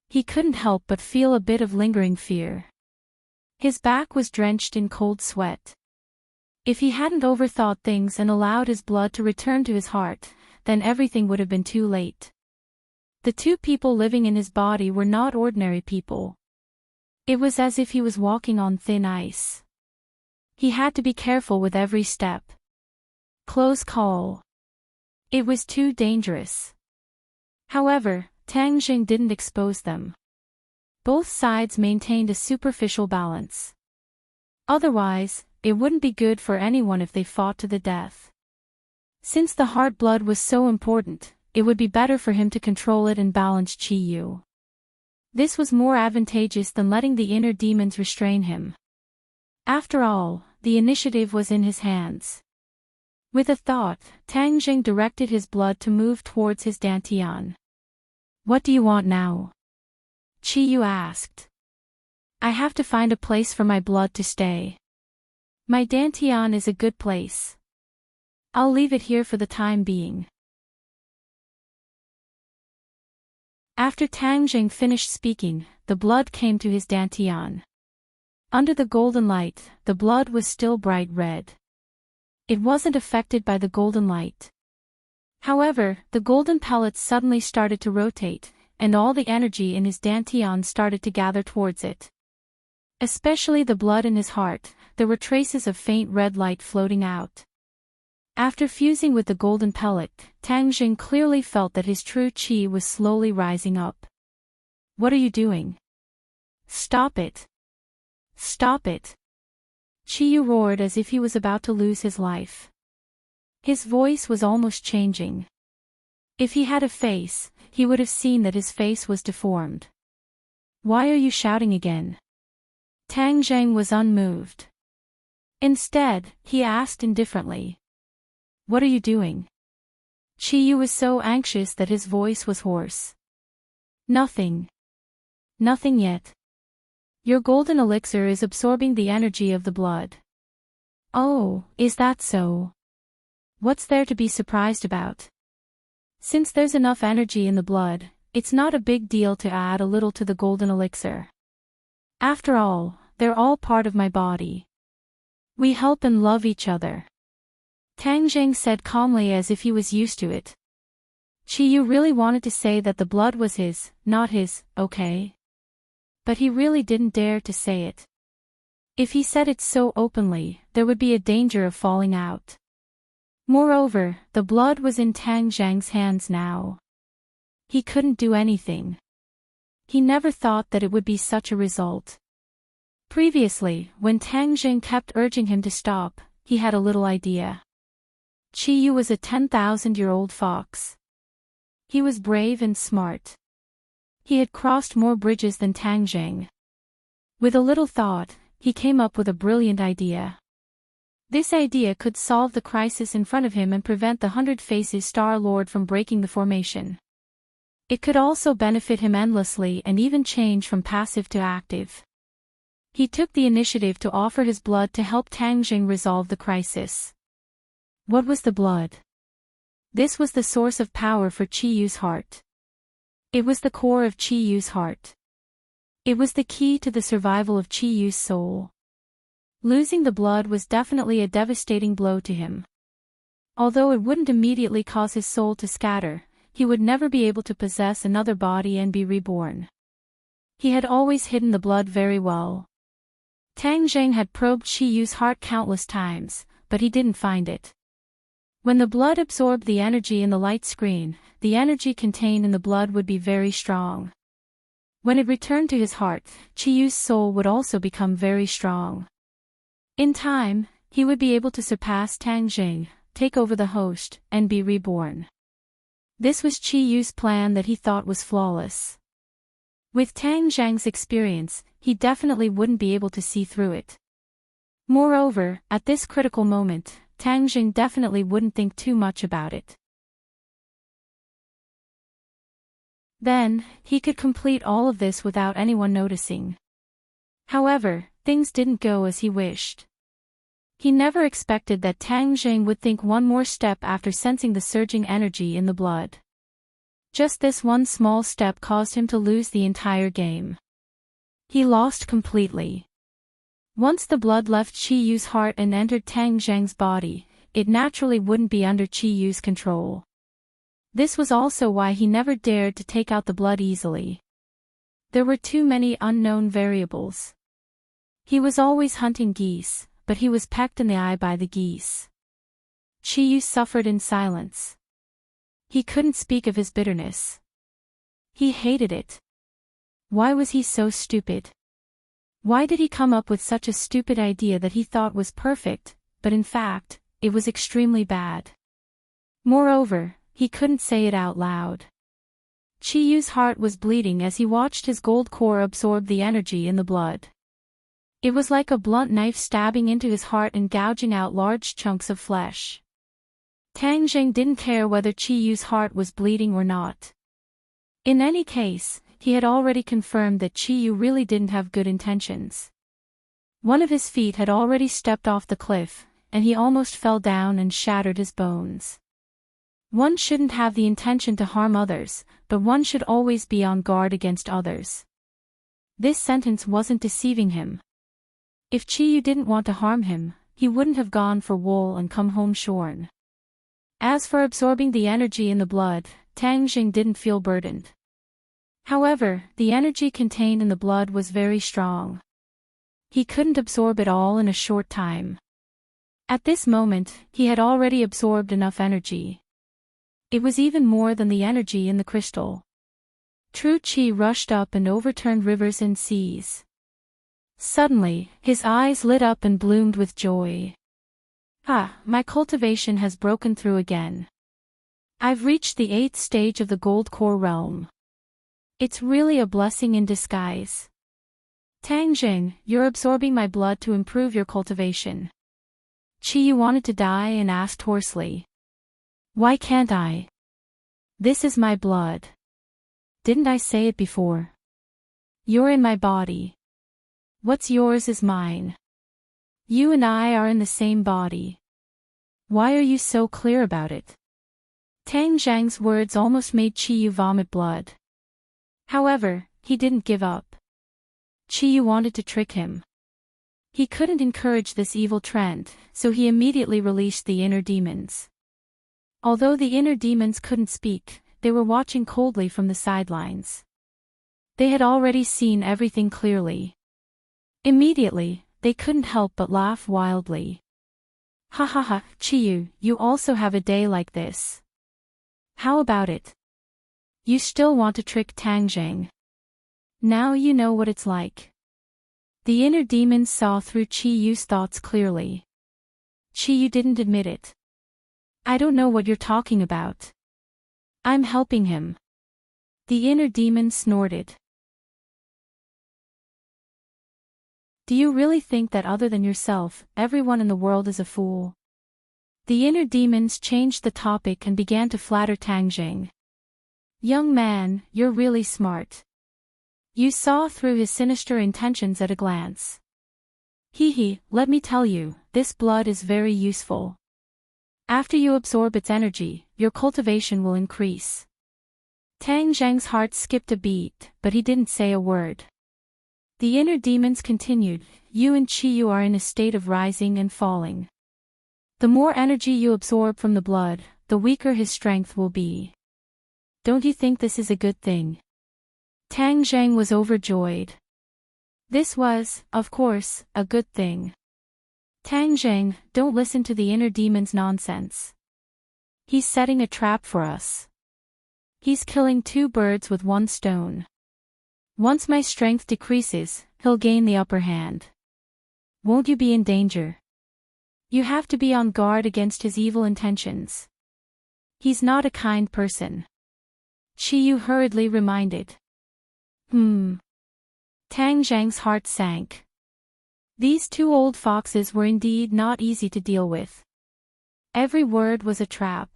He couldn't help but feel a bit of lingering fear. His back was drenched in cold sweat. If he hadn't overthought things and allowed his blood to return to his heart, then everything would have been too late. The two people living in his body were not ordinary people. It was as if he was walking on thin ice. He had to be careful with every step. Close call. It was too dangerous. However, Tang Jing didn't expose them. Both sides maintained a superficial balance. Otherwise, it wouldn't be good for anyone if they fought to the death. Since the heart blood was so important, it would be better for him to control it and balance Chiyu. This was more advantageous than letting the inner demons restrain him. After all, the initiative was in his hands. With a thought, Tang Jing directed his blood to move towards his dantian. "What do you want now?" Chiyu asked. "I have to find a place for my blood to stay. My dantian is a good place. I'll leave it here for the time being." After Tang Jing finished speaking, the blood came to his dantian. Under the golden light, the blood was still bright red. It wasn't affected by the golden light. However, the golden pellets suddenly started to rotate, and all the energy in his dantian started to gather towards it. Especially the blood in his heart, there were traces of faint red light floating out. After fusing with the golden pellet, Tang Jing clearly felt that his true qi was slowly rising up. "What are you doing? Stop it! Stop it!" Chiyu roared as if he was about to lose his life. His voice was almost changing. If he had a face, he would have seen that his face was deformed. "Why are you shouting again?" Tang Jing was unmoved. Instead, he asked indifferently. "What are you doing?" Chiyu was so anxious that his voice was hoarse. "Nothing. Nothing yet. Your golden elixir is absorbing the energy of the blood." "Oh, is that so? What's there to be surprised about? Since there's enough energy in the blood, it's not a big deal to add a little to the golden elixir. After all, they're all part of my body. We help and love each other." Tang Jing said calmly as if he was used to it. Chiyu really wanted to say that the blood was his, not his, okay? But he really didn't dare to say it. If he said it so openly, there would be a danger of falling out. Moreover, the blood was in Tang Jing's hands now. He couldn't do anything. He never thought that it would be such a result. Previously, when Tang Jing kept urging him to stop, he had a little idea. Chiyu was a 10,000-year-old fox. He was brave and smart. He had crossed more bridges than Tang Jing. With a little thought, he came up with a brilliant idea. This idea could solve the crisis in front of him and prevent the 100 Faces Star Lord from breaking the formation. It could also benefit him endlessly and even change from passive to active. He took the initiative to offer his blood to help Tang Jing resolve the crisis. What was the blood? This was the source of power for Chiyu's heart. It was the core of Chiyu's heart. It was the key to the survival of Chiyu's soul. Losing the blood was definitely a devastating blow to him. Although it wouldn't immediately cause his soul to scatter, he would never be able to possess another body and be reborn. He had always hidden the blood very well. Tang Jing had probed Chiyu's heart countless times, but he didn't find it. When the blood absorbed the energy in the light screen, the energy contained in the blood would be very strong. When it returned to his heart, Chiyu's soul would also become very strong. In time, he would be able to surpass Tang Jing, take over the host, and be reborn. This was Chiyu's plan that he thought was flawless. With Tang Jing's experience, he definitely wouldn't be able to see through it. Moreover, at this critical moment, Tang Jing definitely wouldn't think too much about it. Then, he could complete all of this without anyone noticing. However, things didn't go as he wished. He never expected that Tang Jing would think one more step after sensing the surging energy in the blood. Just this one small step caused him to lose the entire game. He lost completely. Once the blood left Qi Yu's heart and entered Tang Zheng's body, it naturally wouldn't be under Qi Yu's control. This was also why he never dared to take out the blood easily. There were too many unknown variables. He was always hunting geese, but he was pecked in the eye by the geese. Qi Yu suffered in silence. He couldn't speak of his bitterness. He hated it. Why was he so stupid? Why did he come up with such a stupid idea that he thought was perfect, but in fact, it was extremely bad? Moreover, he couldn't say it out loud. Qi Yu's heart was bleeding as he watched his gold core absorb the energy in the blood. It was like a blunt knife stabbing into his heart and gouging out large chunks of flesh. Tang Zheng didn't care whether Qi Yu's heart was bleeding or not. In any case, he had already confirmed that Qi Yu really didn't have good intentions. One of his feet had already stepped off the cliff, and he almost fell down and shattered his bones. One shouldn't have the intention to harm others, but one should always be on guard against others. This sentence wasn't deceiving him. If Qi Yu didn't want to harm him, he wouldn't have gone for wool and come home shorn. As for absorbing the energy in the blood, Tang Zheng didn't feel burdened. However, the energy contained in the blood was very strong. He couldn't absorb it all in a short time. At this moment, he had already absorbed enough energy. It was even more than the energy in the crystal. True Qi rushed up and overturned rivers and seas. Suddenly, his eyes lit up and bloomed with joy. Ah, my cultivation has broken through again. I've reached the 8th stage of the gold core realm. It's really a blessing in disguise. Tang Zheng, you're absorbing my blood to improve your cultivation. Qi Yu wanted to die and asked hoarsely. Why can't I? This is my blood. Didn't I say it before? You're in my body. What's yours is mine. You and I are in the same body. Why are you so clear about it? Tang Zheng's words almost made Qi Yu vomit blood. However, he didn't give up. Qi Yu wanted to trick him. He couldn't encourage this evil trend, so he immediately released the inner demons. Although the inner demons couldn't speak, they were watching coldly from the sidelines. They had already seen everything clearly. Immediately, they couldn't help but laugh wildly. Ha ha ha, Qi Yu, you also have a day like this. How about it? You still want to trick Tang Zheng. Now you know what it's like. The inner demons saw through Qi Yu's thoughts clearly. Qi Yu didn't admit it. I don't know what you're talking about. I'm helping him. The inner demon snorted. Do you really think that other than yourself, everyone in the world is a fool? The inner demons changed the topic and began to flatter Tang Zheng. Young man, you're really smart. You saw through his sinister intentions at a glance. Let me tell you, this blood is very useful. After you absorb its energy, your cultivation will increase. Tang Zheng's heart skipped a beat, but he didn't say a word. The inner demons continued, you and Qi Yu are in a state of rising and falling. The more energy you absorb from the blood, the weaker his strength will be. Don't you think this is a good thing? Tang Zheng was overjoyed. This was, of course, a good thing. Tang Zheng, don't listen to the inner demon's nonsense. He's setting a trap for us. He's killing 2 birds with 1 stone. Once my strength decreases, he'll gain the upper hand. Won't you be in danger? You have to be on guard against his evil intentions. He's not a kind person. Qi Yu hurriedly reminded. Tang Zheng's heart sank. These 2 old foxes were indeed not easy to deal with. Every word was a trap.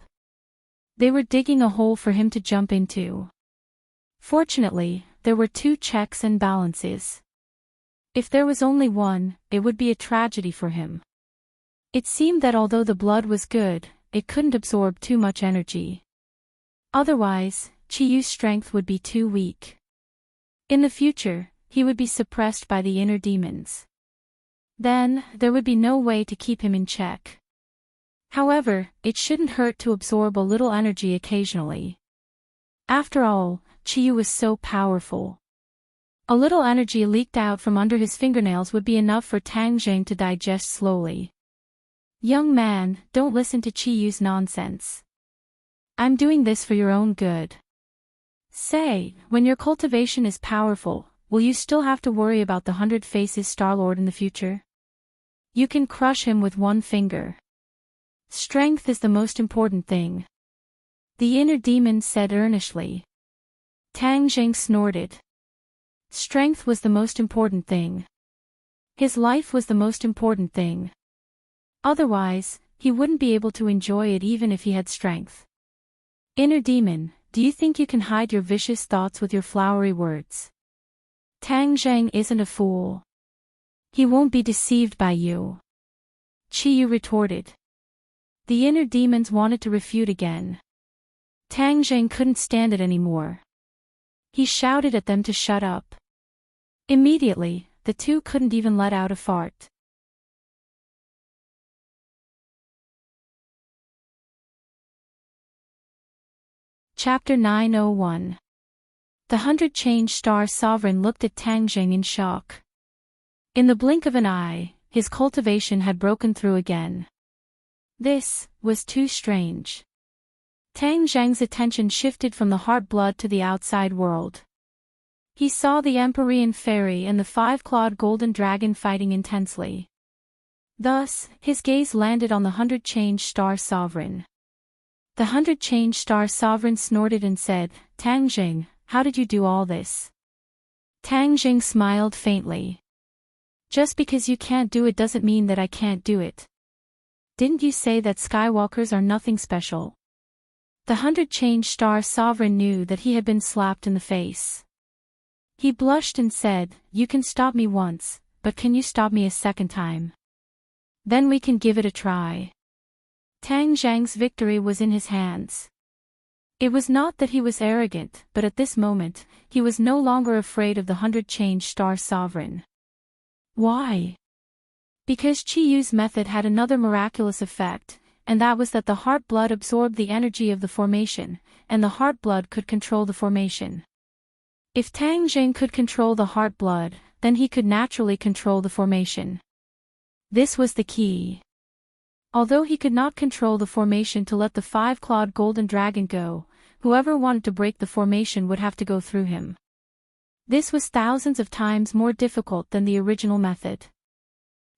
They were digging a hole for him to jump into. Fortunately, there were 2 checks and balances. If there was only one, it would be a tragedy for him. It seemed that although the blood was good, it couldn't absorb too much energy. Otherwise, Chi-Yu's strength would be too weak. In the future, he would be suppressed by the inner demons. Then, there would be no way to keep him in check. However, it shouldn't hurt to absorb a little energy occasionally. After all, Chi-Yu was so powerful. A little energy leaked out from under his fingernails would be enough for Tang Jing to digest slowly. Young man, don't listen to Chi-Yu's nonsense. I'm doing this for your own good. Say, when your cultivation is powerful, will you still have to worry about the 100 Faces Star-Lord in the future? You can crush him with one finger. Strength is the most important thing. The inner demon said earnestly. Tang Jing snorted. Strength was the most important thing. His life was the most important thing. Otherwise, he wouldn't be able to enjoy it even if he had strength. Inner demon, do you think you can hide your vicious thoughts with your flowery words? Tang Jing isn't a fool. He won't be deceived by you. Chi-Yu retorted. The inner demons wanted to refute again. Tang Jing couldn't stand it anymore. He shouted at them to shut up. Immediately, the two couldn't even let out a fart. Chapter 901. The 100 Change Star Sovereign looked at Tang Jing in shock. In the blink of an eye, his cultivation had broken through again. This was too strange. Tang Jing's attention shifted from the heart blood to the outside world. He saw the Empyrean Fairy and the 5-clawed golden dragon fighting intensely. Thus, his gaze landed on the 100 Change Star Sovereign. The 100 Change Star Sovereign snorted and said, Tang Jing, how did you do all this? Tang Jing smiled faintly. Just because you can't do it doesn't mean that I can't do it. Didn't you say that Skywalkers are nothing special? The 100 Change Star Sovereign knew that he had been slapped in the face. He blushed and said, You can stop me once, but can you stop me a second time? Then we can give it a try. Tang Jing's victory was in his hands. It was not that he was arrogant, but at this moment, he was no longer afraid of the 100 Change Star Sovereign. Why? Because Chi-Yu's method had another miraculous effect, and that was that the heart blood absorbed the energy of the formation, and the heart blood could control the formation. If Tang Jing could control the heart blood, then he could naturally control the formation. This was the key. Although he could not control the formation to let the 5-clawed golden dragon go, whoever wanted to break the formation would have to go through him. This was thousands of times more difficult than the original method.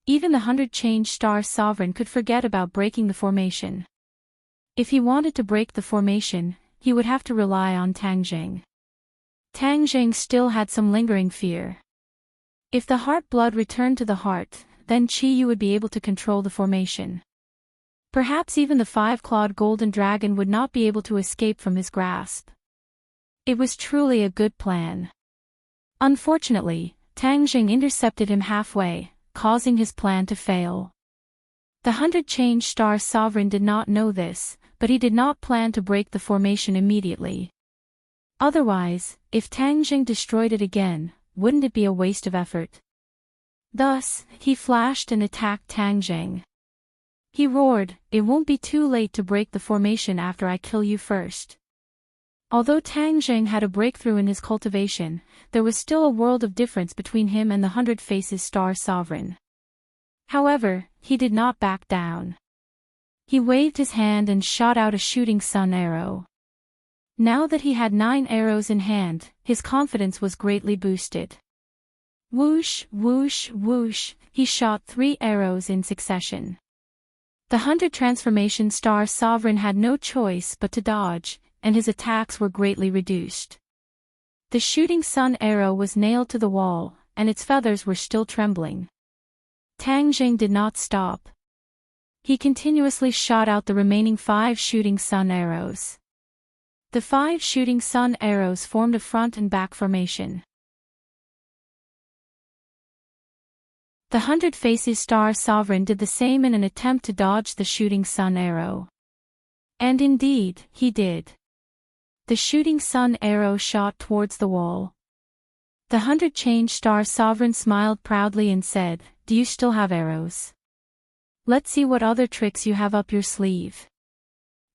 Even the 100 Change Star Sovereign could forget about breaking the formation. If he wanted to break the formation, he would have to rely on Tang Jing. Tang Jing still had some lingering fear. If the heart blood returned to the heart, then Chi-Yu would be able to control the formation. Perhaps even the 5-clawed golden dragon would not be able to escape from his grasp. It was truly a good plan. Unfortunately, Tang Jing intercepted him halfway, causing his plan to fail. The 100 Change Star Sovereign did not know this, but he did not plan to break the formation immediately. Otherwise, if Tang Jing destroyed it again, wouldn't it be a waste of effort? Thus, he flashed and attacked Tang Jing. He roared, It won't be too late to break the formation after I kill you first. Although Tang Jing had a breakthrough in his cultivation, there was still a world of difference between him and the 100 Faces Star Sovereign. However, he did not back down. He waved his hand and shot out a shooting sun arrow. Now that he had 9 arrows in hand, his confidence was greatly boosted. Whoosh, whoosh, whoosh, he shot 3 arrows in succession. The 100 Transformation Star Sovereign had no choice but to dodge, and his attacks were greatly reduced. The shooting sun arrow was nailed to the wall, and its feathers were still trembling. Tang Jing did not stop. He continuously shot out the remaining 5 shooting sun arrows. The 5 shooting sun arrows formed a front and back formation. The 100 Faces Star Sovereign did the same in an attempt to dodge the shooting sun arrow. And indeed, he did. The shooting sun arrow shot towards the wall. The 100 change star sovereign smiled proudly and said, "Do you still have arrows? Let's see what other tricks you have up your sleeve."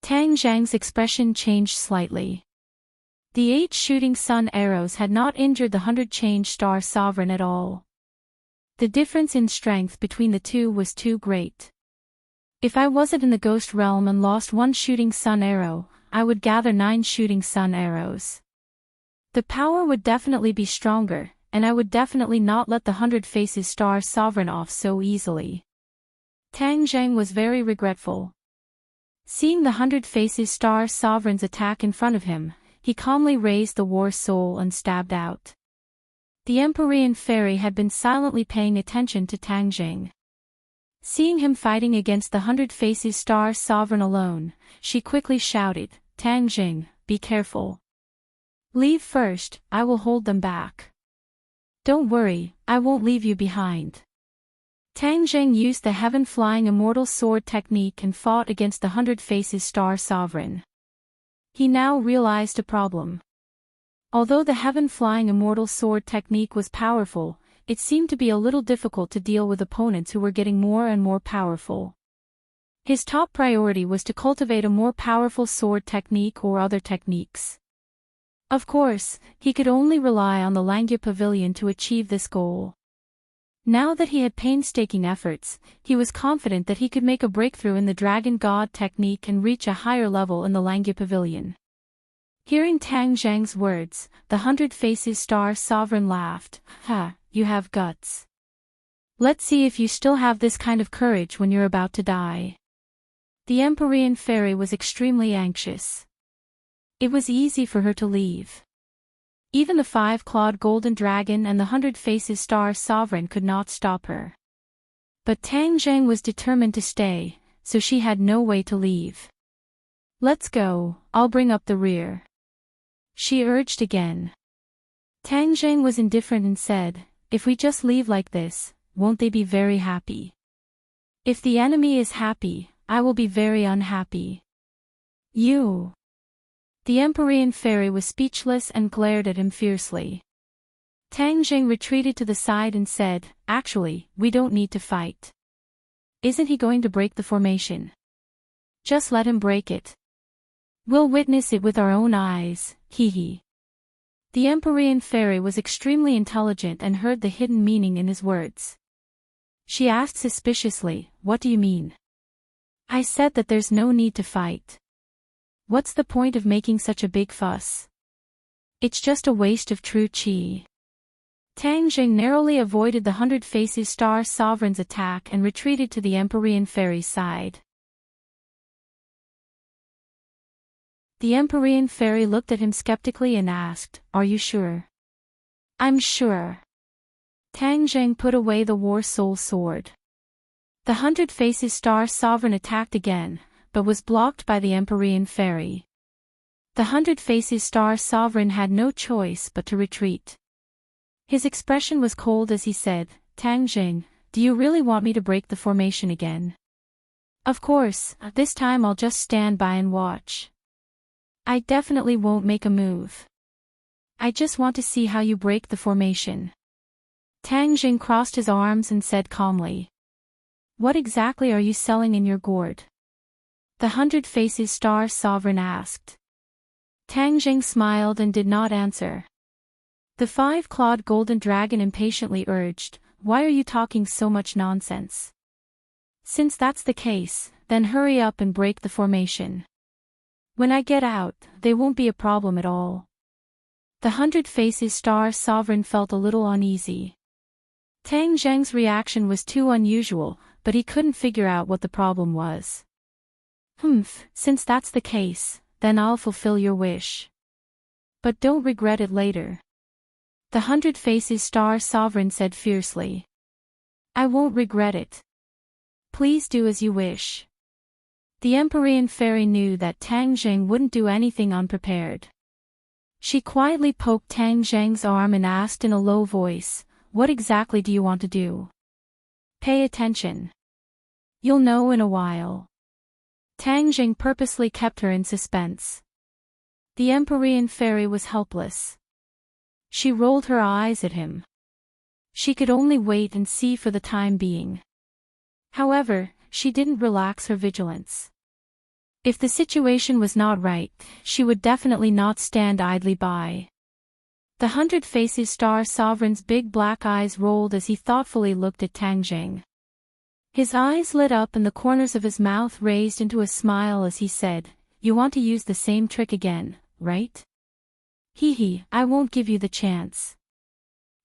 Tang Zhang's expression changed slightly. The 8 shooting sun arrows had not injured the 100 change star sovereign at all. The difference in strength between the two was too great. If I wasn't in the ghost realm and lost 1 shooting sun arrow, I would gather 9 shooting sun arrows. The power would definitely be stronger, and I would definitely not let the 100 faces star sovereign off so easily. Tang Zhang was very regretful. Seeing the 100 faces star sovereign's attack in front of him, he calmly raised the war soul and stabbed out. The Empyrean fairy had been silently paying attention to Tang Zhang. Seeing him fighting against the 100 faces star sovereign alone, she quickly shouted, "Tang Zhang, be careful. Leave first, I will hold them back. Don't worry, I won't leave you behind." Tang Zhang used the heaven-flying immortal sword technique and fought against the 100 faces star sovereign. He now realized a problem. Although the heaven-flying immortal sword technique was powerful, it seemed to be a little difficult to deal with opponents who were getting more and more powerful. His top priority was to cultivate a more powerful sword technique or other techniques. Of course, he could only rely on the Langya Pavilion to achieve this goal. Now that he had painstaking efforts, he was confident that he could make a breakthrough in the Dragon God technique and reach a higher level in the Langya Pavilion. Hearing Tang Zhang's words, the 100 faces star sovereign laughed. "Ha, you have guts. Let's see if you still have this kind of courage when you're about to die." The Empyrean fairy was extremely anxious. It was easy for her to leave. Even the 5-clawed golden dragon and the 100 faces star sovereign could not stop her. But Tang Zhang was determined to stay, so she had no way to leave. "Let's go, I'll bring up the rear," she urged again. Tang Zhang was indifferent and said, "If we just leave like this, won't they be very happy? If the enemy is happy, I will be very unhappy." "You..." The Empyrean fairy was speechless and glared at him fiercely. Tang Zhang retreated to the side and said, "Actually, we don't need to fight. Isn't he going to break the formation? Just let him break it. We'll witness it with our own eyes, hee hee." The Empyrean fairy was extremely intelligent and heard the hidden meaning in his words. She asked suspiciously, "What do you mean?" "I said that there's no need to fight. What's the point of making such a big fuss? It's just a waste of true qi." Tang Zhang narrowly avoided the 100 faces star sovereign's attack and retreated to the Empyrean fairy's side. The Empyrean fairy looked at him skeptically and asked, "Are you sure?" "I'm sure." Tang Zhang put away the war soul sword. The 100 faces star sovereign attacked again, but was blocked by the Empyrean fairy. The 100 faces star sovereign had no choice but to retreat. His expression was cold as he said, "Tang Zhang, do you really want me to break the formation again?" "Of course, this time I'll just stand by and watch. I definitely won't make a move. I just want to see how you break the formation." Tang Zhang crossed his arms and said calmly, "What exactly are you selling in your gourd?" The 100 faces star sovereign asked. Tang Zhang smiled and did not answer. The 5-clawed golden dragon impatiently urged, "Why are you talking so much nonsense? Since that's the case, then hurry up and break the formation. When I get out, they won't be a problem at all." The 100 faces star sovereign felt a little uneasy. Tang Zhang's reaction was too unusual, but he couldn't figure out what the problem was. Since that's the case, then I'll fulfill your wish. But don't regret it later." The 100 faces star sovereign said fiercely. "I won't regret it. Please do as you wish." The Empyrean fairy knew that Tang Zhang wouldn't do anything unprepared. She quietly poked Tang Zhang's arm and asked in a low voice, "What exactly do you want to do? Pay attention. You'll know in a while." Tang Zhang purposely kept her in suspense. The Empyrean fairy was helpless. She rolled her eyes at him. She could only wait and see for the time being. However, she didn't relax her vigilance. If the situation was not right, she would definitely not stand idly by. The 100 Faces Star Sovereign's big black eyes rolled as he thoughtfully looked at Tang Jing. His eyes lit up and the corners of his mouth raised into a smile as he said, "You want to use the same trick again, right? Hee, I won't give you the chance."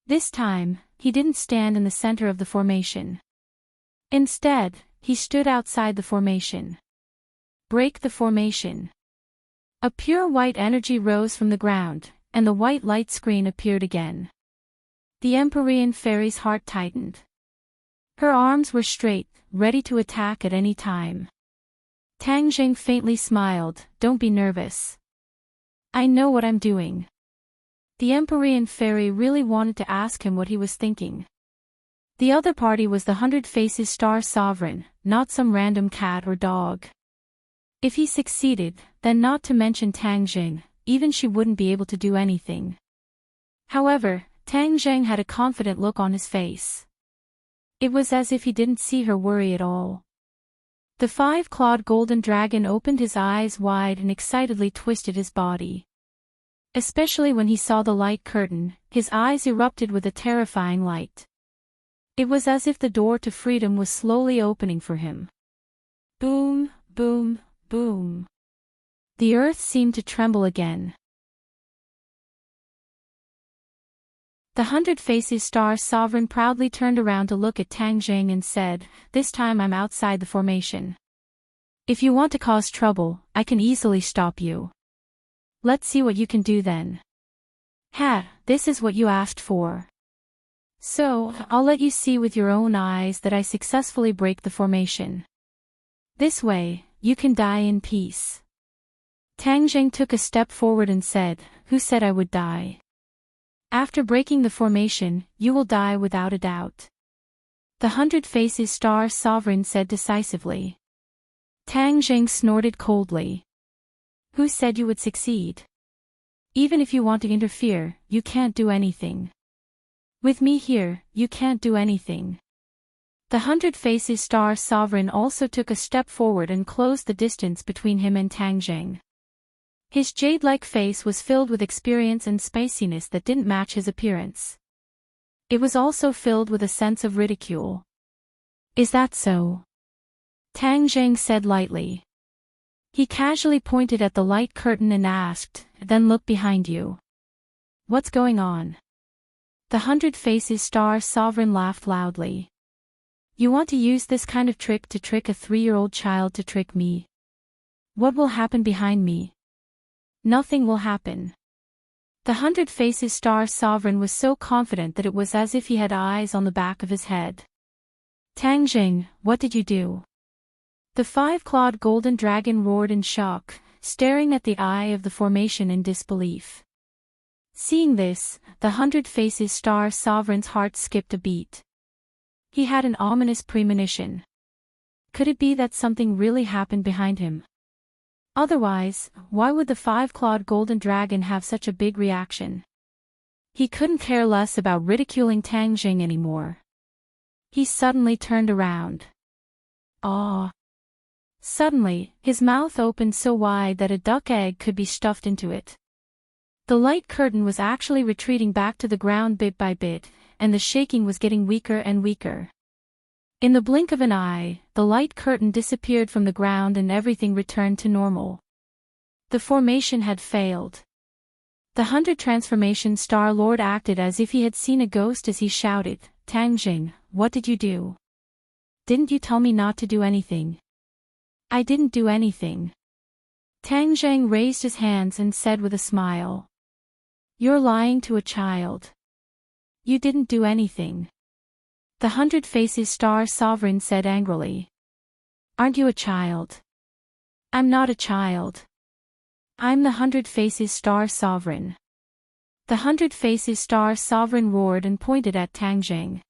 This time, he didn't stand in the center of the formation. Instead, he stood outside the formation. Break the formation. A pure white energy rose from the ground, and the white light screen appeared again. The Empyrean fairy's heart tightened. Her arms were straight, ready to attack at any time. Tang Jing faintly smiled, "Don't be nervous. I know what I'm doing." The Empyrean fairy really wanted to ask him what he was thinking. The other party was the 100 Faces Star Sovereign, not some random cat or dog. If he succeeded, then not to mention Tang Jing, even she wouldn't be able to do anything. However, Tang Jing had a confident look on his face. It was as if he didn't see her worry at all. The 5-clawed golden dragon opened his eyes wide and excitedly twisted his body. Especially when he saw the light curtain, his eyes erupted with a terrifying light. It was as if the door to freedom was slowly opening for him. Boom, boom, boom. The earth seemed to tremble again. The 100 Faces Star Sovereign proudly turned around to look at Tang Jing and said, "This time I'm outside the formation. If you want to cause trouble, I can easily stop you. Let's see what you can do then." This is what you asked for. So, I'll let you see with your own eyes that I successfully break the formation. This way, you can die in peace. Tang Jing took a step forward and said, "Who said I would die? After breaking the formation, you will die without a doubt." The 100 Faces Star Sovereign said decisively. Tang Jing snorted coldly. "Who said you would succeed? Even if you want to interfere, you can't do anything. With me here, you can't do anything." The 100 Faces Star Sovereign also took a step forward and closed the distance between him and Tang Jing. His jade-like face was filled with experience and spiciness that didn't match his appearance. It was also filled with a sense of ridicule. "Is that so?" Tang Jing said lightly. He casually pointed at the light curtain and asked, "Then look behind you. What's going on?" The 100 Faces Star Sovereign laughed loudly. "You want to use this kind of trick to trick a 3-year-old child to trick me? What will happen behind me? Nothing will happen." The 100 Faces Star Sovereign was so confident that it was as if he had eyes on the back of his head. "Tang Jing, what did you do?" The 5-clawed golden dragon roared in shock, staring at the eye of the formation in disbelief. Seeing this, the 100 Faces Star Sovereign's heart skipped a beat. He had an ominous premonition. Could it be that something really happened behind him? Otherwise, why would the 5-clawed golden dragon have such a big reaction? He couldn't care less about ridiculing Tang Jing anymore. He suddenly turned around. "Aw!" Suddenly, his mouth opened so wide that a duck egg could be stuffed into it. The light curtain was actually retreating back to the ground bit by bit, and the shaking was getting weaker and weaker. In the blink of an eye, the light curtain disappeared from the ground and everything returned to normal. The formation had failed. The 100 Transformation Star Lord acted as if he had seen a ghost as he shouted, "Tang Jing, what did you do? Didn't you tell me not to do anything?" "I didn't do anything." Tang Jing raised his hands and said with a smile. "You're lying to a child. You didn't do anything." The 100 Faces Star Sovereign said angrily. "Aren't you a child?" "I'm not a child. I'm the 100 Faces Star Sovereign." The 100 Faces Star Sovereign roared and pointed at Tang Jing.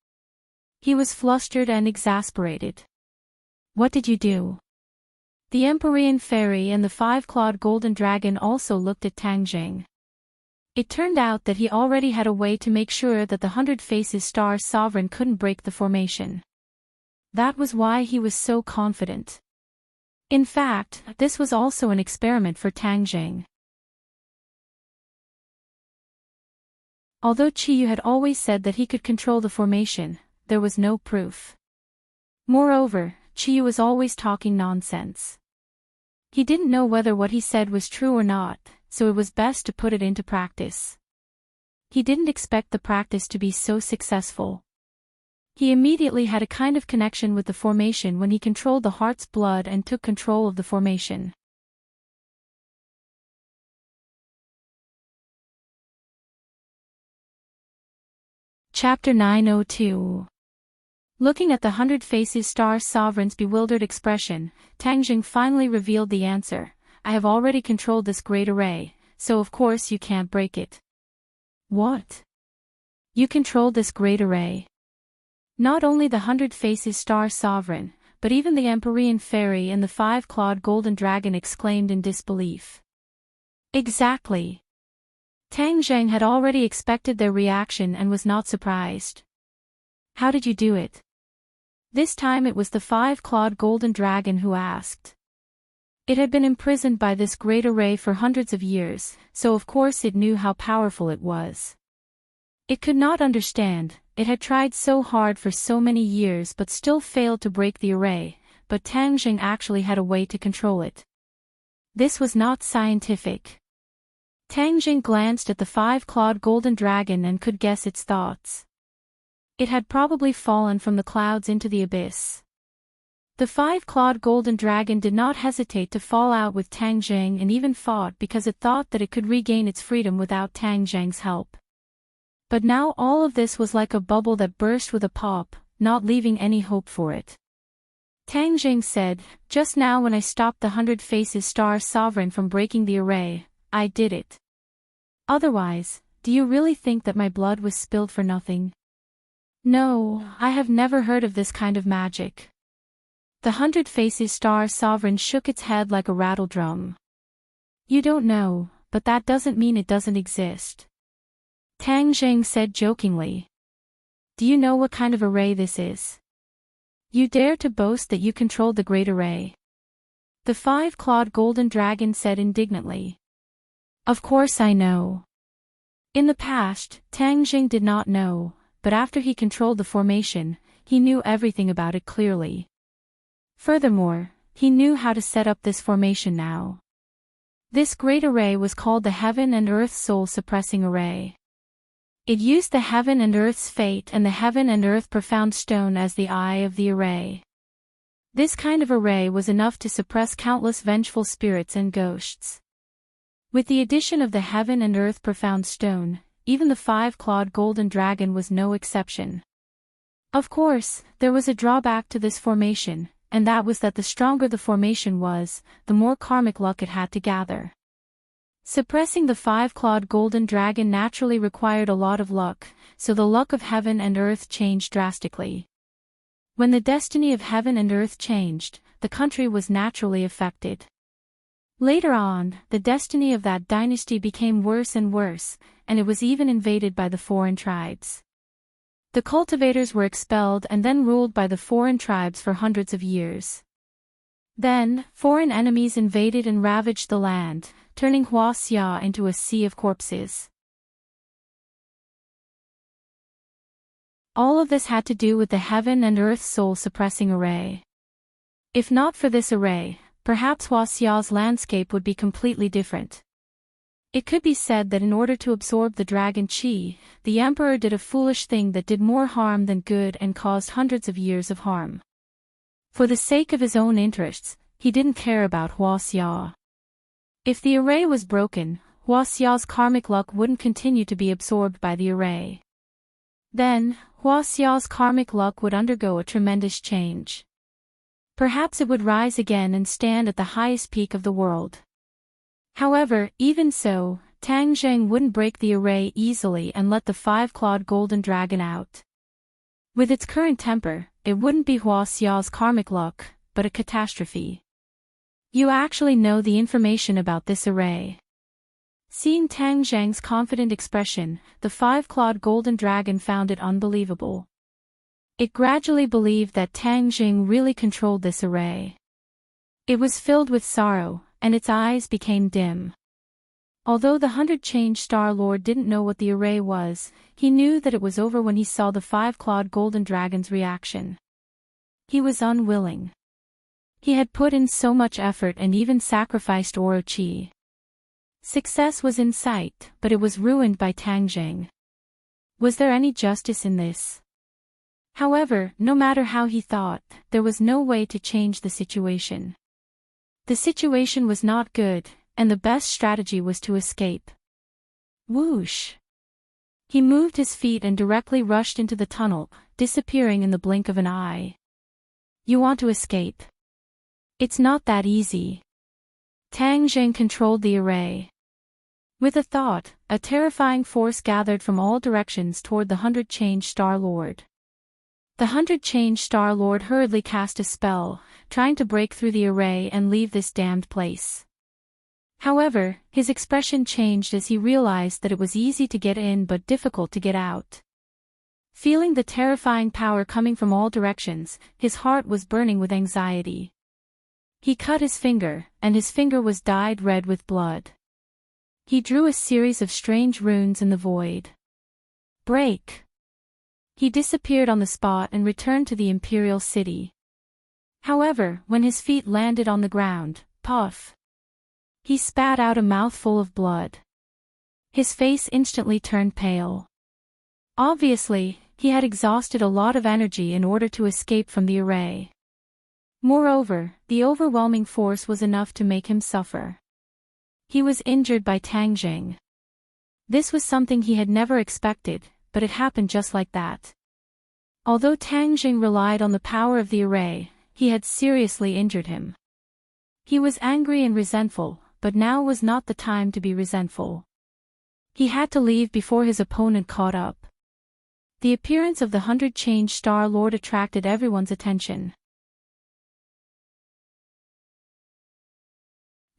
He was flustered and exasperated. "What did you do?" The Empyrean Fairy and the five-clawed golden dragon also looked at Tang Jing. It turned out that he already had a way to make sure that the 100 Faces Star Sovereign couldn't break the formation. That was why he was so confident. In fact, this was also an experiment for Tang Jing. Although Qiyu had always said that he could control the formation, there was no proof. Moreover, Qiyu was always talking nonsense. He didn't know whether what he said was true or not, so it was best to put it into practice. He didn't expect the practice to be so successful. He immediately had a kind of connection with the formation when he controlled the heart's blood and took control of the formation. Chapter 902. Looking at the 100 Faces Star Sovereign's bewildered expression, Tang Jing finally revealed the answer. I have already controlled this great array, so of course you can't break it. What? You controlled this great array? Not only the 100 Faces Star Sovereign, but even the Empyrean Fairy and the five-clawed golden dragon exclaimed in disbelief. Exactly. Tang Jing had already expected their reaction and was not surprised. How did you do it? This time it was the five-clawed golden dragon who asked. It had been imprisoned by this great array for hundreds of years, so of course it knew how powerful it was. It could not understand, it had tried so hard for so many years but still failed to break the array, but Tang Jing actually had a way to control it. This was not scientific. Tang Jing glanced at the five-clawed golden dragon and could guess its thoughts. It had probably fallen from the clouds into the abyss. The five-clawed golden dragon did not hesitate to fall out with Tang Jing and even fought because it thought that it could regain its freedom without Tang Jing's help. But now all of this was like a bubble that burst with a pop, not leaving any hope for it. Tang Jing said, just now when I stopped the 100 Faces Star Sovereign from breaking the array, I did it. Otherwise, do you really think that my blood was spilled for nothing? No, I have never heard of this kind of magic. The 100 Faces Star Sovereign shook its head like a rattle drum. You don't know, but that doesn't mean it doesn't exist. Tang Jing said jokingly. Do you know what kind of array this is? You dare to boast that you controlled the great array? The five-clawed golden dragon said indignantly. Of course I know. In the past, Tang Jing did not know, but after he controlled the formation, he knew everything about it clearly. Furthermore, he knew how to set up this formation now. This great array was called the Heaven and Earth Soul Suppressing Array. It used the Heaven and Earth's fate and the Heaven and Earth Profound Stone as the eye of the array. This kind of array was enough to suppress countless vengeful spirits and ghosts. With the addition of the Heaven and Earth Profound Stone, even the five-clawed golden dragon was no exception. Of course, there was a drawback to this formation, and that was that the stronger the formation was, the more karmic luck it had to gather. Suppressing the five-clawed golden dragon naturally required a lot of luck, so the luck of heaven and earth changed drastically. When the destiny of heaven and earth changed, the country was naturally affected. Later on, the destiny of that dynasty became worse and worse, and it was even invaded by the foreign tribes. The cultivators were expelled and then ruled by the foreign tribes for hundreds of years. Then, foreign enemies invaded and ravaged the land, turning Huaxia into a sea of corpses. All of this had to do with the Heaven and Earth Soul Suppressing Array. If not for this array, perhaps Huaxia's landscape would be completely different. It could be said that in order to absorb the dragon Qi, the emperor did a foolish thing that did more harm than good and caused hundreds of years of harm. For the sake of his own interests, he didn't care about Huaxia. If the array was broken, Huaxia's karmic luck wouldn't continue to be absorbed by the array. Then, Huaxia's karmic luck would undergo a tremendous change. Perhaps it would rise again and stand at the highest peak of the world. However, even so, Tang Jing wouldn't break the array easily and let the five-clawed golden dragon out. With its current temper, it wouldn't be Huaxia's karmic luck, but a catastrophe. You actually know the information about this array. Seeing Tang Zheng's confident expression, the five-clawed golden dragon found it unbelievable. It gradually believed that Tang Zheng really controlled this array. It was filled with sorrow, and its eyes became dim. Although the 100-Change Star Lord didn't know what the array was, he knew that it was over when he saw the five-clawed golden dragon's reaction. He was unwilling. He had put in so much effort and even sacrificed Orochi. Success was in sight, but it was ruined by Tang Zheng. Was there any justice in this? However, no matter how he thought, there was no way to change the situation. The situation was not good, and the best strategy was to escape. Whoosh! He moved his feet and directly rushed into the tunnel, disappearing in the blink of an eye. You want to escape? It's not that easy. Tang Zheng controlled the array. With a thought, a terrifying force gathered from all directions toward the 100-Change Star Lord. The 100-Change Star Lord hurriedly cast a spell, trying to break through the array and leave this damned place. However, his expression changed as he realized that it was easy to get in but difficult to get out. Feeling the terrifying power coming from all directions, his heart was burning with anxiety. He cut his finger, and his finger was dyed red with blood. He drew a series of strange runes in the void. Break! He disappeared on the spot and returned to the Imperial City. However, when his feet landed on the ground, puff! He spat out a mouthful of blood. His face instantly turned pale. Obviously, he had exhausted a lot of energy in order to escape from the array. Moreover, the overwhelming force was enough to make him suffer. He was injured by Tang Zheng. This was something he had never expected, but it happened just like that. Although Tang Zheng relied on the power of the array, he had seriously injured him. He was angry and resentful, but now was not the time to be resentful. He had to leave before his opponent caught up. The appearance of the 100-Change Star Lord attracted everyone's attention.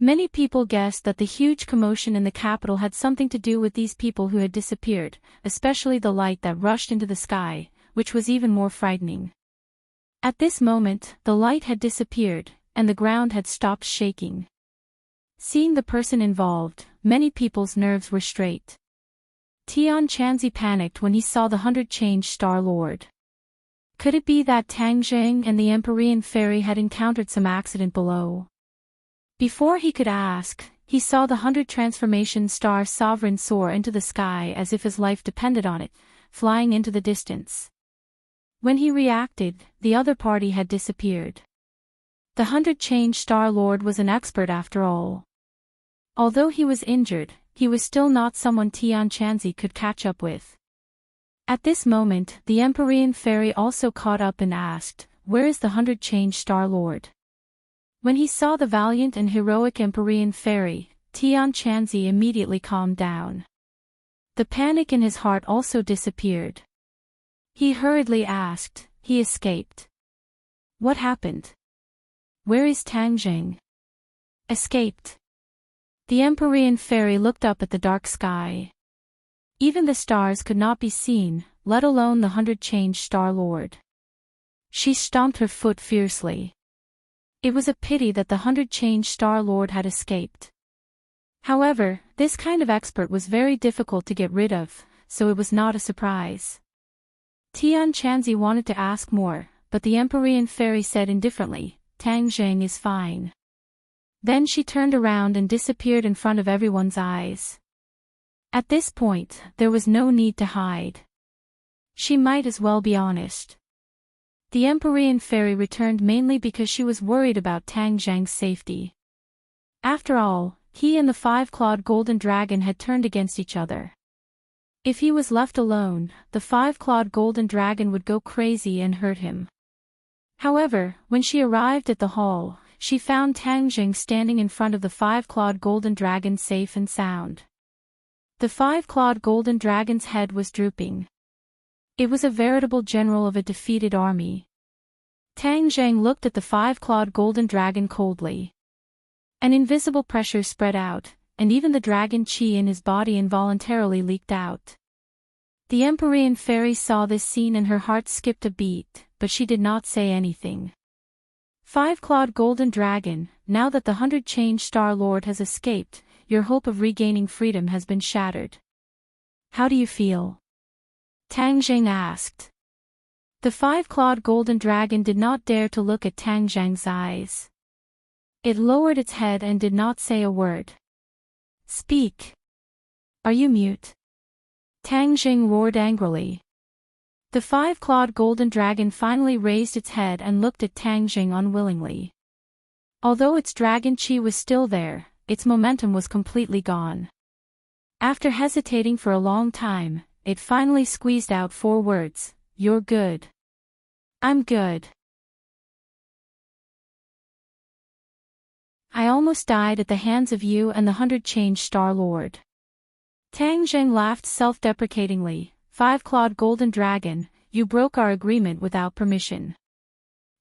Many people guessed that the huge commotion in the capital had something to do with these people who had disappeared, especially the light that rushed into the sky, which was even more frightening. At this moment, the light had disappeared, and the ground had stopped shaking. Seeing the person involved, many people's nerves were straight. Tian Chanzi panicked when he saw the 100-Change Star Lord. Could it be that Tang Zheng and the Empyrean Fairy had encountered some accident below? Before he could ask, he saw the 100 Transformation Star Sovereign soar into the sky as if his life depended on it, flying into the distance. When he reacted, the other party had disappeared. The 100-Change Star Lord was an expert after all. Although he was injured, he was still not someone Tian Chanzi could catch up with. At this moment, the Empyrean Fairy also caught up and asked, "Where is the 100-Change Star Lord?" When he saw the valiant and heroic Empyrean Fairy, Tian Chanzi immediately calmed down. The panic in his heart also disappeared. He hurriedly asked, "He escaped. What happened? Where is Tang Zheng?" Escaped. The Empyrean Fairy looked up at the dark sky. Even the stars could not be seen, let alone the 100-Change Star Lord. She stomped her foot fiercely. It was a pity that the 100-Change Star Lord had escaped. However, this kind of expert was very difficult to get rid of, so it was not a surprise. Tian Chanzi wanted to ask more, but the Empyrean Fairy said indifferently, "Tang Zheng is fine." Then she turned around and disappeared in front of everyone's eyes. At this point, there was no need to hide. She might as well be honest. The Empyrean Fairy returned mainly because she was worried about Tang Zheng's safety. After all, he and the five-clawed golden dragon had turned against each other. If he was left alone, the five-clawed golden dragon would go crazy and hurt him. However, when she arrived at the hall, she found Tang Zheng standing in front of the five-clawed golden dragon safe and sound. The five-clawed golden dragon's head was drooping. It was a veritable general of a defeated army. Tang Zheng looked at the five-clawed golden dragon coldly. An invisible pressure spread out, and even the dragon chi in his body involuntarily leaked out. The Empyrean fairy saw this scene and her heart skipped a beat, but she did not say anything. Five-clawed golden dragon, now that the 100-change Star Lord has escaped, your hope of regaining freedom has been shattered. How do you feel? Tang Zheng asked. The five-clawed golden dragon did not dare to look at Tang Zheng's eyes. It lowered its head and did not say a word. Speak. Are you mute? Tang Zheng roared angrily. The five-clawed golden dragon finally raised its head and looked at Tang Zheng unwillingly. Although its dragon chi was still there, its momentum was completely gone. After hesitating for a long time, it finally squeezed out 4 words, "You're good." "I'm good. I almost died at the hands of you and the 100-change Star Lord." Tang Zheng laughed self-deprecatingly. Five-clawed golden dragon, you broke our agreement without permission.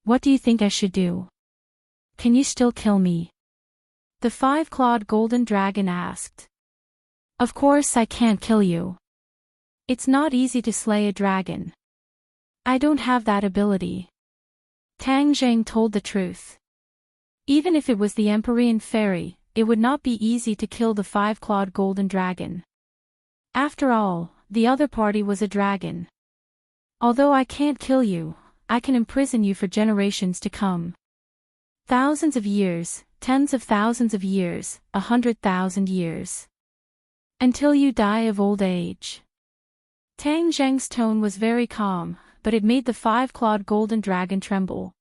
What do you think I should do? Can you still kill me? The five-clawed golden dragon asked. Of course I can't kill you. It's not easy to slay a dragon. I don't have that ability. Tang Zheng told the truth. Even if it was the Empyrean fairy, it would not be easy to kill the five-clawed golden dragon. After all, the other party was a dragon. Although I can't kill you, I can imprison you for generations to come. Thousands of years, tens of thousands of years, 100,000 years. Until you die of old age. Tang Zheng's tone was very calm, but it made the five-clawed golden dragon tremble.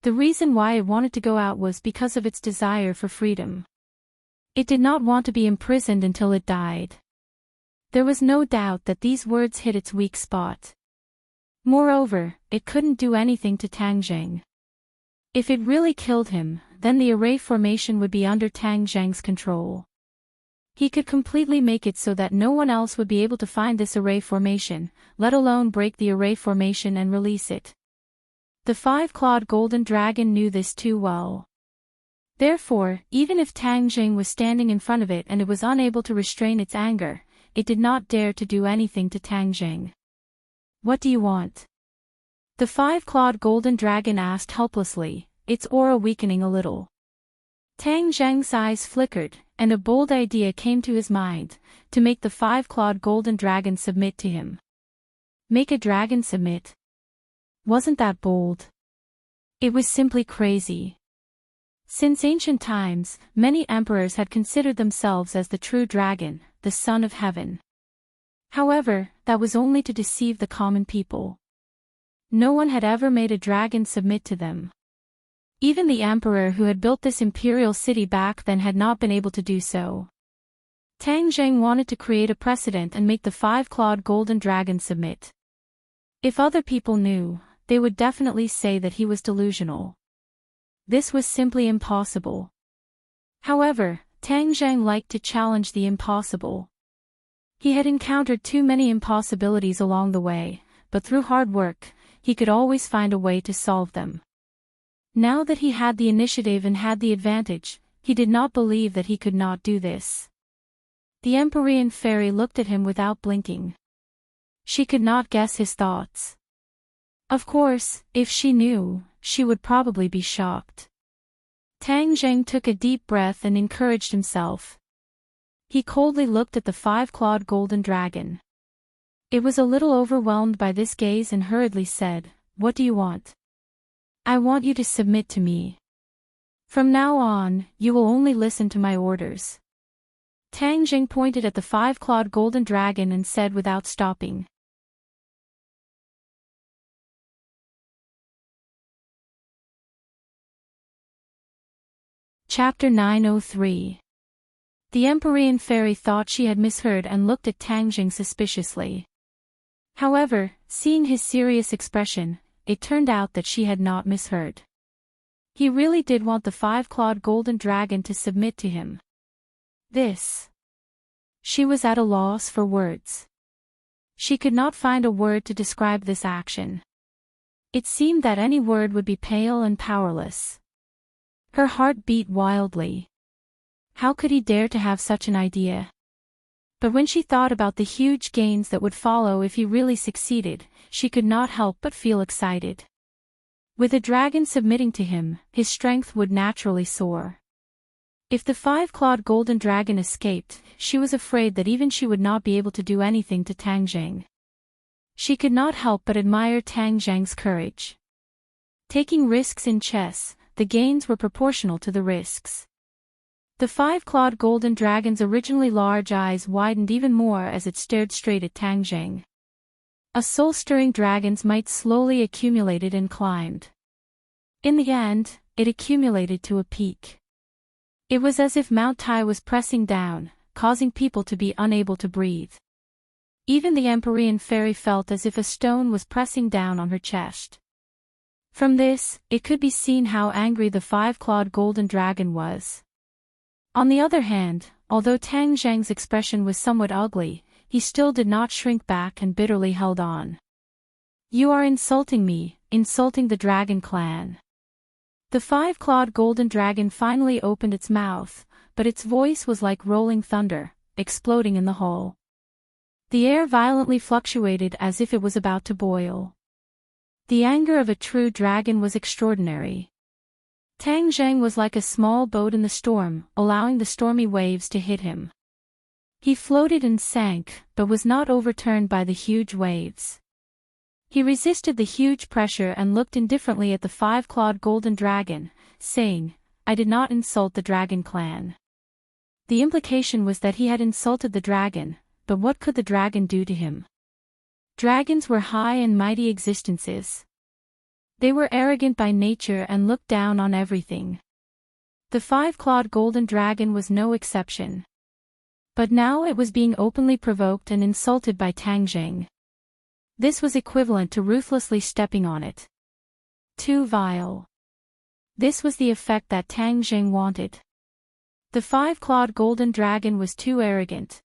The reason why it wanted to go out was because of its desire for freedom. It did not want to be imprisoned until it died. There was no doubt that these words hit its weak spot. Moreover, it couldn't do anything to Tang Zheng. If it really killed him, then the array formation would be under Tang Zheng's control. He could completely make it so that no one else would be able to find this array formation, let alone break the array formation and release it. The five-clawed golden dragon knew this too well. Therefore, even if Tang Zheng was standing in front of it and it was unable to restrain its anger, it did not dare to do anything to Tang Zheng. What do you want? The five-clawed golden dragon asked helplessly, its aura weakening a little. Tang Zheng's eyes flickered, and a bold idea came to his mind, to make the five-clawed golden dragon submit to him. Make a dragon submit? Wasn't that bold? It was simply crazy. Since ancient times, many emperors had considered themselves as the true dragon, the son of heaven. However, that was only to deceive the common people. No one had ever made a dragon submit to them. Even the emperor who had built this imperial city back then had not been able to do so. Tang Zheng wanted to create a precedent and make the five-clawed golden dragon submit. If other people knew, they would definitely say that he was delusional. This was simply impossible. However, Tang Zheng liked to challenge the impossible. He had encountered too many impossibilities along the way, but through hard work, he could always find a way to solve them. Now that he had the initiative and had the advantage, he did not believe that he could not do this. The Empyrean fairy looked at him without blinking. She could not guess his thoughts. Of course, if she knew, she would probably be shocked. Tang Zheng took a deep breath and encouraged himself. He coldly looked at the five-clawed golden dragon. It was a little overwhelmed by this gaze and hurriedly said, "What do you want?" "I want you to submit to me. From now on, you will only listen to my orders." Tang Zheng pointed at the five-clawed golden dragon and said without stopping. Chapter 903. The Empyrean fairy thought she had misheard and looked at Tang Zheng suspiciously. However, seeing his serious expression, it turned out that she had not misheard. He really did want the five-clawed golden dragon to submit to him. This. She was at a loss for words. She could not find a word to describe this action. It seemed that any word would be pale and powerless. Her heart beat wildly. How could he dare to have such an idea? But when she thought about the huge gains that would follow if he really succeeded, she could not help but feel excited. With a dragon submitting to him, his strength would naturally soar. If the five-clawed golden dragon escaped, she was afraid that even she would not be able to do anything to Tang Zheng. She could not help but admire Tang Zheng's courage. Taking risks in chess, the gains were proportional to the risks. The five-clawed golden dragon's originally large eyes widened even more as it stared straight at Tang Zheng. A soul-stirring dragon's might slowly accumulated and climbed. In the end, it accumulated to a peak. It was as if Mount Tai was pressing down, causing people to be unable to breathe. Even the Empyrean fairy felt as if a stone was pressing down on her chest. From this, it could be seen how angry the five-clawed golden dragon was. On the other hand, although Tang Zheng's expression was somewhat ugly, he still did not shrink back and bitterly held on. "You are insulting me, insulting the dragon clan." The five-clawed golden dragon finally opened its mouth, but its voice was like rolling thunder, exploding in the hole. The air violently fluctuated as if it was about to boil. The anger of a true dragon was extraordinary. Tang Zheng was like a small boat in the storm, allowing the stormy waves to hit him. He floated and sank, but was not overturned by the huge waves. He resisted the huge pressure and looked indifferently at the five-clawed golden dragon, saying, "I did not insult the dragon clan." The implication was that he had insulted the dragon, but what could the dragon do to him? Dragons were high and mighty existences. They were arrogant by nature and looked down on everything. The five-clawed golden dragon was no exception. But now it was being openly provoked and insulted by Tang Zheng. This was equivalent to ruthlessly stepping on it. Too vile. This was the effect that Tang Zheng wanted. The five-clawed golden dragon was too arrogant.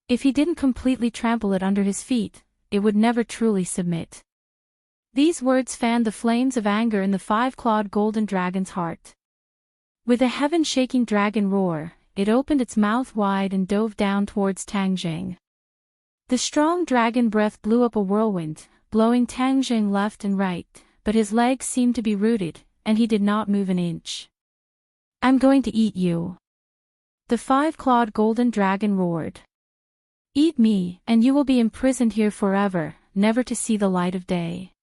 If he didn't completely trample it under his feet, it would never truly submit. These words fanned the flames of anger in the five-clawed golden dragon's heart. With a heaven-shaking dragon roar, it opened its mouth wide and dove down towards Tang Zheng. The strong dragon breath blew up a whirlwind, blowing Tang Zheng left and right, but his legs seemed to be rooted, and he did not move an inch. "I'm going to eat you," the five-clawed golden dragon roared. "Eat me, and you will be imprisoned here forever, never to see the light of day."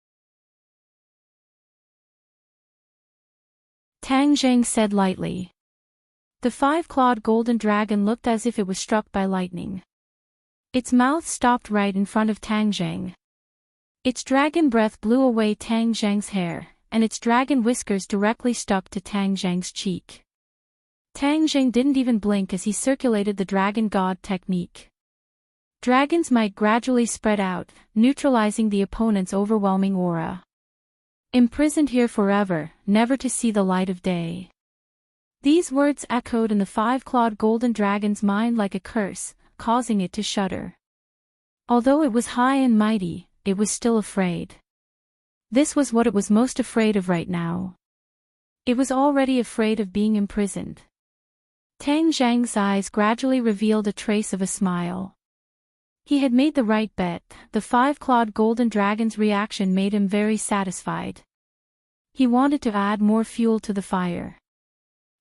Tang Zheng said lightly. The five-clawed golden dragon looked as if it was struck by lightning. Its mouth stopped right in front of Tang Zheng. Its dragon breath blew away Tang Zheng's hair, and its dragon whiskers directly stuck to Tang Zheng's cheek. Tang Zheng didn't even blink as he circulated the dragon god technique. Dragon's might gradually spread out, neutralizing the opponent's overwhelming aura. "Imprisoned here forever, never to see the light of day." These words echoed in the five-clawed golden dragon's mind like a curse, causing it to shudder. Although it was high and mighty, it was still afraid. This was what it was most afraid of right now. It was already afraid of being imprisoned. Tang Zheng's eyes gradually revealed a trace of a smile. He had made the right bet. The five-clawed golden dragon's reaction made him very satisfied. He wanted to add more fuel to the fire.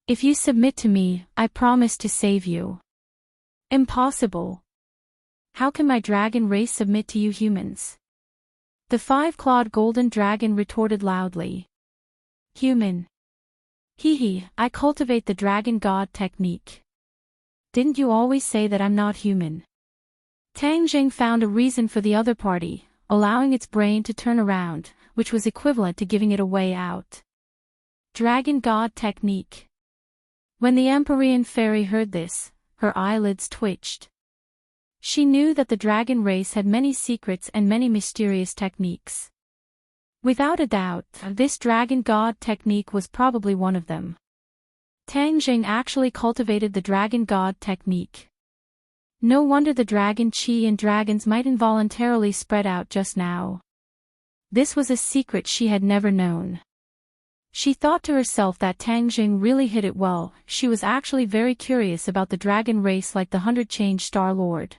"If you submit to me, I promise to save you." "Impossible. How can my dragon race submit to you humans?" The five-clawed golden dragon retorted loudly. "Human. Hee, I cultivate the dragon god technique. Didn't you always say that I'm not human?" Tang Zheng found a reason for the other party, allowing its brain to turn around, which was equivalent to giving it a way out. Dragon god technique. When the Empyrean fairy heard this, her eyelids twitched. She knew that the dragon race had many secrets and many mysterious techniques. Without a doubt, this dragon god technique was probably one of them. Tang Zheng actually cultivated the dragon god technique. No wonder the dragon chi and dragon's might involuntarily spread out just now. This was a secret she had never known. She thought to herself that Tang Jing really hit it well. She was actually very curious about the dragon race like the 100-change Star Lord.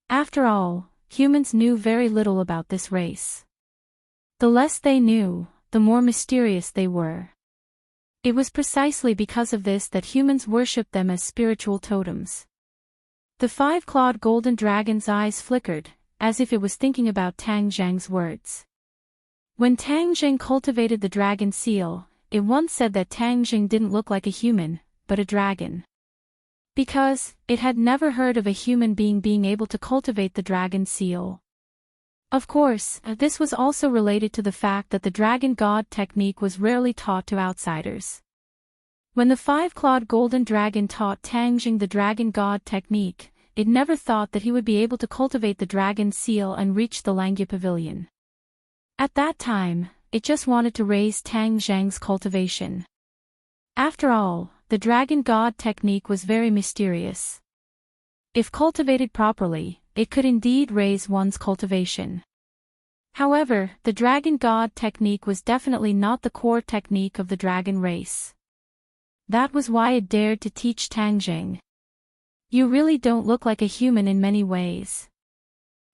After all, humans knew very little about this race. The less they knew, the more mysterious they were. It was precisely because of this that humans worshipped them as spiritual totems. The five-clawed golden dragon's eyes flickered, as if it was thinking about Tang Zhang's words. When Tang Jing cultivated the dragon seal, it once said that Tang Jing didn't look like a human, but a dragon. Because, it had never heard of a human being able to cultivate the dragon seal. Of course, this was also related to the fact that the dragon god technique was rarely taught to outsiders. When the five-clawed golden dragon taught Tang Jing the dragon god technique, it never thought that he would be able to cultivate the dragon seal and reach the Langya pavilion. At that time, it just wanted to raise Tang Zhang's cultivation. After all, the dragon god technique was very mysterious. If cultivated properly, it could indeed raise one's cultivation. However, the dragon god technique was definitely not the core technique of the dragon race. That was why it dared to teach Tang Jing. You really don't look like a human in many ways.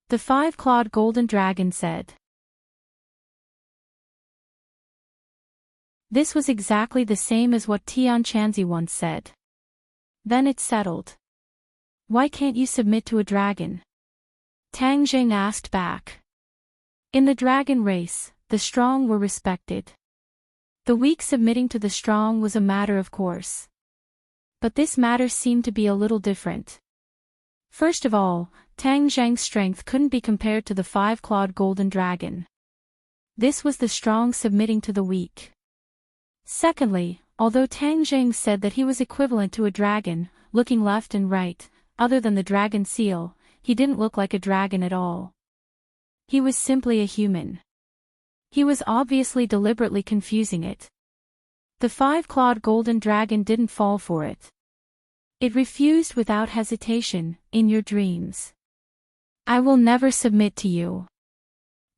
The five-clawed golden dragon said. This was exactly the same as what Tian Chanzi once said. Then it settled. Why can't you submit to a dragon? Tang Jing asked back. In the dragon race, the strong were respected. The weak submitting to the strong was a matter of course. But this matter seemed to be a little different. First of all, Tang Zhang's strength couldn't be compared to the five-clawed golden dragon. This was the strong submitting to the weak. Secondly, although Tang Jing said that he was equivalent to a dragon, looking left and right, other than the dragon seal, he didn't look like a dragon at all. He was simply a human. He was obviously deliberately confusing it. The five-clawed golden dragon didn't fall for it. It refused without hesitation, in your dreams. I will never submit to you.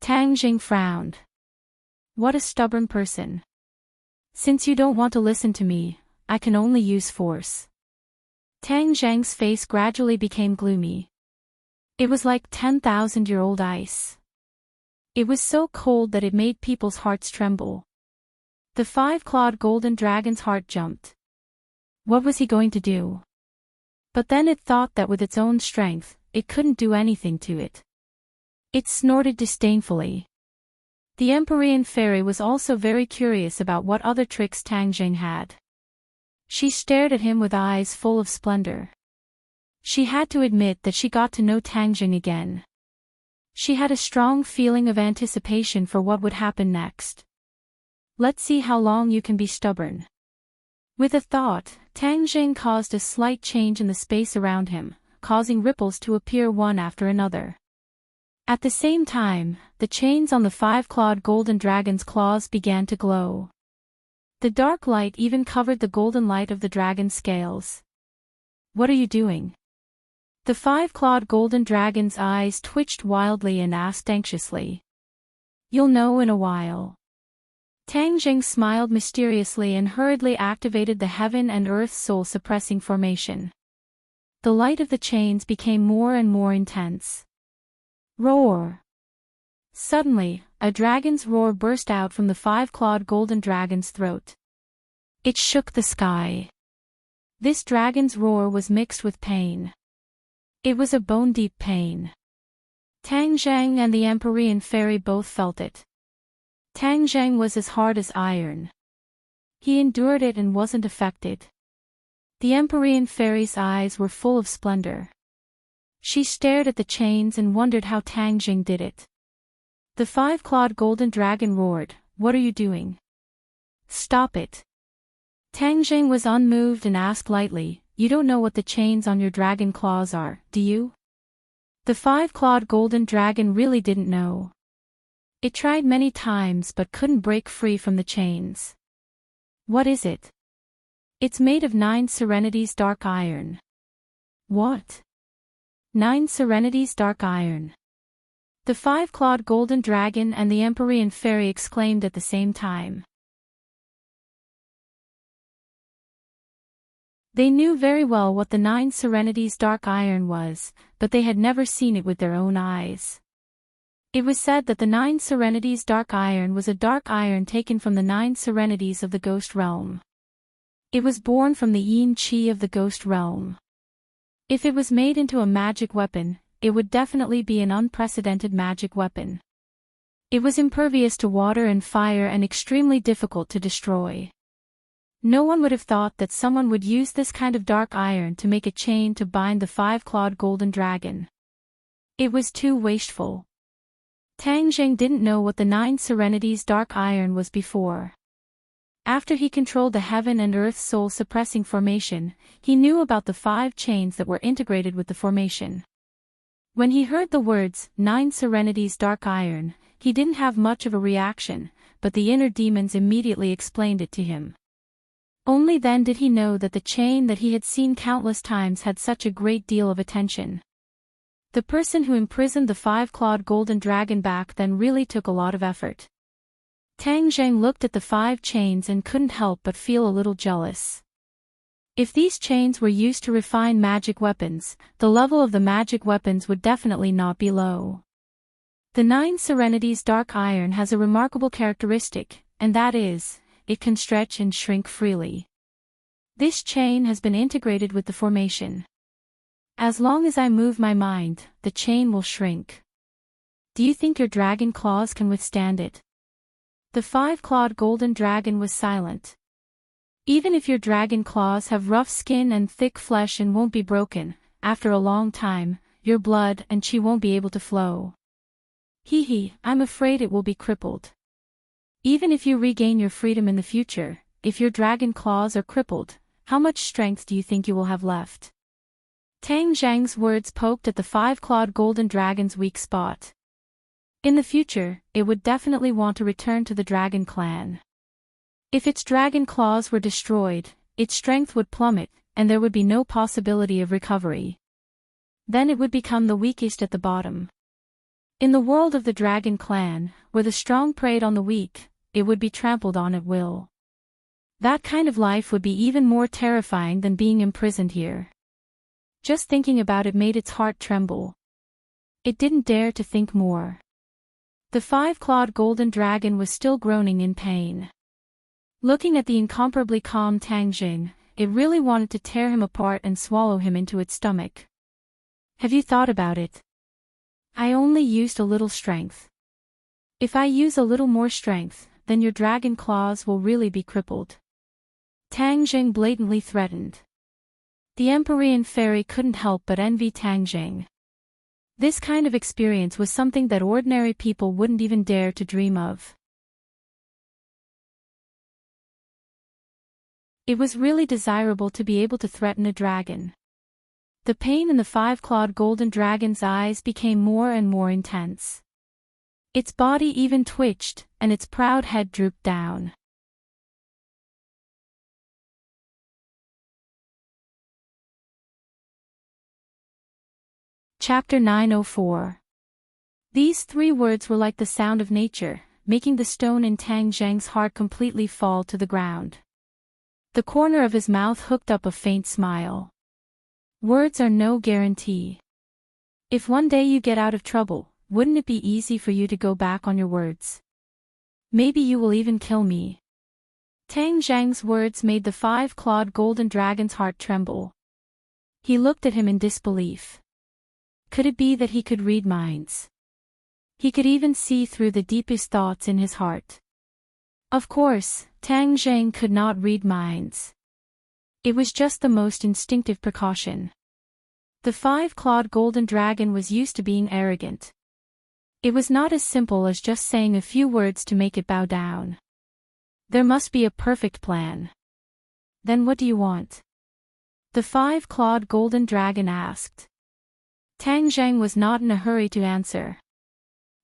Tang Jing frowned. What a stubborn person. Since you don't want to listen to me, I can only use force. Tang Zhang's face gradually became gloomy. It was like 10,000-year-old ice. It was so cold that it made people's hearts tremble. The five-clawed golden dragon's heart jumped. What was he going to do? But then it thought that with its own strength, it couldn't do anything to it. It snorted disdainfully. The Empyrean fairy was also very curious about what other tricks Tang Jing had. She stared at him with eyes full of splendor. She had to admit that she got to know Tang Jing again. She had a strong feeling of anticipation for what would happen next. Let's see how long you can be stubborn. With a thought, Tang Jing caused a slight change in the space around him, causing ripples to appear one after another. At the same time, the chains on the five-clawed golden dragon's claws began to glow. The dark light even covered the golden light of the dragon's scales. What are you doing? The five-clawed golden dragon's eyes twitched wildly and asked anxiously. You'll know in a while. Tang Jing smiled mysteriously and hurriedly activated the heaven and earth soul-suppressing formation. The light of the chains became more and more intense. Roar! Suddenly, a dragon's roar burst out from the five-clawed golden dragon's throat. It shook the sky. This dragon's roar was mixed with pain. It was a bone-deep pain. Tang Zhang and the Empyrean fairy both felt it. Tang Zhang was as hard as iron. He endured it and wasn't affected. The Empyrean fairy's eyes were full of splendor. She stared at the chains and wondered how Tang Jing did it. The five-clawed golden dragon roared, "What are you doing? Stop it." Tang Jing was unmoved and asked lightly, "You don't know what the chains on your dragon claws are, do you?" The five-clawed golden dragon really didn't know. It tried many times but couldn't break free from the chains. What is it? It's made of 9 serenities dark iron. What? 9 serenities dark iron. The five-clawed golden dragon and the Empyrean fairy exclaimed at the same time. They knew very well what the 9 Serenities dark iron was, but they had never seen it with their own eyes. It was said that the 9 Serenities dark iron was a dark iron taken from the 9 Serenities of the ghost realm. It was born from the yin qi of the ghost realm. If it was made into a magic weapon, it would definitely be an unprecedented magic weapon. It was impervious to water and fire and extremely difficult to destroy. No one would have thought that someone would use this kind of dark iron to make a chain to bind the 5-clawed golden dragon. It was too wasteful. Tang Zheng didn't know what the 9 Serenities dark iron was before. After he controlled the heaven and earth soul-suppressing formation, he knew about the 5 chains that were integrated with the formation. When he heard the words, 9 Serenities dark iron, he didn't have much of a reaction, but the inner demons immediately explained it to him. Only then did he know that the chain that he had seen countless times had such a great deal of attention. The person who imprisoned the 5-clawed golden dragon back then really took a lot of effort. Tang Zheng looked at the 5 chains and couldn't help but feel a little jealous. If these chains were used to refine magic weapons, the level of the magic weapons would definitely not be low. The 9 Serenities dark iron has a remarkable characteristic, and that is, it can stretch and shrink freely. This chain has been integrated with the formation. As long as I move my mind, the chain will shrink. Do you think your dragon claws can withstand it? The 5-clawed golden dragon was silent. Even if your dragon claws have rough skin and thick flesh and won't be broken, after a long time, your blood and qi won't be able to flow. I'm afraid it will be crippled. Even if you regain your freedom in the future, if your dragon claws are crippled, how much strength do you think you will have left? Tang Zheng's words poked at the 5-clawed golden dragon's weak spot. In the future, it would definitely want to return to the dragon clan. If its dragon claws were destroyed, its strength would plummet, and there would be no possibility of recovery. Then it would become the weakest at the bottom. In the world of the dragon clan, where the strong preyed on the weak, it would be trampled on at will. That kind of life would be even more terrifying than being imprisoned here. Just thinking about it made its heart tremble. It didn't dare to think more. The 5-clawed golden dragon was still groaning in pain. Looking at the incomparably calm Tang Zheng, it really wanted to tear him apart and swallow him into its stomach. Have you thought about it? I only used a little strength. If I use a little more strength, then your dragon claws will really be crippled. Tang Zheng blatantly threatened. The Empyrean fairy couldn't help but envy Tang Zheng. This kind of experience was something that ordinary people wouldn't even dare to dream of. It was really desirable to be able to threaten a dragon. The pain in the 5-clawed golden dragon's eyes became more and more intense. Its body even twitched, and its proud head drooped down. Chapter 904. These 3 words were like the sound of nature, making the stone in Tang Zheng's heart completely fall to the ground. The corner of his mouth hooked up a faint smile. Words are no guarantee. If one day you get out of trouble, wouldn't it be easy for you to go back on your words? Maybe you will even kill me. Tang Zheng's words made the 5-clawed golden dragon's heart tremble. He looked at him in disbelief. Could it be that he could read minds? He could even see through the deepest thoughts in his heart. Of course, Tang Zheng could not read minds. It was just the most instinctive precaution. The 5-clawed golden dragon was used to being arrogant. It was not as simple as just saying a few words to make it bow down. There must be a perfect plan. Then what do you want? The 5-clawed golden dragon asked. Tang Zheng was not in a hurry to answer.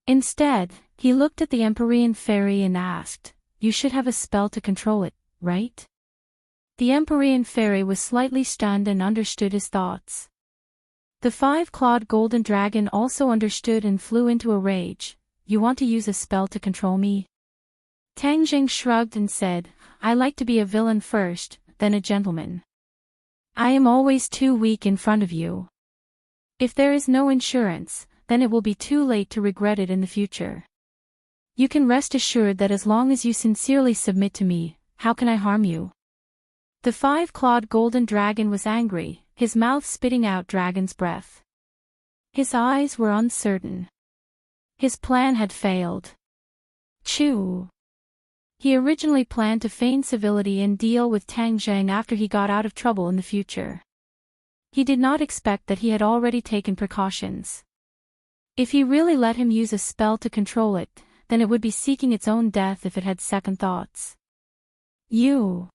Instead, he looked at the Empyrean fairy and asked, "You should have a spell to control it, right?" The Empyrean fairy was slightly stunned and understood his thoughts. The 5-clawed golden dragon also understood and flew into a rage. "You want to use a spell to control me?" Tang Zheng shrugged and said, "I like to be a villain first, then a gentleman." I am always too weak in front of you. If there is no insurance, then it will be too late to regret it in the future. You can rest assured that as long as you sincerely submit to me, how can I harm you? The five-clawed golden dragon was angry, his mouth spitting out dragon's breath. His eyes were uncertain. His plan had failed. Chew. He originally planned to feign civility and deal with Tang Zheng after he got out of trouble in the future. He did not expect that he had already taken precautions. If he really let him use a spell to control it, then it would be seeking its own death if it had second thoughts. You.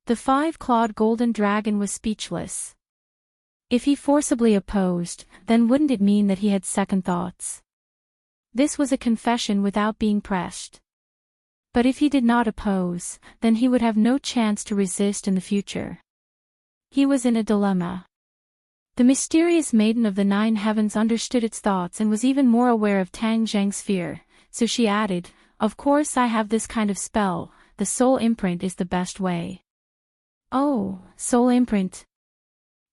The five-clawed golden dragon was speechless. If he forcibly opposed, then wouldn't it mean that he had second thoughts? This was a confession without being pressed. But if he did not oppose, then he would have no chance to resist in the future. He was in a dilemma. The mysterious maiden of the nine heavens understood its thoughts and was even more aware of Tang Zheng's fear, so she added, "Of course I have this kind of spell, the soul imprint is the best way." Oh, soul imprint.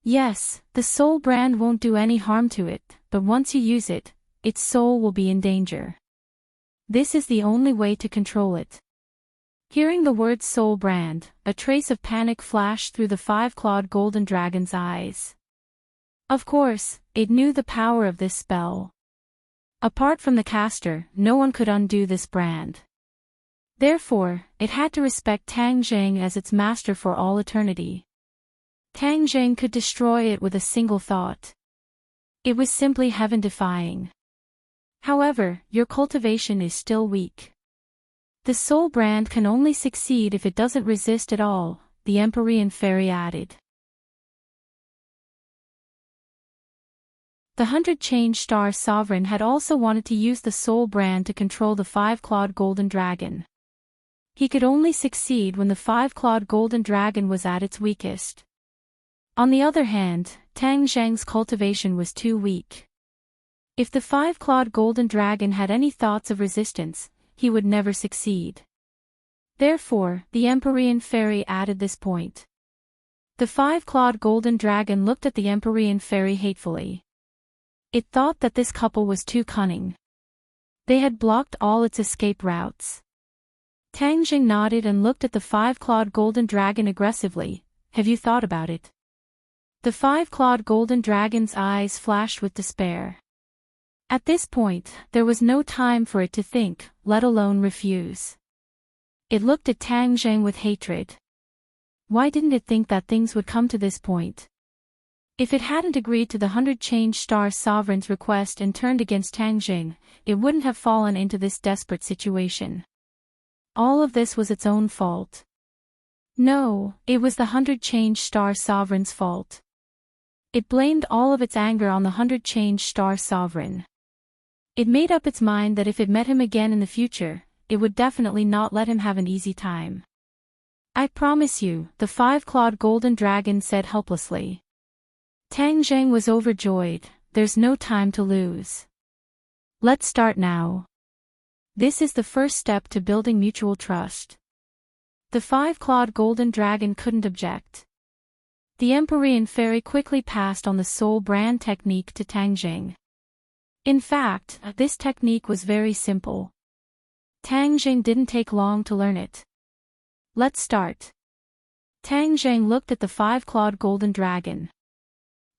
Yes, the soul brand won't do any harm to it, but once you use it, its soul will be in danger. This is the only way to control it. Hearing the word soul brand, a trace of panic flashed through the five-clawed golden dragon's eyes. Of course, it knew the power of this spell. Apart from the caster, no one could undo this brand. Therefore, it had to respect Tang Zheng as its master for all eternity. Tang Zheng could destroy it with a single thought. It was simply heaven-defying. However, your cultivation is still weak. The soul brand can only succeed if it doesn't resist at all, the Empyrean fairy added. The 100-change star sovereign had also wanted to use the soul brand to control the five-clawed golden dragon. He could only succeed when the five-clawed golden dragon was at its weakest. On the other hand, Tang Zheng's cultivation was too weak. If the five-clawed golden dragon had any thoughts of resistance, he would never succeed. Therefore, the Empyrean fairy added this point. The five-clawed golden dragon looked at the Empyrean fairy hatefully. It thought that this couple was too cunning. They had blocked all its escape routes. Tang Zheng nodded and looked at the five-clawed golden dragon aggressively. Have you thought about it? The five-clawed golden dragon's eyes flashed with despair. At this point, there was no time for it to think, let alone refuse. It looked at Tang Zheng with hatred. Why didn't it think that things would come to this point? If it hadn't agreed to the 100-change star sovereign's request and turned against Tang Zheng, it wouldn't have fallen into this desperate situation. All of this was its own fault. No, it was the 100-change star sovereign's fault. It blamed all of its anger on the 100-change star sovereign. It made up its mind that if it met him again in the future, it would definitely not let him have an easy time. I promise you, the five-clawed golden dragon said helplessly. Tang Zheng was overjoyed. There's no time to lose. Let's start now. This is the first step to building mutual trust. The five-clawed golden dragon couldn't object. The Empyrean fairy quickly passed on the soul brand technique to Tang Zheng. In fact, this technique was very simple. Tang Zheng didn't take long to learn it. Let's start. Tang Zheng looked at the five-clawed golden dragon.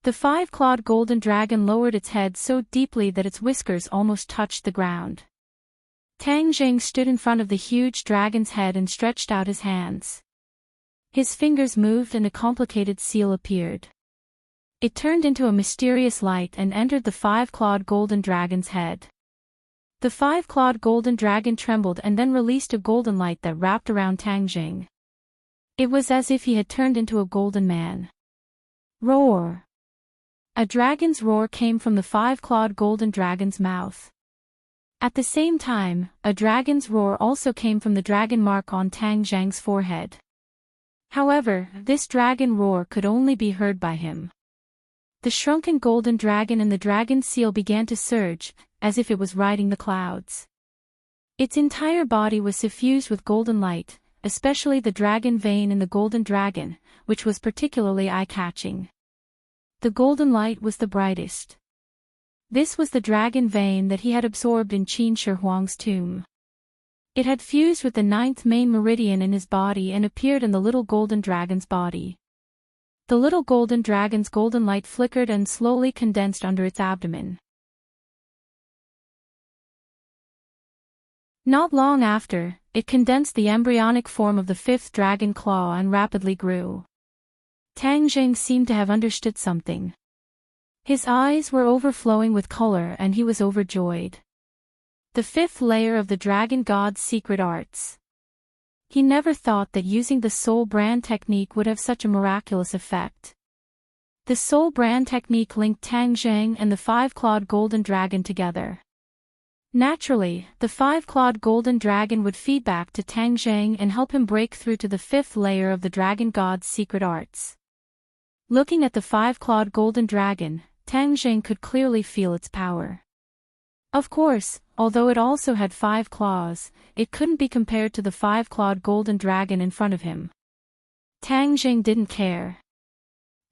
The five-clawed golden dragon lowered its head so deeply that its whiskers almost touched the ground. Tang Zheng stood in front of the huge dragon's head and stretched out his hands. His fingers moved and a complicated seal appeared. It turned into a mysterious light and entered the five-clawed golden dragon's head. The five-clawed golden dragon trembled and then released a golden light that wrapped around Tang Zheng. It was as if he had turned into a golden man. Roar! A dragon's roar came from the five-clawed golden dragon's mouth. At the same time, a dragon's roar also came from the dragon mark on Tang Zheng's forehead. However, this dragon roar could only be heard by him. The shrunken golden dragon and the dragon seal began to surge, as if it was riding the clouds. Its entire body was suffused with golden light, especially the dragon vein in the golden dragon, which was particularly eye-catching. The golden light was the brightest. This was the dragon vein that he had absorbed in Qin Shi Huang's tomb. It had fused with the 9th main meridian in his body and appeared in the little golden dragon's body. The little golden dragon's golden light flickered and slowly condensed under its abdomen. Not long after, it condensed the embryonic form of the 5th dragon claw and rapidly grew. Tang Jing seemed to have understood something. His eyes were overflowing with color and he was overjoyed. The 5th layer of the dragon god's secret arts. He never thought that using the soul brand technique would have such a miraculous effect. The soul brand technique linked Tang Jing and the 5-clawed golden dragon together. Naturally, the 5-clawed golden dragon would feed back to Tang Jing and help him break through to the 5th layer of the dragon god's secret arts. Looking at the 5-clawed golden dragon, Tang Jing could clearly feel its power. Of course, although it also had 5 claws, it couldn't be compared to the 5-clawed golden dragon in front of him. Tang Jing didn't care.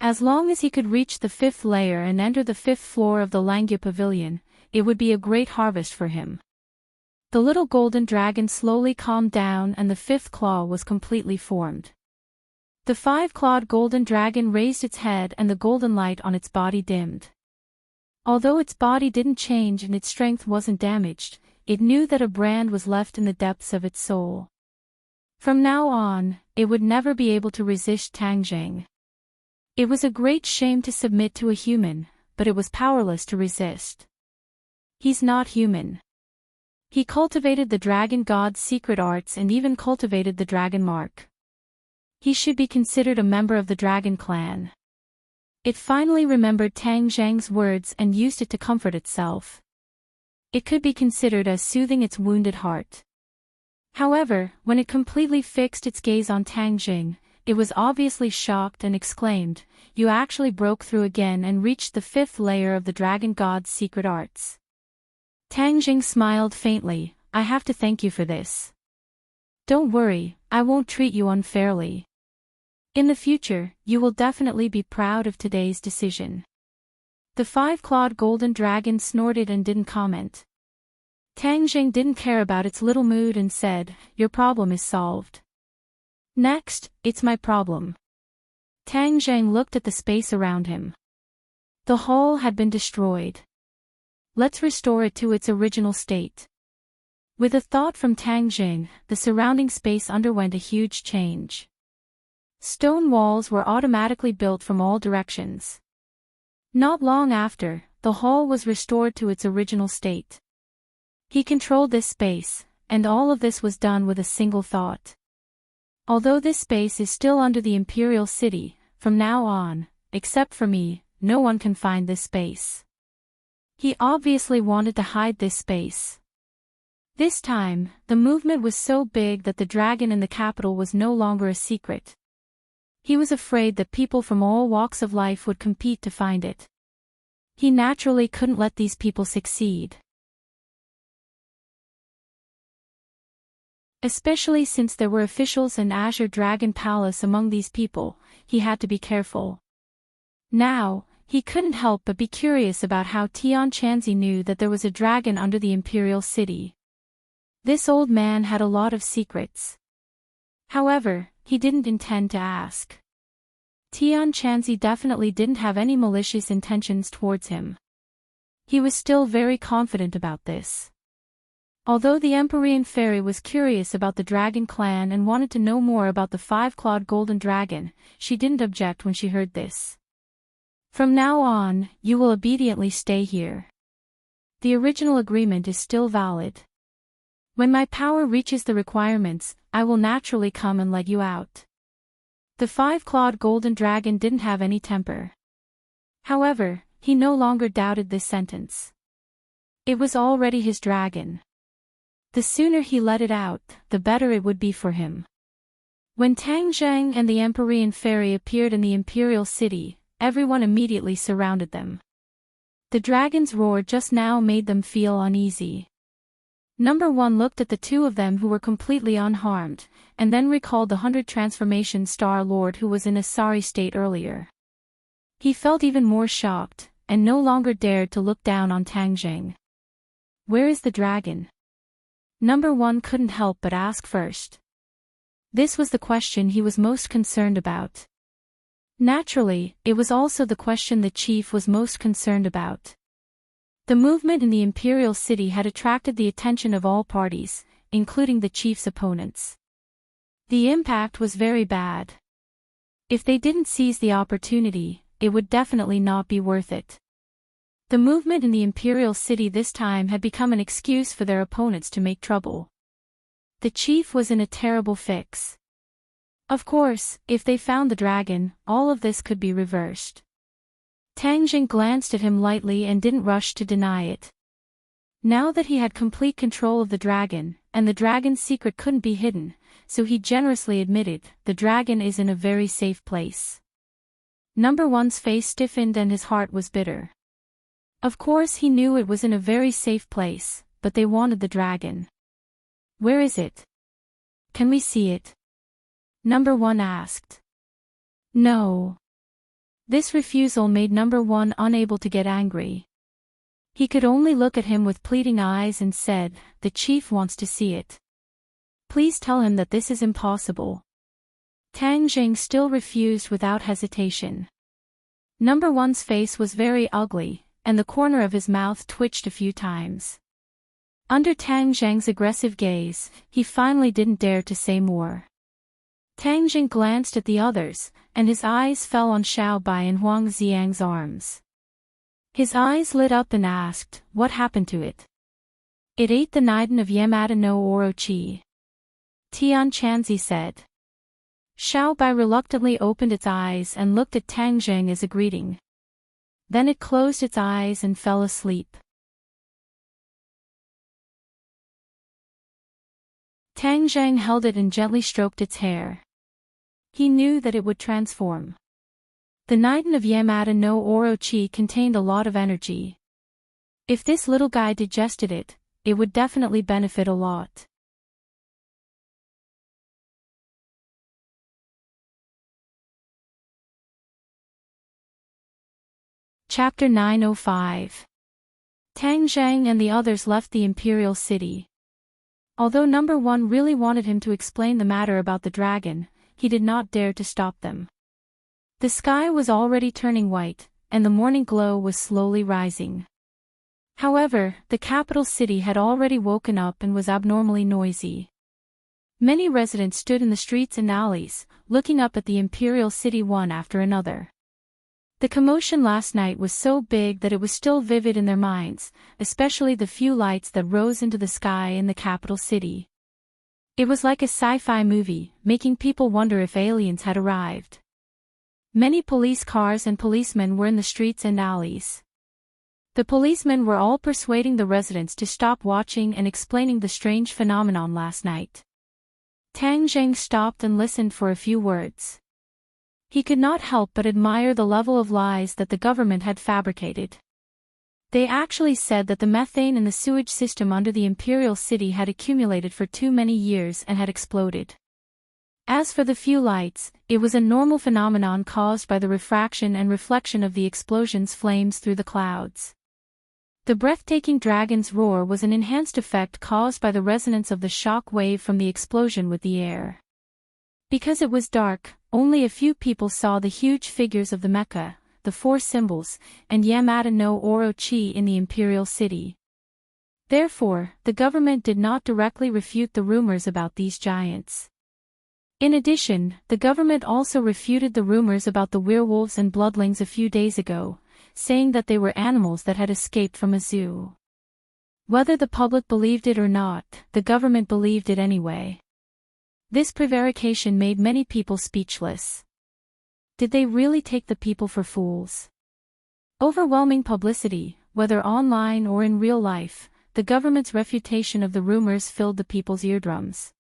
As long as he could reach the 5th layer and enter the 5th floor of the Langya Pavilion, it would be a great harvest for him. The little golden dragon slowly calmed down and the 5th claw was completely formed. The 5-clawed golden dragon raised its head and the golden light on its body dimmed. Although its body didn't change and its strength wasn't damaged, it knew that a brand was left in the depths of its soul. From now on, it would never be able to resist Tang Jing. It was a great shame to submit to a human, but it was powerless to resist. He's not human. He cultivated the dragon god's secret arts and even cultivated the dragon mark. He should be considered a member of the dragon clan. It finally remembered Tang Jing's words and used it to comfort itself. It could be considered as soothing its wounded heart. However, when it completely fixed its gaze on Tang Jing, it was obviously shocked and exclaimed, "You actually broke through again and reached the 5th layer of the dragon god's secret arts." Tang Jing smiled faintly, "I have to thank you for this. Don't worry, I won't treat you unfairly. In the future, you will definitely be proud of today's decision." The 5-clawed golden dragon snorted and didn't comment. Tang Jing didn't care about its little mood and said, "Your problem is solved. Next, it's my problem." Tang Jing looked at the space around him. The hall had been destroyed. Let's restore it to its original state. With a thought from Tang Jing, the surrounding space underwent a huge change. Stone walls were automatically built from all directions. Not long after, the hall was restored to its original state. He controlled this space, and all of this was done with a single thought. Although this space is still under the Imperial City, from now on, except for me, no one can find this space. He obviously wanted to hide this space. This time, the movement was so big that the dragon in the capital was no longer a secret. He was afraid that people from all walks of life would compete to find it. He naturally couldn't let these people succeed. Especially since there were officials in Azure Dragon Palace among these people, he had to be careful. Now, he couldn't help but be curious about how Tian Chanzi knew that there was a dragon under the Imperial City. This old man had a lot of secrets. However, he didn't intend to ask. Tian Chanzi definitely didn't have any malicious intentions towards him. He was still very confident about this. Although the Empyrean Fairy was curious about the Dragon Clan and wanted to know more about the 5-clawed golden dragon, she didn't object when she heard this. "From now on, you will obediently stay here. The original agreement is still valid. When my power reaches the requirements, I will naturally come and let you out." The 5-clawed golden dragon didn't have any temper. However, he no longer doubted this sentence. It was already his dragon. The sooner he let it out, the better it would be for him. When Tang Zheng and the Empyrean Fairy appeared in the Imperial City, everyone immediately surrounded them. The dragon's roar just now made them feel uneasy. Number 1 looked at the two of them who were completely unharmed, and then recalled the 100 transformation Star Lord who was in a sorry state earlier. He felt even more shocked, and no longer dared to look down on Tang Zheng. Where is the dragon? Number 1 couldn't help but ask first. This was the question he was most concerned about. Naturally, it was also the question the chief was most concerned about. The movement in the imperial city had attracted the attention of all parties, including the chief's opponents. The impact was very bad. If they didn't seize the opportunity, it would definitely not be worth it. The movement in the imperial city this time had become an excuse for their opponents to make trouble. The chief was in a terrible fix. Of course, if they found the dragon, all of this could be reversed. Tang Zheng glanced at him lightly and didn't rush to deny it. Now that he had complete control of the dragon, and the dragon's secret couldn't be hidden, so he generously admitted, the dragon is in a very safe place. Number 1's face stiffened and his heart was bitter. Of course he knew it was in a very safe place, but they wanted the dragon. Where is it? Can we see it? Number 1 asked. No. This refusal made Number 1 unable to get angry. He could only look at him with pleading eyes and said, the chief wants to see it. Please tell him that this is impossible. Tang Zheng still refused without hesitation. Number 1's face was very ugly, and the corner of his mouth twitched a few times. Under Tang Zheng's aggressive gaze, he finally didn't dare to say more. Tang Zheng glanced at the others, and his eyes fell on Xiao Bai and Huang Xiang's arms. His eyes lit up and asked, what happened to it? It ate the Niden of Yamada no Orochi. Tian Chanzi said. Xiao Bai reluctantly opened its eyes and looked at Tang Zheng as a greeting. Then it closed its eyes and fell asleep. Tang Zheng held it and gently stroked its hair. He knew that it would transform. The Niden of Yamada no Orochi contained a lot of energy. If this little guy digested it, it would definitely benefit a lot. Chapter 905. Tang Zheng and the others left the imperial city. Although Number 1 really wanted him to explain the matter about the dragon, he did not dare to stop them. The sky was already turning white, and the morning glow was slowly rising. However, the capital city had already woken up and was abnormally noisy. Many residents stood in the streets and alleys, looking up at the imperial city one after another. The commotion last night was so big that it was still vivid in their minds, especially the few lights that rose into the sky in the capital city. It was like a sci-fi movie, making people wonder if aliens had arrived. Many police cars and policemen were in the streets and alleys. The policemen were all persuading the residents to stop watching and explaining the strange phenomenon last night. Tang Zheng stopped and listened for a few words. He could not help but admire the level of lies that the government had fabricated. They actually said that the methane in the sewage system under the imperial city had accumulated for too many years and had exploded. As for the few lights, it was a normal phenomenon caused by the refraction and reflection of the explosion's flames through the clouds. The breathtaking dragon's roar was an enhanced effect caused by the resonance of the shock wave from the explosion with the air. Because it was dark, only a few people saw the huge figures of the mecha, the four symbols, and Yamada no Orochi in the imperial city. Therefore, the government did not directly refute the rumors about these giants. In addition, the government also refuted the rumors about the werewolves and bloodlings a few days ago, saying that they were animals that had escaped from a zoo. Whether the public believed it or not, the government believed it anyway. This prevarication made many people speechless. Did they really take the people for fools? Overwhelming publicity, whether online or in real life, the government's refutation of the rumors filled the people's eardrums.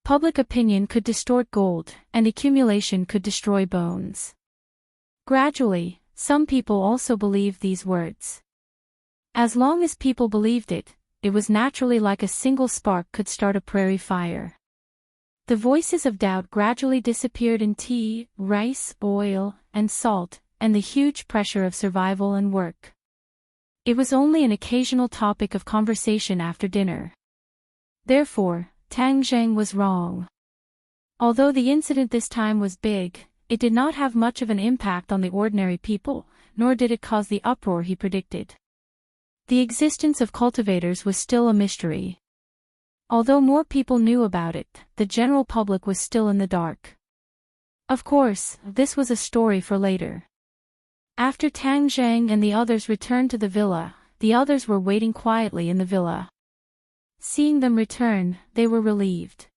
Public opinion could distort gold, and accumulation could destroy bones. Gradually, some people also believed these words. As long as people believed it, it was naturally like a single spark could start a prairie fire. The voices of doubt gradually disappeared in tea, rice, oil, and salt, and the huge pressure of survival and work. It was only an occasional topic of conversation after dinner. Therefore, Tang Zheng was wrong. Although the incident this time was big, it did not have much of an impact on the ordinary people, nor did it cause the uproar he predicted. The existence of cultivators was still a mystery. Although more people knew about it, the general public was still in the dark. Of course, this was a story for later. After Tang Zheng and the others returned to the villa, the others were waiting quietly in the villa. Seeing them return, they were relieved.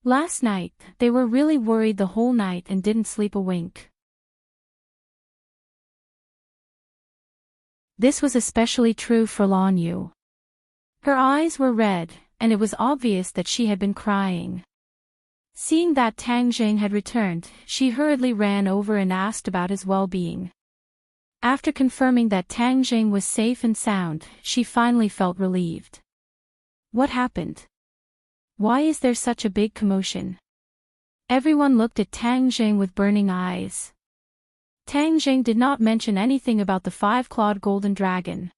Last night, they were really worried the whole night and didn't sleep a wink. This was especially true for Lan Yu. Her eyes were red, and it was obvious that she had been crying. Seeing that Tang Zheng had returned, she hurriedly ran over and asked about his well-being. After confirming that Tang Zheng was safe and sound, she finally felt relieved. What happened? Why is there such a big commotion? Everyone looked at Tang Zheng with burning eyes. Tang Zheng did not mention anything about the five-clawed golden dragon.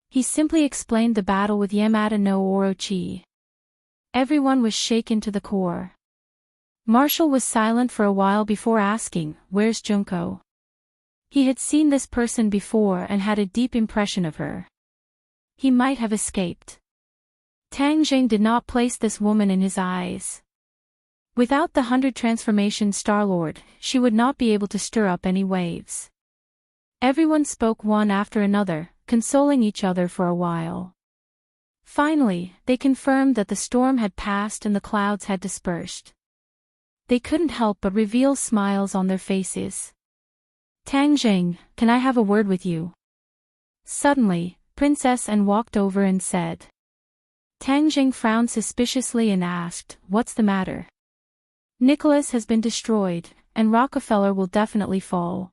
He simply explained the battle with Yamada no Orochi. Everyone was shaken to the core. Marshall was silent for a while before asking, "Where's Junko?" He had seen this person before and had a deep impression of her. He might have escaped. Tang Zheng did not place this woman in his eyes. Without the 100 transformation Star-Lord, she would not be able to stir up any waves. Everyone spoke one after another, consoling each other for a while. Finally, they confirmed that the storm had passed and the clouds had dispersed. They couldn't help but reveal smiles on their faces. "Tang Zheng, can I have a word with you?" Suddenly, Princess An walked over and said. Tang Zheng frowned suspiciously and asked, "What's the matter?" "Nicholas has been destroyed, and Rockefeller will definitely fall.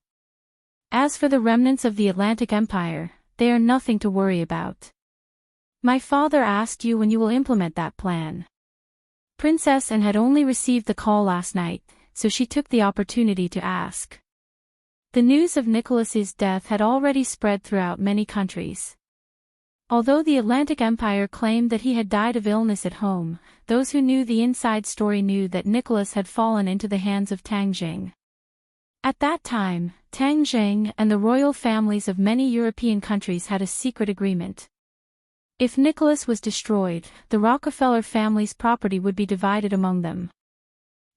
As for the remnants of the Atlantic Empire, they are nothing to worry about. My father asked you when you will implement that plan." Princess An had only received the call last night, so she took the opportunity to ask. The news of Nicholas's death had already spread throughout many countries. Although the Atlantic Empire claimed that he had died of illness at home, those who knew the inside story knew that Nicholas had fallen into the hands of Tang Zheng. At that time, Tang Zheng and the royal families of many European countries had a secret agreement. If Nicholas was destroyed, the Rockefeller family's property would be divided among them.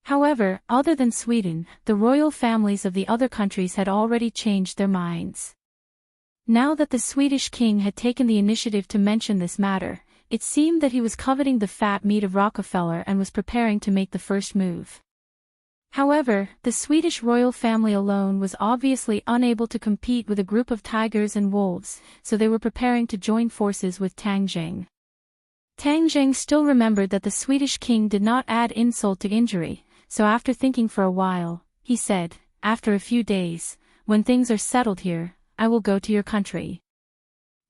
However, other than Sweden, the royal families of the other countries had already changed their minds. Now that the Swedish king had taken the initiative to mention this matter, it seemed that he was coveting the fat meat of Rockefeller and was preparing to make the first move. However, the Swedish royal family alone was obviously unable to compete with a group of tigers and wolves, so they were preparing to join forces with Tang Zheng. Tang Zheng still remembered that the Swedish king did not add insult to injury, so after thinking for a while, he said, "After a few days, when things are settled here, I will go to your country."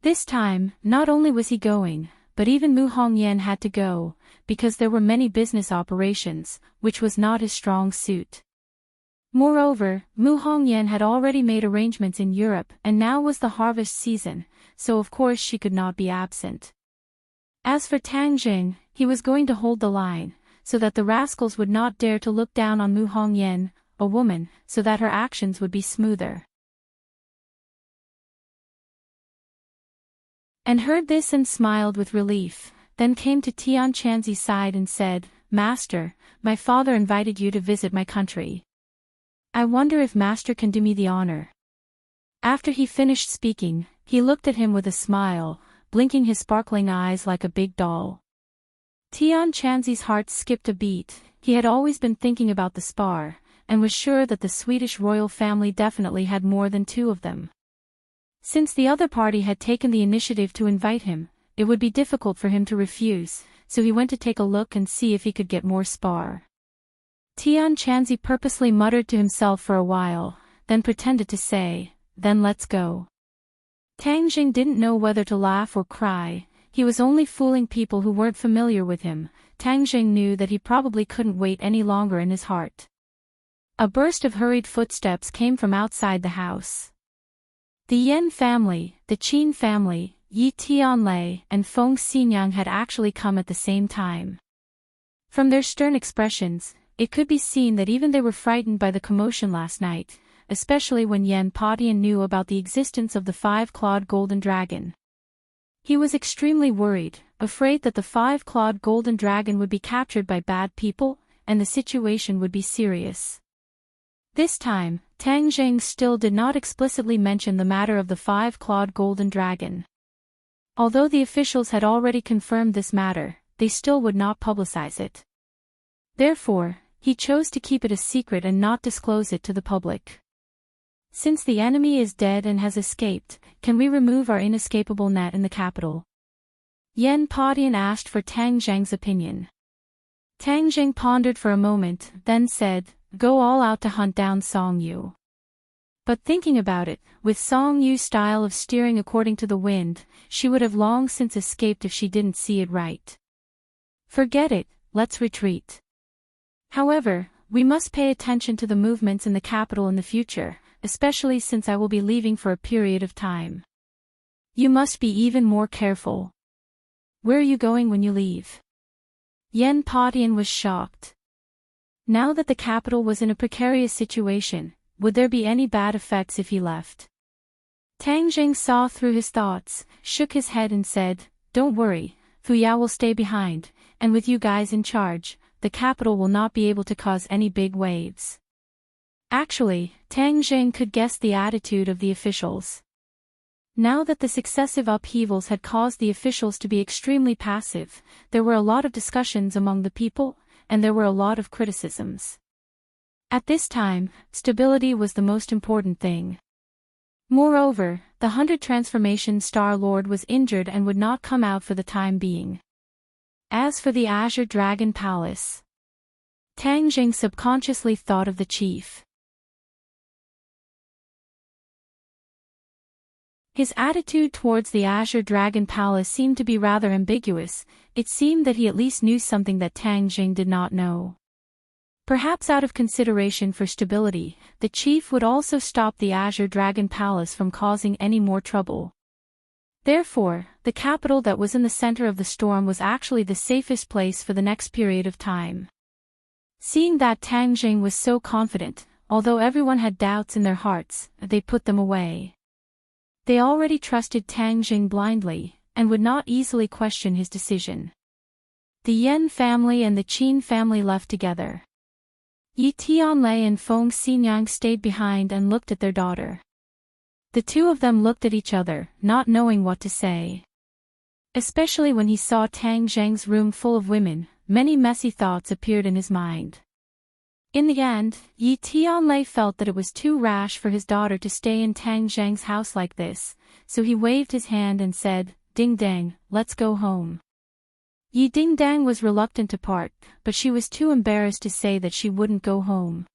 This time, not only was he going, but even Mu Hongyan had to go, because there were many business operations, which was not his strong suit. Moreover, Mu Hongyan had already made arrangements in Europe and now was the harvest season, so of course she could not be absent. As for Tang Zheng, he was going to hold the line, so that the rascals would not dare to look down on Mu Hongyan, a woman, so that her actions would be smoother. And heard this and smiled with relief, then came to Tian Chanzi's side and said, "Master, my father invited you to visit my country. I wonder if Master can do me the honor." After he finished speaking, he looked at him with a smile, blinking his sparkling eyes like a big doll. Tian Chanzi's heart skipped a beat. He had always been thinking about the spar, and was sure that the Swedish royal family definitely had more than two of them. Since the other party had taken the initiative to invite him, it would be difficult for him to refuse, so he went to take a look and see if he could get more spar. Tian Chanzi purposely muttered to himself for a while, then pretended to say, "Then let's go." Tang Zheng didn't know whether to laugh or cry. he was only fooling people who weren't familiar with him. Tang Jing knew that he probably couldn't wait any longer in his heart. A burst of hurried footsteps came from outside the house. The Yan family, the Qin family, Yi Tianlei, and Feng Xinyang had actually come at the same time. From their stern expressions, it could be seen that even they were frightened by the commotion last night, especially when Yan Padian knew about the existence of the five-clawed golden dragon. He was extremely worried, afraid that the five-clawed golden dragon would be captured by bad people, and the situation would be serious. This time, Tang Jing still did not explicitly mention the matter of the five-clawed golden dragon. Although the officials had already confirmed this matter, they still would not publicize it. Therefore, he chose to keep it a secret and not disclose it to the public. Since the enemy is dead and has escaped, can we remove our inescapable net in the capital? Yan Padian asked for Tang Zheng's opinion. Tang Jing pondered for a moment, then said, "Go all out to hunt down Song Yu." But thinking about it, with Song Yu's style of steering according to the wind, she would have long since escaped if she didn't see it right. Forget it, let's retreat. However, we must pay attention to the movements in the capital in the future, especially since I will be leaving for a period of time. You must be even more careful. Where are you going when you leave? Yan Padian was shocked. Now that the capital was in a precarious situation, would there be any bad effects if he left? Tang Jing saw through his thoughts, shook his head and said, "Don't worry, Fu Ya will stay behind, and with you guys in charge, the capital will not be able to cause any big waves." Actually, Tang Jing could guess the attitude of the officials. Now that the successive upheavals had caused the officials to be extremely passive, there were a lot of discussions among the people, and there were a lot of criticisms. At this time, stability was the most important thing. Moreover, the 100 Transformation Star Lord was injured and would not come out for the time being. As for the Azure Dragon Palace, Tang Jing subconsciously thought of the chief. His attitude towards the Azure Dragon Palace seemed to be rather ambiguous. It seemed that he at least knew something that Tang Jing did not know. Perhaps out of consideration for stability, the chief would also stop the Azure Dragon Palace from causing any more trouble. Therefore, the capital that was in the center of the storm was actually the safest place for the next period of time. Seeing that Tang Jing was so confident, although everyone had doubts in their hearts, they put them away. They already trusted Tang Jing blindly, and would not easily question his decision. The Yan family and the Qin family left together. Yi Tianlei and Feng Xinyang stayed behind and looked at their daughter. The two of them looked at each other, not knowing what to say. Especially when he saw Tang Zheng's room full of women, many messy thoughts appeared in his mind. In the end, Yi Tianlei felt that it was too rash for his daughter to stay in Tang Zheng's house like this, so he waved his hand and said, "Ding Dang, let's go home." Yi Ding Dang was reluctant to part, but she was too embarrassed to say that she wouldn't go home.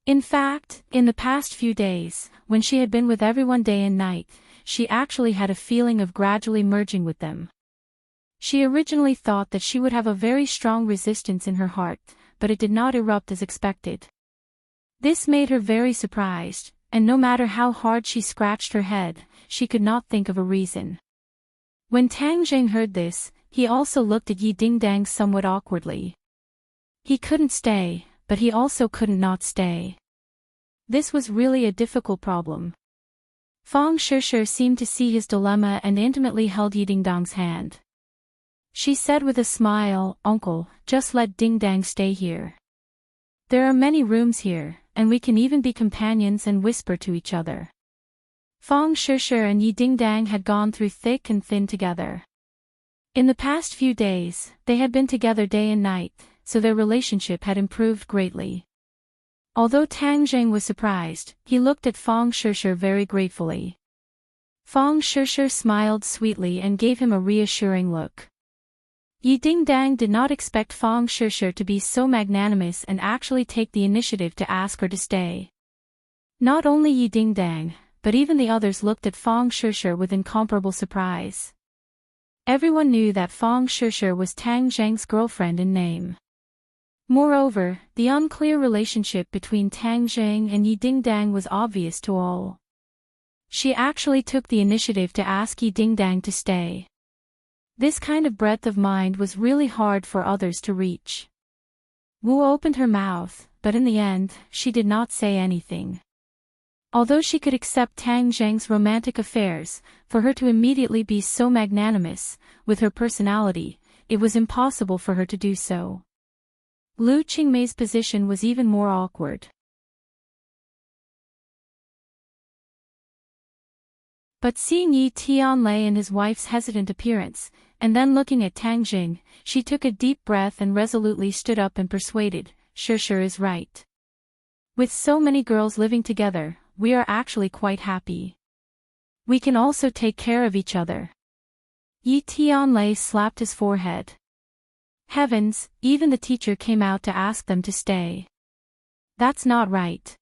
In fact, in the past few days, when she had been with everyone day and night, she actually had a feeling of gradually merging with them. She originally thought that she would have a very strong resistance in her heart, but it did not erupt as expected. This made her very surprised, and no matter how hard she scratched her head, she could not think of a reason. When Tang Jing heard this, he also looked at Yi Ding Dang somewhat awkwardly. He couldn't stay, but he also couldn't not stay. This was really a difficult problem. Feng Shishir seemed to see his dilemma and intimately held Yi Ding Dang's hand. She said with a smile, "Uncle, just let Ding Dang stay here. There are many rooms here, and we can even be companions and whisper to each other." Feng Shishir and Yi Ding Dang had gone through thick and thin together. In the past few days, they had been together day and night, so their relationship had improved greatly. Although Tang Jing was surprised, he looked at Feng Shishir very gratefully. Feng Shishir smiled sweetly and gave him a reassuring look. Yi Ding Dang did not expect Feng Shishir to be so magnanimous and actually take the initiative to ask her to stay. Not only Yi Ding Dang, but even the others looked at Feng Shishir with incomparable surprise. Everyone knew that Feng Shishir was Tang Zheng's girlfriend in name. Moreover, the unclear relationship between Tang Zheng and Yi Dingdang was obvious to all. She actually took the initiative to ask Yi Dingdang to stay. This kind of breadth of mind was really hard for others to reach. Wu opened her mouth, but in the end, she did not say anything. Although she could accept Tang Zheng's romantic affairs, for her to immediately be so magnanimous, with her personality, it was impossible for her to do so. Lu Qingmei's position was even more awkward. But seeing Yi Tianlei and his wife's hesitant appearance, and then looking at Tang Jing, she took a deep breath and resolutely stood up and persuaded, Shishir is right. With so many girls living together, we are actually quite happy. We can also take care of each other. Yi Tianlei slapped his forehead. Heavens, even the teacher came out to ask them to stay. That's not right.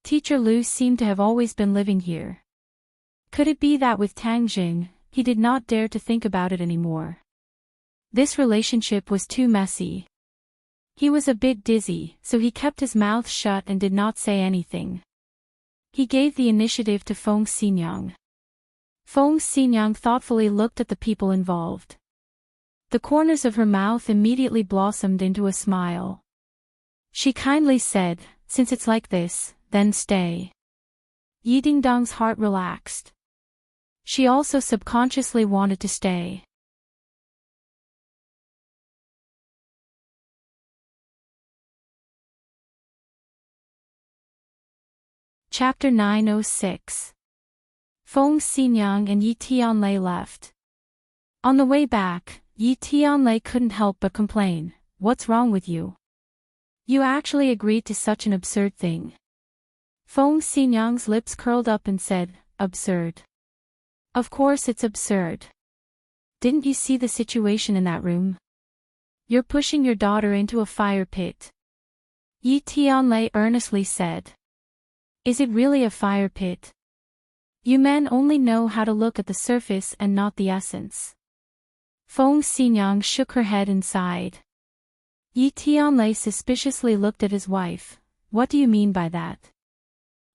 Teacher Lu seemed to have always been living here. Could it be that with Tang Jing, he did not dare to think about it anymore? This relationship was too messy. He was a bit dizzy, so he kept his mouth shut and did not say anything. He gave the initiative to Feng Xinyang. Feng Xinyang thoughtfully looked at the people involved. The corners of her mouth immediately blossomed into a smile. She kindly said, since it's like this, then stay. Yi Dingdang's heart relaxed. She also subconsciously wanted to stay. Chapter 906. Feng Xinyang and Yi Tianlei left. On the way back, Yi Tianlei couldn't help but complain, what's wrong with you? You actually agreed to such an absurd thing. Feng Xinyang's lips curled up and said, absurd. Of course it's absurd. Didn't you see the situation in that room? You're pushing your daughter into a fire pit. Yi Tianlei earnestly said. Is it really a fire pit? You men only know how to look at the surface and not the essence. Feng Xinyang shook her head and sighed. Yi Tianlei suspiciously looked at his wife. What do you mean by that?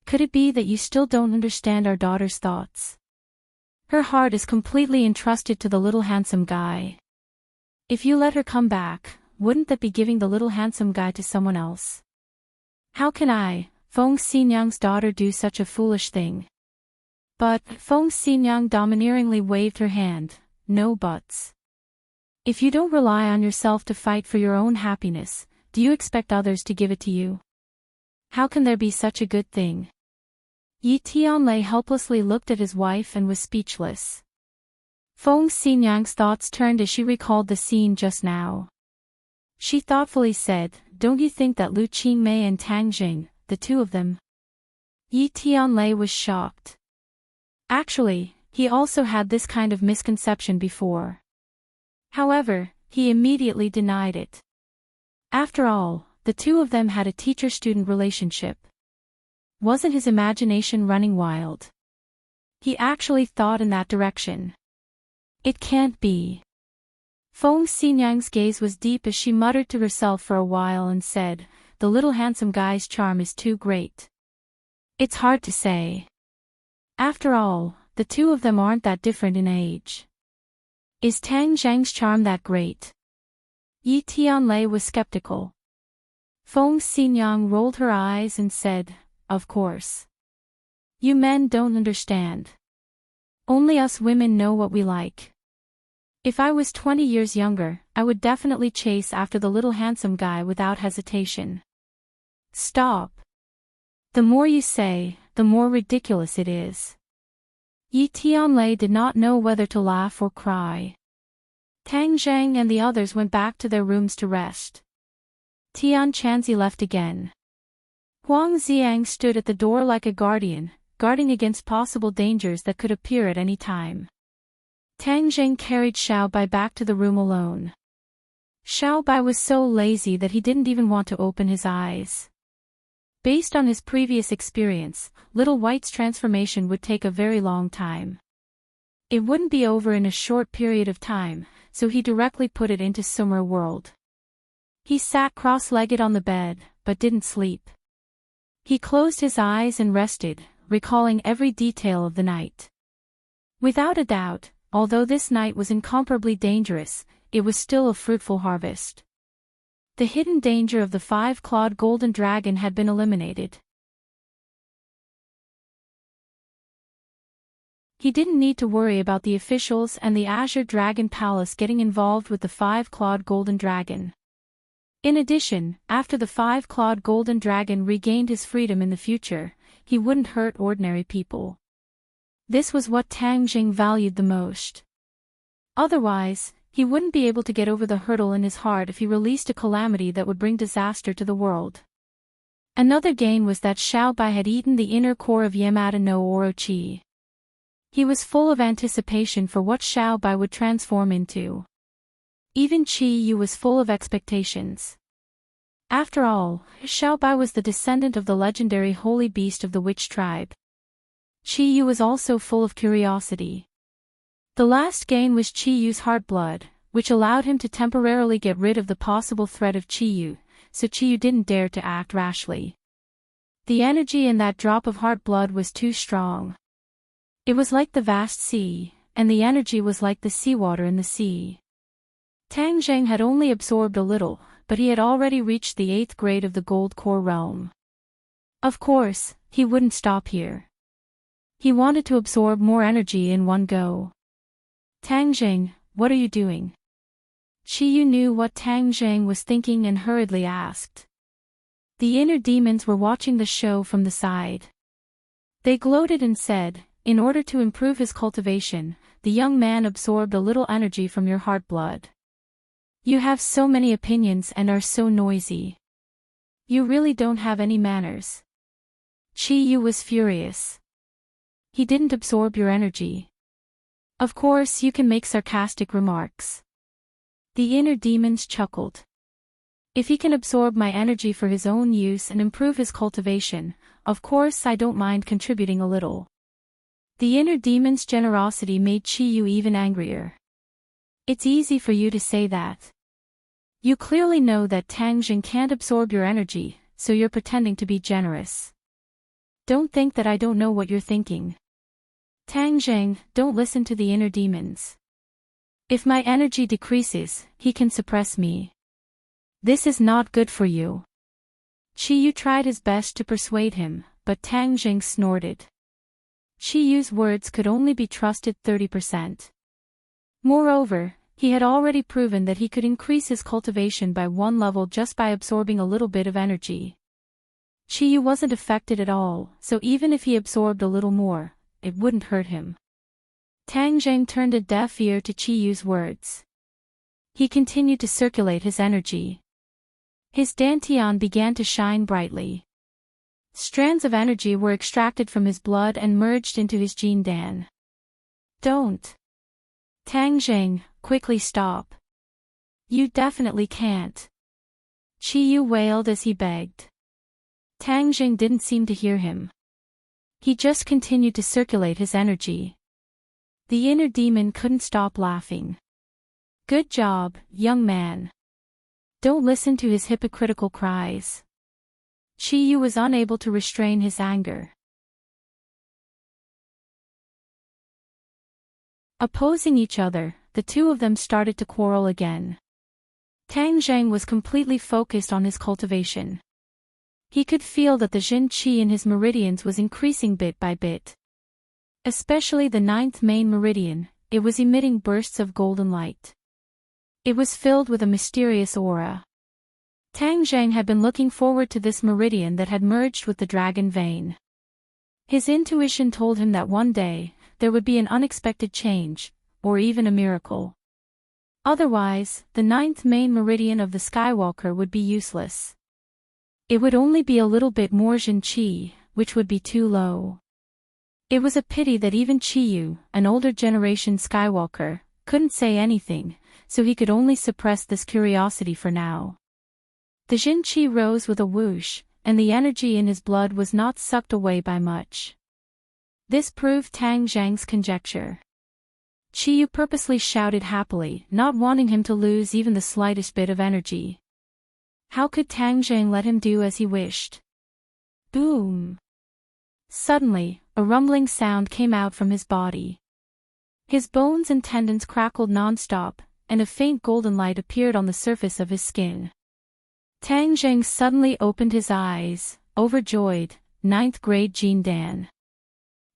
Could it be that you still don't understand our daughter's thoughts? Her heart is completely entrusted to the little handsome guy. If you let her come back, wouldn't that be giving the little handsome guy to someone else? How can I, Feng Xinyang's daughter, do such a foolish thing? But, Feng Xinyang domineeringly waved her hand, no buts. If you don't rely on yourself to fight for your own happiness, do you expect others to give it to you? How can there be such a good thing? Yi Tianlei helplessly looked at his wife and was speechless. Feng Xinyang's thoughts turned as she recalled the scene just now. She thoughtfully said, don't you think that Lu Qingmei and Tang Jing, the two of them? Yi Tianlei was shocked. Actually, he also had this kind of misconception before. However, he immediately denied it. After all, the two of them had a teacher-student relationship. Wasn't his imagination running wild? He actually thought in that direction. It can't be. Feng Xinyang's gaze was deep as she muttered to herself for a while and said, the little handsome guy's charm is too great. It's hard to say. After all, the two of them aren't that different in age. Is Tang Zheng's charm that great? Yi Tianlei was skeptical. Feng Xinyang rolled her eyes and said, of course. You men don't understand. Only us women know what we like. If I was 20 years younger, I would definitely chase after the little handsome guy without hesitation. Stop. The more you say, the more ridiculous it is. Yi Tianlei did not know whether to laugh or cry. Tang Zheng and the others went back to their rooms to rest. Tian Chanzi left again. Huang Xiang stood at the door like a guardian, guarding against possible dangers that could appear at any time. Tang Zheng carried Xiaobai back to the room alone. Xiaobai was so lazy that he didn't even want to open his eyes. Based on his previous experience, Little White's transformation would take a very long time. It wouldn't be over in a short period of time, so he directly put it into Summer World. He sat cross-legged on the bed, but didn't sleep. He closed his eyes and rested, recalling every detail of the night. Without a doubt, although this night was incomparably dangerous, it was still a fruitful harvest. The hidden danger of the 5-clawed golden dragon had been eliminated. He didn't need to worry about the officials and the Azure Dragon Palace getting involved with the 5-clawed golden dragon. In addition, after the 5-clawed golden dragon regained his freedom in the future, he wouldn't hurt ordinary people. This was what Tang Jing valued the most. Otherwise, he wouldn't be able to get over the hurdle in his heart if he released a calamity that would bring disaster to the world. Another gain was that Xiaobai had eaten the inner core of Yamada no Orochi. He was full of anticipation for what Xiaobai would transform into. Even Qi Yu was full of expectations. After all, Xiaobai was the descendant of the legendary holy beast of the witch tribe. Qi Yu was also full of curiosity. The last gain was Qi Yu's heart blood, which allowed him to temporarily get rid of the possible threat of Qi Yu, so Qi Yu didn't dare to act rashly. The energy in that drop of heart blood was too strong. It was like the vast sea, and the energy was like the seawater in the sea. Tang Zheng had only absorbed a little, but he had already reached the 8th grade of the Gold Core realm. Of course, he wouldn't stop here. He wanted to absorb more energy in one go. Tang Zheng, what are you doing? Qi Yu knew what Tang Zheng was thinking and hurriedly asked. The inner demons were watching the show from the side. They gloated and said, in order to improve his cultivation, the young man absorbed a little energy from your heart blood. You have so many opinions and are so noisy. You really don't have any manners. Qi Yu was furious. He didn't absorb your energy. Of course you can make sarcastic remarks. The inner demons chuckled. If he can absorb my energy for his own use and improve his cultivation, of course I don't mind contributing a little. The inner demon's generosity made Qi Yu even angrier. It's easy for you to say that. You clearly know that Tang Jing can't absorb your energy, so you're pretending to be generous. Don't think that I don't know what you're thinking. Tang Jing, don't listen to the inner demons. If my energy decreases, he can suppress me. This is not good for you. Qi Yu tried his best to persuade him, but Tang Jing snorted. Qi Yu's words could only be trusted 30%. Moreover, he had already proven that he could increase his cultivation by 1 level just by absorbing a little bit of energy. Qi Yu wasn't affected at all, so even if he absorbed a little more, it wouldn't hurt him. Tang Zheng turned a deaf ear to Qi Yu's words. He continued to circulate his energy. His dantian began to shine brightly. Strands of energy were extracted from his blood and merged into his Jin Dan. Don't. Tang Zheng, quickly stop. You definitely can't. Qi Yu wailed as he begged. Tang Zheng didn't seem to hear him. He just continued to circulate his energy. The inner demon couldn't stop laughing. Good job, young man. Don't listen to his hypocritical cries. Qi Yu was unable to restrain his anger. Opposing each other, the two of them started to quarrel again. Tang Zheng was completely focused on his cultivation. He could feel that the Jin Qi in his meridians was increasing bit by bit. Especially the 9th main meridian, it was emitting bursts of golden light. It was filled with a mysterious aura. Tang Zheng had been looking forward to this meridian that had merged with the dragon vein. His intuition told him that one day, there would be an unexpected change, or even a miracle. Otherwise, the 9th main meridian of the Skywalker would be useless. It would only be a little bit more Jin Qi, which would be too low. It was a pity that even Qi Yu, an older generation Skywalker, couldn't say anything, so he could only suppress this curiosity for now. The Jin Qi rose with a whoosh, and the energy in his blood was not sucked away by much. This proved Tang Zheng's conjecture. Chiyu purposely shouted happily, not wanting him to lose even the slightest bit of energy. How could Tang Zheng let him do as he wished? Boom! Suddenly, a rumbling sound came out from his body. His bones and tendons crackled non-stop, and a faint golden light appeared on the surface of his skin. Tang Zheng suddenly opened his eyes, overjoyed. 9th grade Jin Dan.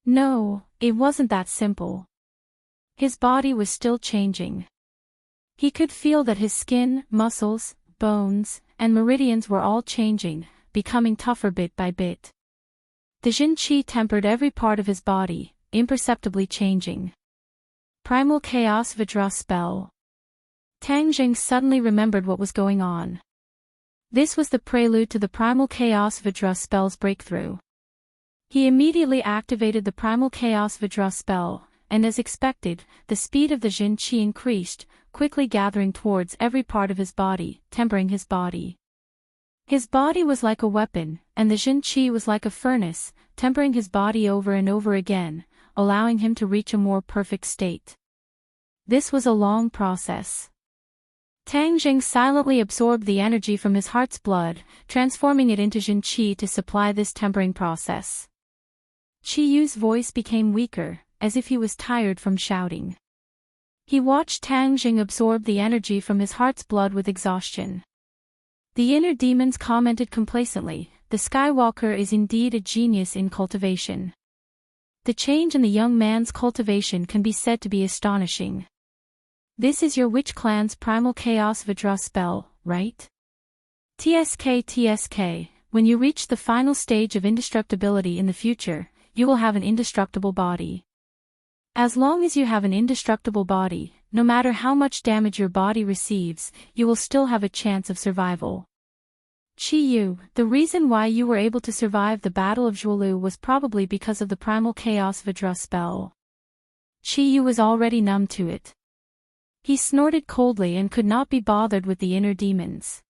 No, it wasn't that simple. His body was still changing. He could feel that his skin, muscles, bones, and meridians were all changing, becoming tougher bit by bit. The Jin Qi tempered every part of his body, imperceptibly changing. Primal Chaos Vajra spell. Tang Zheng suddenly remembered what was going on. This was the prelude to the Primal Chaos Vajra spell's breakthrough. He immediately activated the Primal Chaos Vajra spell, and as expected, the speed of the Jin Qi increased, quickly gathering towards every part of his body, tempering his body. His body was like a weapon, and the Jin Qi was like a furnace, tempering his body over and over again, allowing him to reach a more perfect state. This was a long process. Tang Zheng silently absorbed the energy from his heart's blood, transforming it into Jin Qi to supply this tempering process. Chiyu's voice became weaker, as if he was tired from shouting. He watched Tang Zheng absorb the energy from his heart's blood with exhaustion. The inner demons commented complacently, "The Skywalker is indeed a genius in cultivation." The change in the young man's cultivation can be said to be astonishing. This is your witch clan's Primal Chaos Vajra spell, right? TSK, when you reach the final stage of indestructibility in the future, you will have an indestructible body. As long as you have an indestructible body, no matter how much damage your body receives, you will still have a chance of survival. Chiyu, the reason why you were able to survive the Battle of Zhuolu was probably because of the Primal Chaos Vajra spell. Chiyu was already numb to it. He snorted coldly and could not be bothered with the inner demons.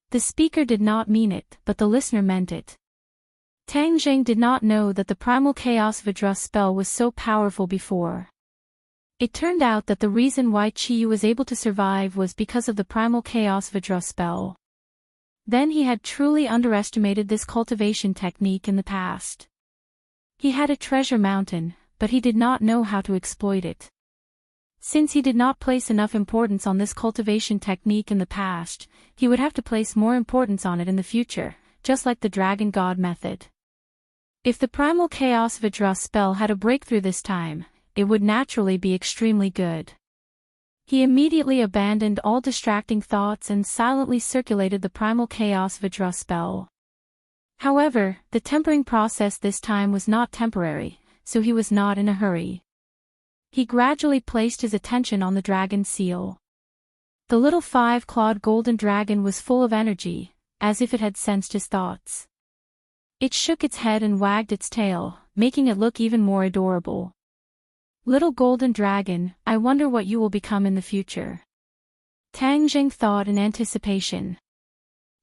The speaker did not mean it, but the listener meant it. Tang Zheng did not know that the Primal Chaos Vajra spell was so powerful before. It turned out that the reason why Chiyu was able to survive was because of the Primal Chaos Vajra spell. Then he had truly underestimated this cultivation technique in the past. He had a treasure mountain, but he did not know how to exploit it. Since he did not place enough importance on this cultivation technique in the past, he would have to place more importance on it in the future, just like the Dragon God method. If the Primal Chaos Vajra spell had a breakthrough this time, it would naturally be extremely good. He immediately abandoned all distracting thoughts and silently circulated the Primal Chaos Vajra spell. However, the tempering process this time was not temporary, so he was not in a hurry. He gradually placed his attention on the dragon seal. The little 5-clawed golden dragon was full of energy, as if it had sensed his thoughts. It shook its head and wagged its tail, making it look even more adorable. Little golden dragon, I wonder what you will become in the future. Tang Zheng thought in anticipation.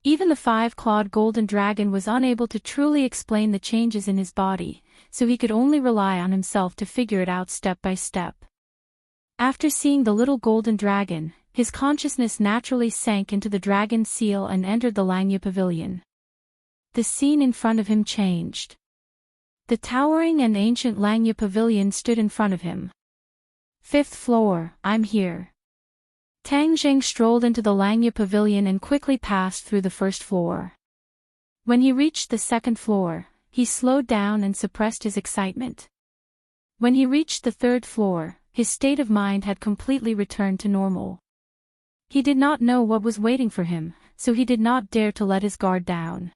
Even the 5-clawed golden dragon was unable to truly explain the changes in his body, so he could only rely on himself to figure it out step by step. After seeing the little golden dragon, his consciousness naturally sank into the dragon seal and entered the Langya Pavilion. The scene in front of him changed. The towering and ancient Langya Pavilion stood in front of him. 5th floor, I'm here. Tang Zheng strolled into the Langya Pavilion and quickly passed through the 1st floor. When he reached the 2nd floor, he slowed down and suppressed his excitement. When he reached the 3rd floor, his state of mind had completely returned to normal. He did not know what was waiting for him, so he did not dare to let his guard down.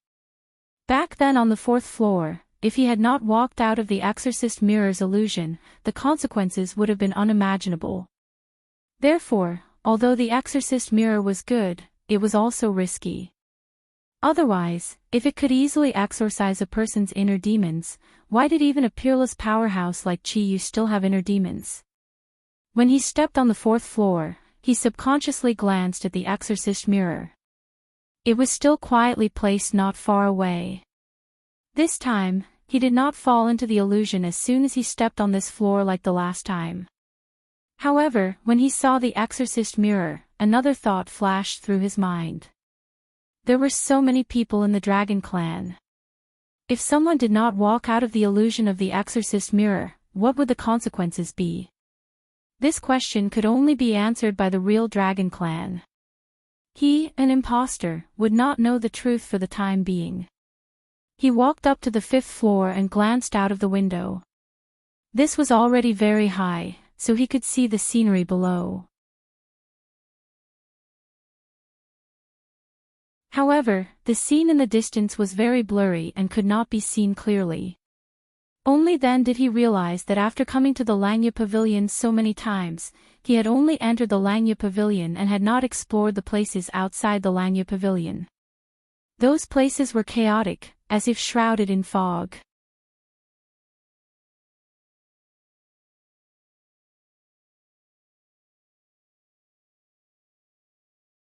Back then on the 4th floor, if he had not walked out of the exorcist mirror's illusion, the consequences would have been unimaginable. Therefore, although the exorcist mirror was good, it was also risky. Otherwise, if it could easily exorcise a person's inner demons, why did even a peerless powerhouse like Chiyu still have inner demons? When he stepped on the 4th floor, he subconsciously glanced at the exorcist mirror. It was still quietly placed not far away. This time, he did not fall into the illusion as soon as he stepped on this floor like the last time. However, when he saw the exorcist mirror, another thought flashed through his mind. There were so many people in the dragon clan. If someone did not walk out of the illusion of the exorcist mirror, what would the consequences be? This question could only be answered by the real dragon clan. He, an imposter, would not know the truth for the time being. He walked up to the 5th floor and glanced out of the window. This was already very high, so he could see the scenery below. However, the scene in the distance was very blurry and could not be seen clearly. Only then did he realize that after coming to the Langya Pavilion so many times, he had only entered the Langya Pavilion and had not explored the places outside the Langya Pavilion. Those places were chaotic, as if shrouded in fog.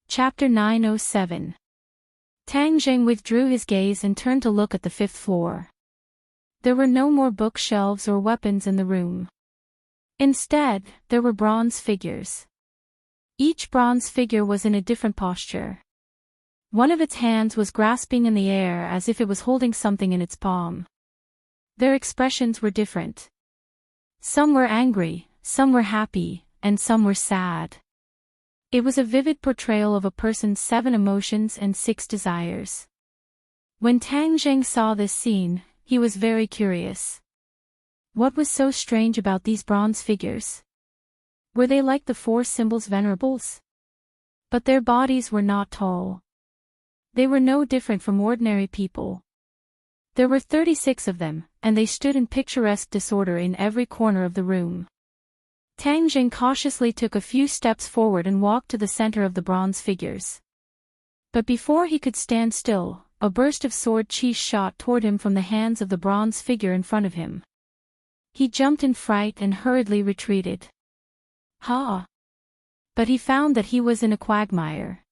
Chapter 907. Tang Zheng withdrew his gaze and turned to look at the 5th floor. There were no more bookshelves or weapons in the room. Instead, there were bronze figures. Each bronze figure was in a different posture. One of its hands was grasping in the air as if it was holding something in its palm. Their expressions were different. Some were angry, some were happy, and some were sad. It was a vivid portrayal of a person's 7 emotions and 6 desires. When Tang Zheng saw this scene, he was very curious. What was so strange about these bronze figures? Were they like the 4 symbols venerables? But their bodies were not tall. They were no different from ordinary people. There were 36 of them, and they stood in picturesque disorder in every corner of the room. Tang Zheng cautiously took a few steps forward and walked to the center of the bronze figures. But before he could stand still, a burst of sword chi shot toward him from the hands of the bronze figure in front of him. He jumped in fright and hurriedly retreated. Ha! But he found that he was in a quagmire.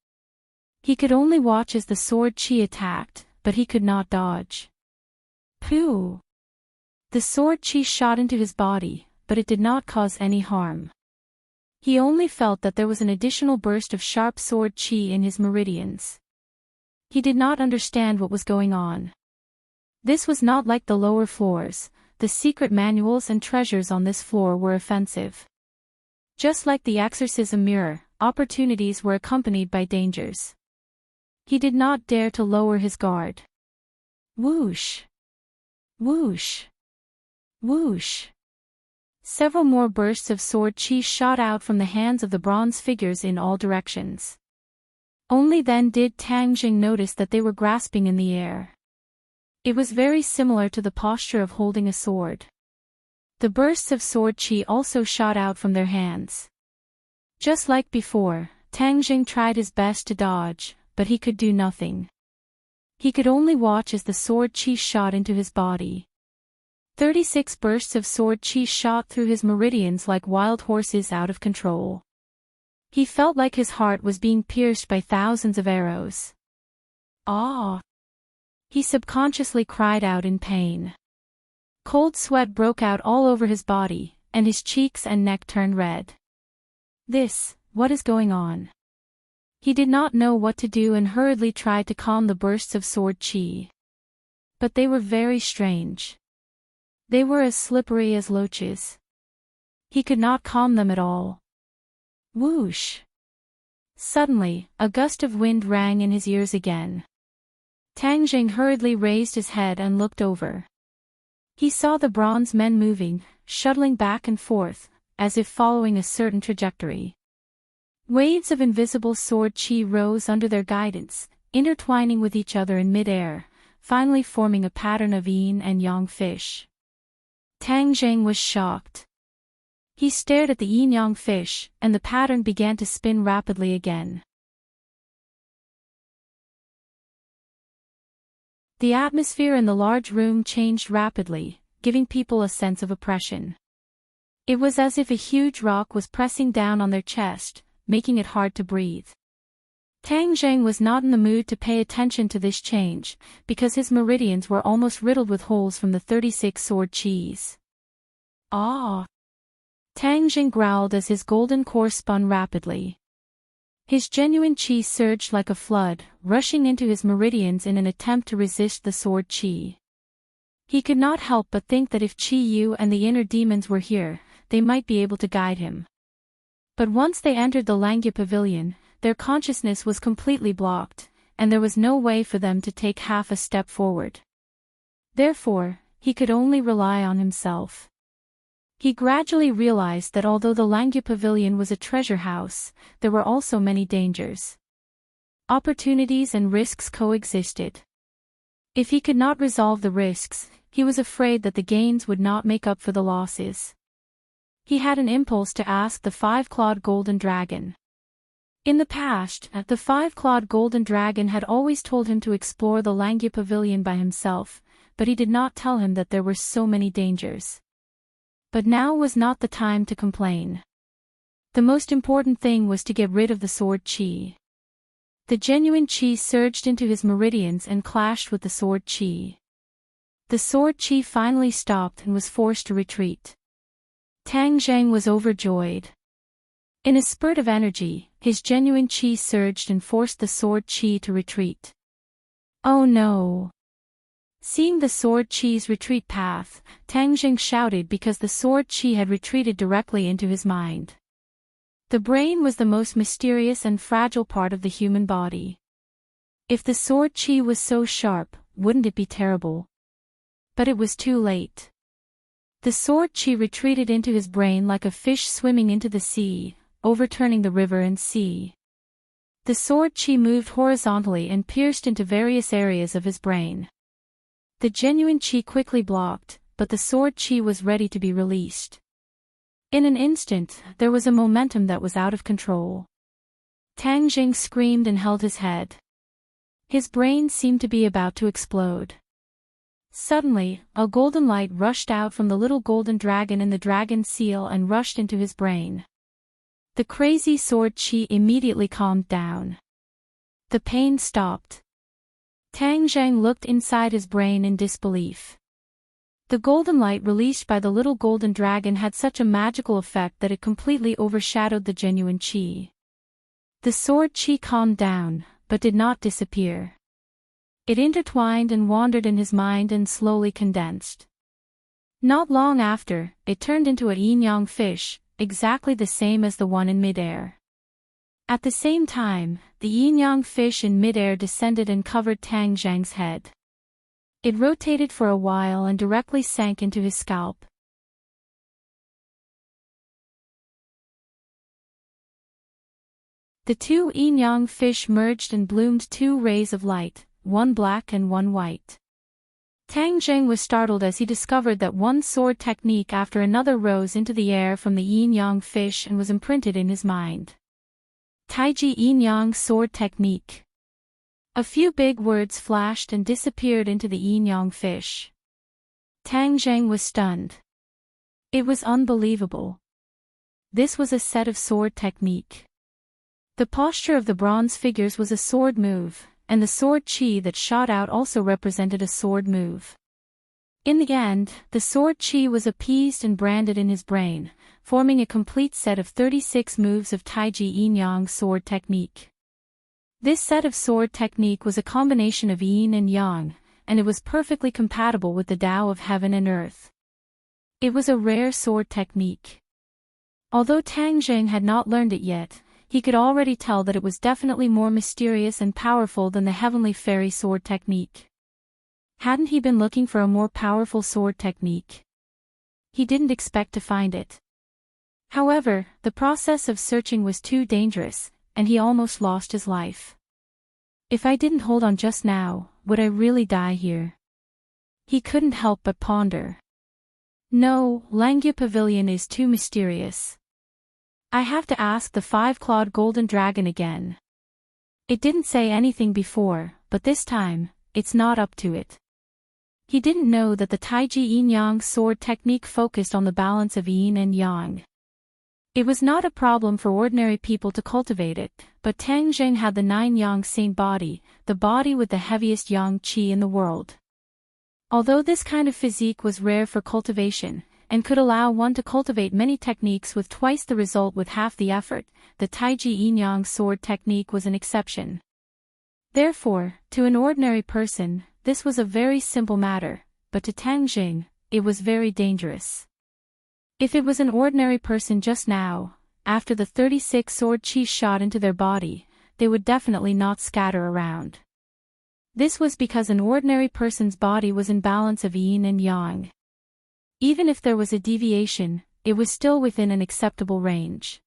He could only watch as the sword chi attacked, but he could not dodge. Phew! The sword chi shot into his body, but it did not cause any harm. He only felt that there was an additional burst of sharp sword chi in his meridians. He did not understand what was going on. This was not like the lower floors. The secret manuals and treasures on this floor were offensive. Just like the exorcism mirror, opportunities were accompanied by dangers. He did not dare to lower his guard. Whoosh! Whoosh! Whoosh! Several more bursts of sword chi shot out from the hands of the bronze figures in all directions. Only then did Tang Zheng notice that they were grasping in the air. It was very similar to the posture of holding a sword. The bursts of sword chi also shot out from their hands. Just like before, Tang Zheng tried his best to dodge, but he could do nothing. He could only watch as the sword chi shot into his body. 36 bursts of sword chi shot through his meridians like wild horses out of control. He felt like his heart was being pierced by thousands of arrows. Ah! He subconsciously cried out in pain. Cold sweat broke out all over his body, and his cheeks and neck turned red. What is going on? He did not know what to do and hurriedly tried to calm the bursts of sword chi. But they were very strange. They were as slippery as loaches. He could not calm them at all. Whoosh! Suddenly, a gust of wind rang in his ears again. Tang Zheng hurriedly raised his head and looked over. He saw the bronze men moving, shuttling back and forth, as if following a certain trajectory. Waves of invisible sword chi rose under their guidance, intertwining with each other in mid-air, finally forming a pattern of yin and yang fish. Tang Zheng was shocked. He stared at the yin-yang fish, and the pattern began to spin rapidly again. The atmosphere in the large room changed rapidly, giving people a sense of oppression. It was as if a huge rock was pressing down on their chest, making it hard to breathe. Tang Zheng was not in the mood to pay attention to this change, because his meridians were almost riddled with holes from the 36 sword qis. Ah! Tang Zheng growled as his golden core spun rapidly. His genuine qi surged like a flood, rushing into his meridians in an attempt to resist the sword qi. He could not help but think that if Qi Yu and the inner demons were here, they might be able to guide him. But once they entered the Langya Pavilion, their consciousness was completely blocked, and there was no way for them to take half a step forward. Therefore, he could only rely on himself. He gradually realized that although the Langya Pavilion was a treasure house, there were also many dangers. Opportunities and risks coexisted. If he could not resolve the risks, he was afraid that the gains would not make up for the losses. He had an impulse to ask the five-clawed golden dragon. In the past, the five-clawed golden dragon had always told him to explore the Langya Pavilion by himself, but he did not tell him that there were so many dangers. But now was not the time to complain. The most important thing was to get rid of the sword qi. The genuine qi surged into his meridians and clashed with the sword qi. The sword qi finally stopped and was forced to retreat. Tang Zheng was overjoyed. In a spurt of energy, his genuine qi surged and forced the sword qi to retreat. Oh no! Seeing the sword qi's retreat path, Tang Zheng shouted because the sword qi had retreated directly into his mind. The brain was the most mysterious and fragile part of the human body. If the sword qi was so sharp, wouldn't it be terrible? But it was too late. The sword qi retreated into his brain like a fish swimming into the sea, overturning the river and sea. The sword qi moved horizontally and pierced into various areas of his brain. The genuine qi quickly blocked, but the sword qi was ready to be released. In an instant, there was a momentum that was out of control. Tang Zheng screamed and held his head. His brain seemed to be about to explode. Suddenly, a golden light rushed out from the little golden dragon in the dragon seal and rushed into his brain. The crazy sword qi immediately calmed down. The pain stopped. Tang Zheng looked inside his brain in disbelief. The golden light released by the little golden dragon had such a magical effect that it completely overshadowed the genuine qi. The sword qi calmed down, but did not disappear. It intertwined and wandered in his mind and slowly condensed. Not long after, it turned into a yin-yang fish, exactly the same as the one in midair. At the same time, the yin-yang fish in midair descended and covered Tang Zheng's head. It rotated for a while and directly sank into his scalp. The two yin-yang fish merged and bloomed two rays of light, one black and one white. Tang Zheng was startled as he discovered that one sword technique after another rose into the air from the yin-yang fish and was imprinted in his mind. Taiji yin-yang sword technique. A few big words flashed and disappeared into the yin-yang fish. Tang Zheng was stunned. It was unbelievable. This was a set of sword technique. The posture of the bronze figures was a sword move, and the sword qi that shot out also represented a sword move. In the end, the sword qi was appeased and branded in his brain, forming a complete set of 36 moves of Taiji yin-yang sword technique. This set of sword technique was a combination of yin and yang, and it was perfectly compatible with the Tao of heaven and earth. It was a rare sword technique. Although Tang Zheng had not learned it yet, he could already tell that it was definitely more mysterious and powerful than the heavenly fairy sword technique. Hadn't he been looking for a more powerful sword technique? He didn't expect to find it. However, the process of searching was too dangerous, and he almost lost his life. If I didn't hold on just now, would I really die here? He couldn't help but ponder. No, Langya Pavilion is too mysterious. I have to ask the five-clawed golden dragon again. It didn't say anything before, but this time, it's not up to it. He didn't know that the Taiji yin-yang sword technique focused on the balance of yin and yang. It was not a problem for ordinary people to cultivate it, but Tang Zheng had the 9-yang saint body, the body with the heaviest yang qi in the world. Although this kind of physique was rare for cultivation, and could allow one to cultivate many techniques with twice the result with half the effort, the Taiji Yin-Yang sword technique was an exception. Therefore, to an ordinary person, this was a very simple matter, but to Tang Zheng, it was very dangerous. If it was an ordinary person just now, after the 36 sword qi shot into their body, they would definitely not scatter around. This was because an ordinary person's body was in balance of yin and yang. Even if there was a deviation, it was still within an acceptable range.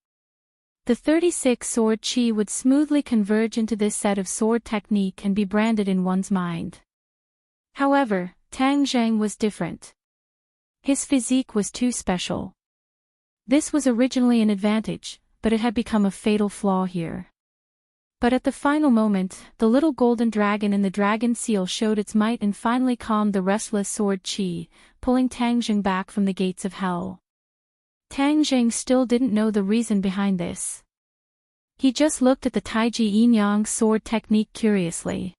The 36 sword qi would smoothly converge into this set of sword technique and be branded in one's mind. However, Tang Zheng was different. His physique was too special. This was originally an advantage, but it had become a fatal flaw here. But at the final moment, the little golden dragon in the dragon seal showed its might and finally calmed the restless sword qi, pulling Tang Zheng back from the gates of hell. Tang Zheng still didn't know the reason behind this. He just looked at the Taiji Yin-Yang sword technique curiously.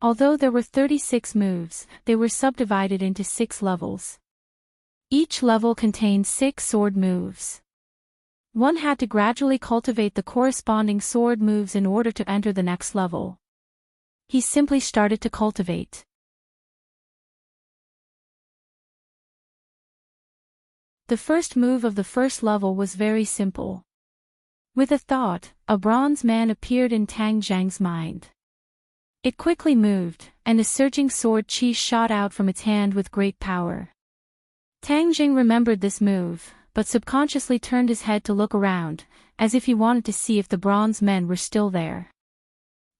Although there were 36 moves, they were subdivided into 6 levels. Each level contained 6 sword moves. One had to gradually cultivate the corresponding sword moves in order to enter the next level. He simply started to cultivate. The first move of the first level was very simple. With a thought, a bronze man appeared in Tang Zheng's mind. It quickly moved, and a surging sword qi shot out from its hand with great power. Tang Zheng remembered this move, but subconsciously turned his head to look around, as if he wanted to see if the bronze men were still there.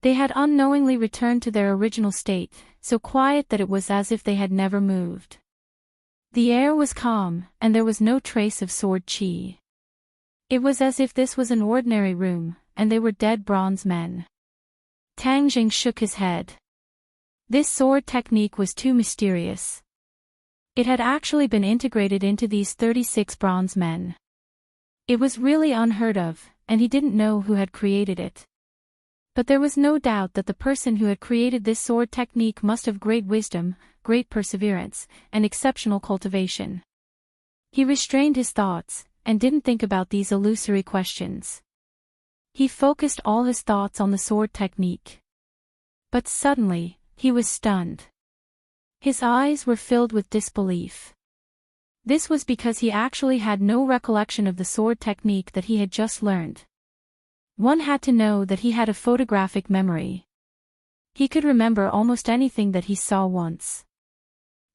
They had unknowingly returned to their original state, so quiet that it was as if they had never moved. The air was calm, and there was no trace of sword qi. It was as if this was an ordinary room, and they were dead bronze men. Tang Zheng shook his head. This sword technique was too mysterious. It had actually been integrated into these 36 bronze men. It was really unheard of, and he didn't know who had created it. But there was no doubt that the person who had created this sword technique must have great wisdom, great perseverance, and exceptional cultivation. He restrained his thoughts, and didn't think about these illusory questions. He focused all his thoughts on the sword technique. But suddenly, he was stunned. His eyes were filled with disbelief. This was because he actually had no recollection of the sword technique that he had just learned. One had to know that he had a photographic memory. He could remember almost anything that he saw once.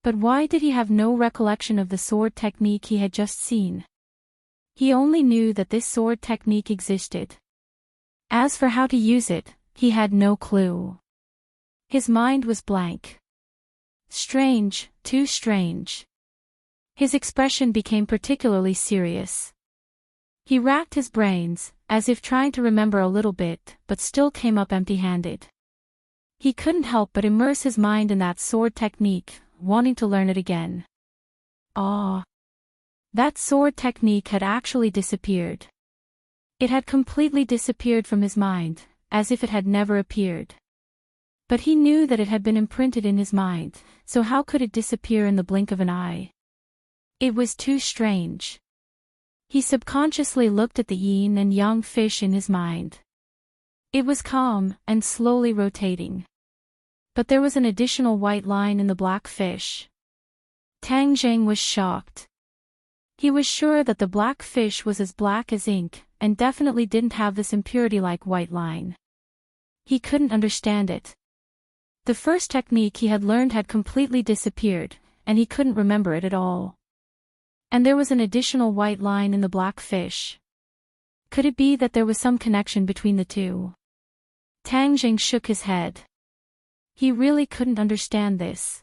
But why did he have no recollection of the sword technique he had just seen? He only knew that this sword technique existed. As for how to use it, he had no clue. His mind was blank. Strange, too strange. His expression became particularly serious. He racked his brains, as if trying to remember a little bit, but still came up empty-handed. He couldn't help but immerse his mind in that sword technique, wanting to learn it again. Ah! That sword technique had actually disappeared. It had completely disappeared from his mind, as if it had never appeared. But he knew that it had been imprinted in his mind, so how could it disappear in the blink of an eye? It was too strange. He subconsciously looked at the yin and yang fish in his mind. It was calm, and slowly rotating. But there was an additional white line in the black fish. Tang Zheng was shocked. He was sure that the black fish was as black as ink, and definitely didn't have this impurity-like white line. He couldn't understand it. The first technique he had learned had completely disappeared, and he couldn't remember it at all. And there was an additional white line in the black fish. Could it be that there was some connection between the two? Tang Zheng shook his head. He really couldn't understand this.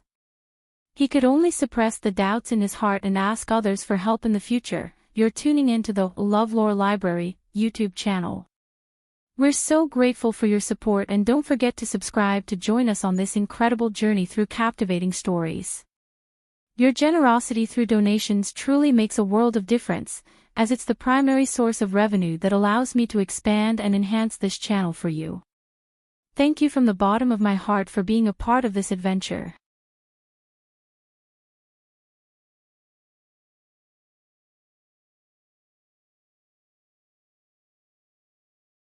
He could only suppress the doubts in his heart and ask others for help in the future. You're tuning into the LoveLore Library YouTube channel. We're so grateful for your support, and don't forget to subscribe to join us on this incredible journey through captivating stories. Your generosity through donations truly makes a world of difference, as it's the primary source of revenue that allows me to expand and enhance this channel for you. Thank you from the bottom of my heart for being a part of this adventure.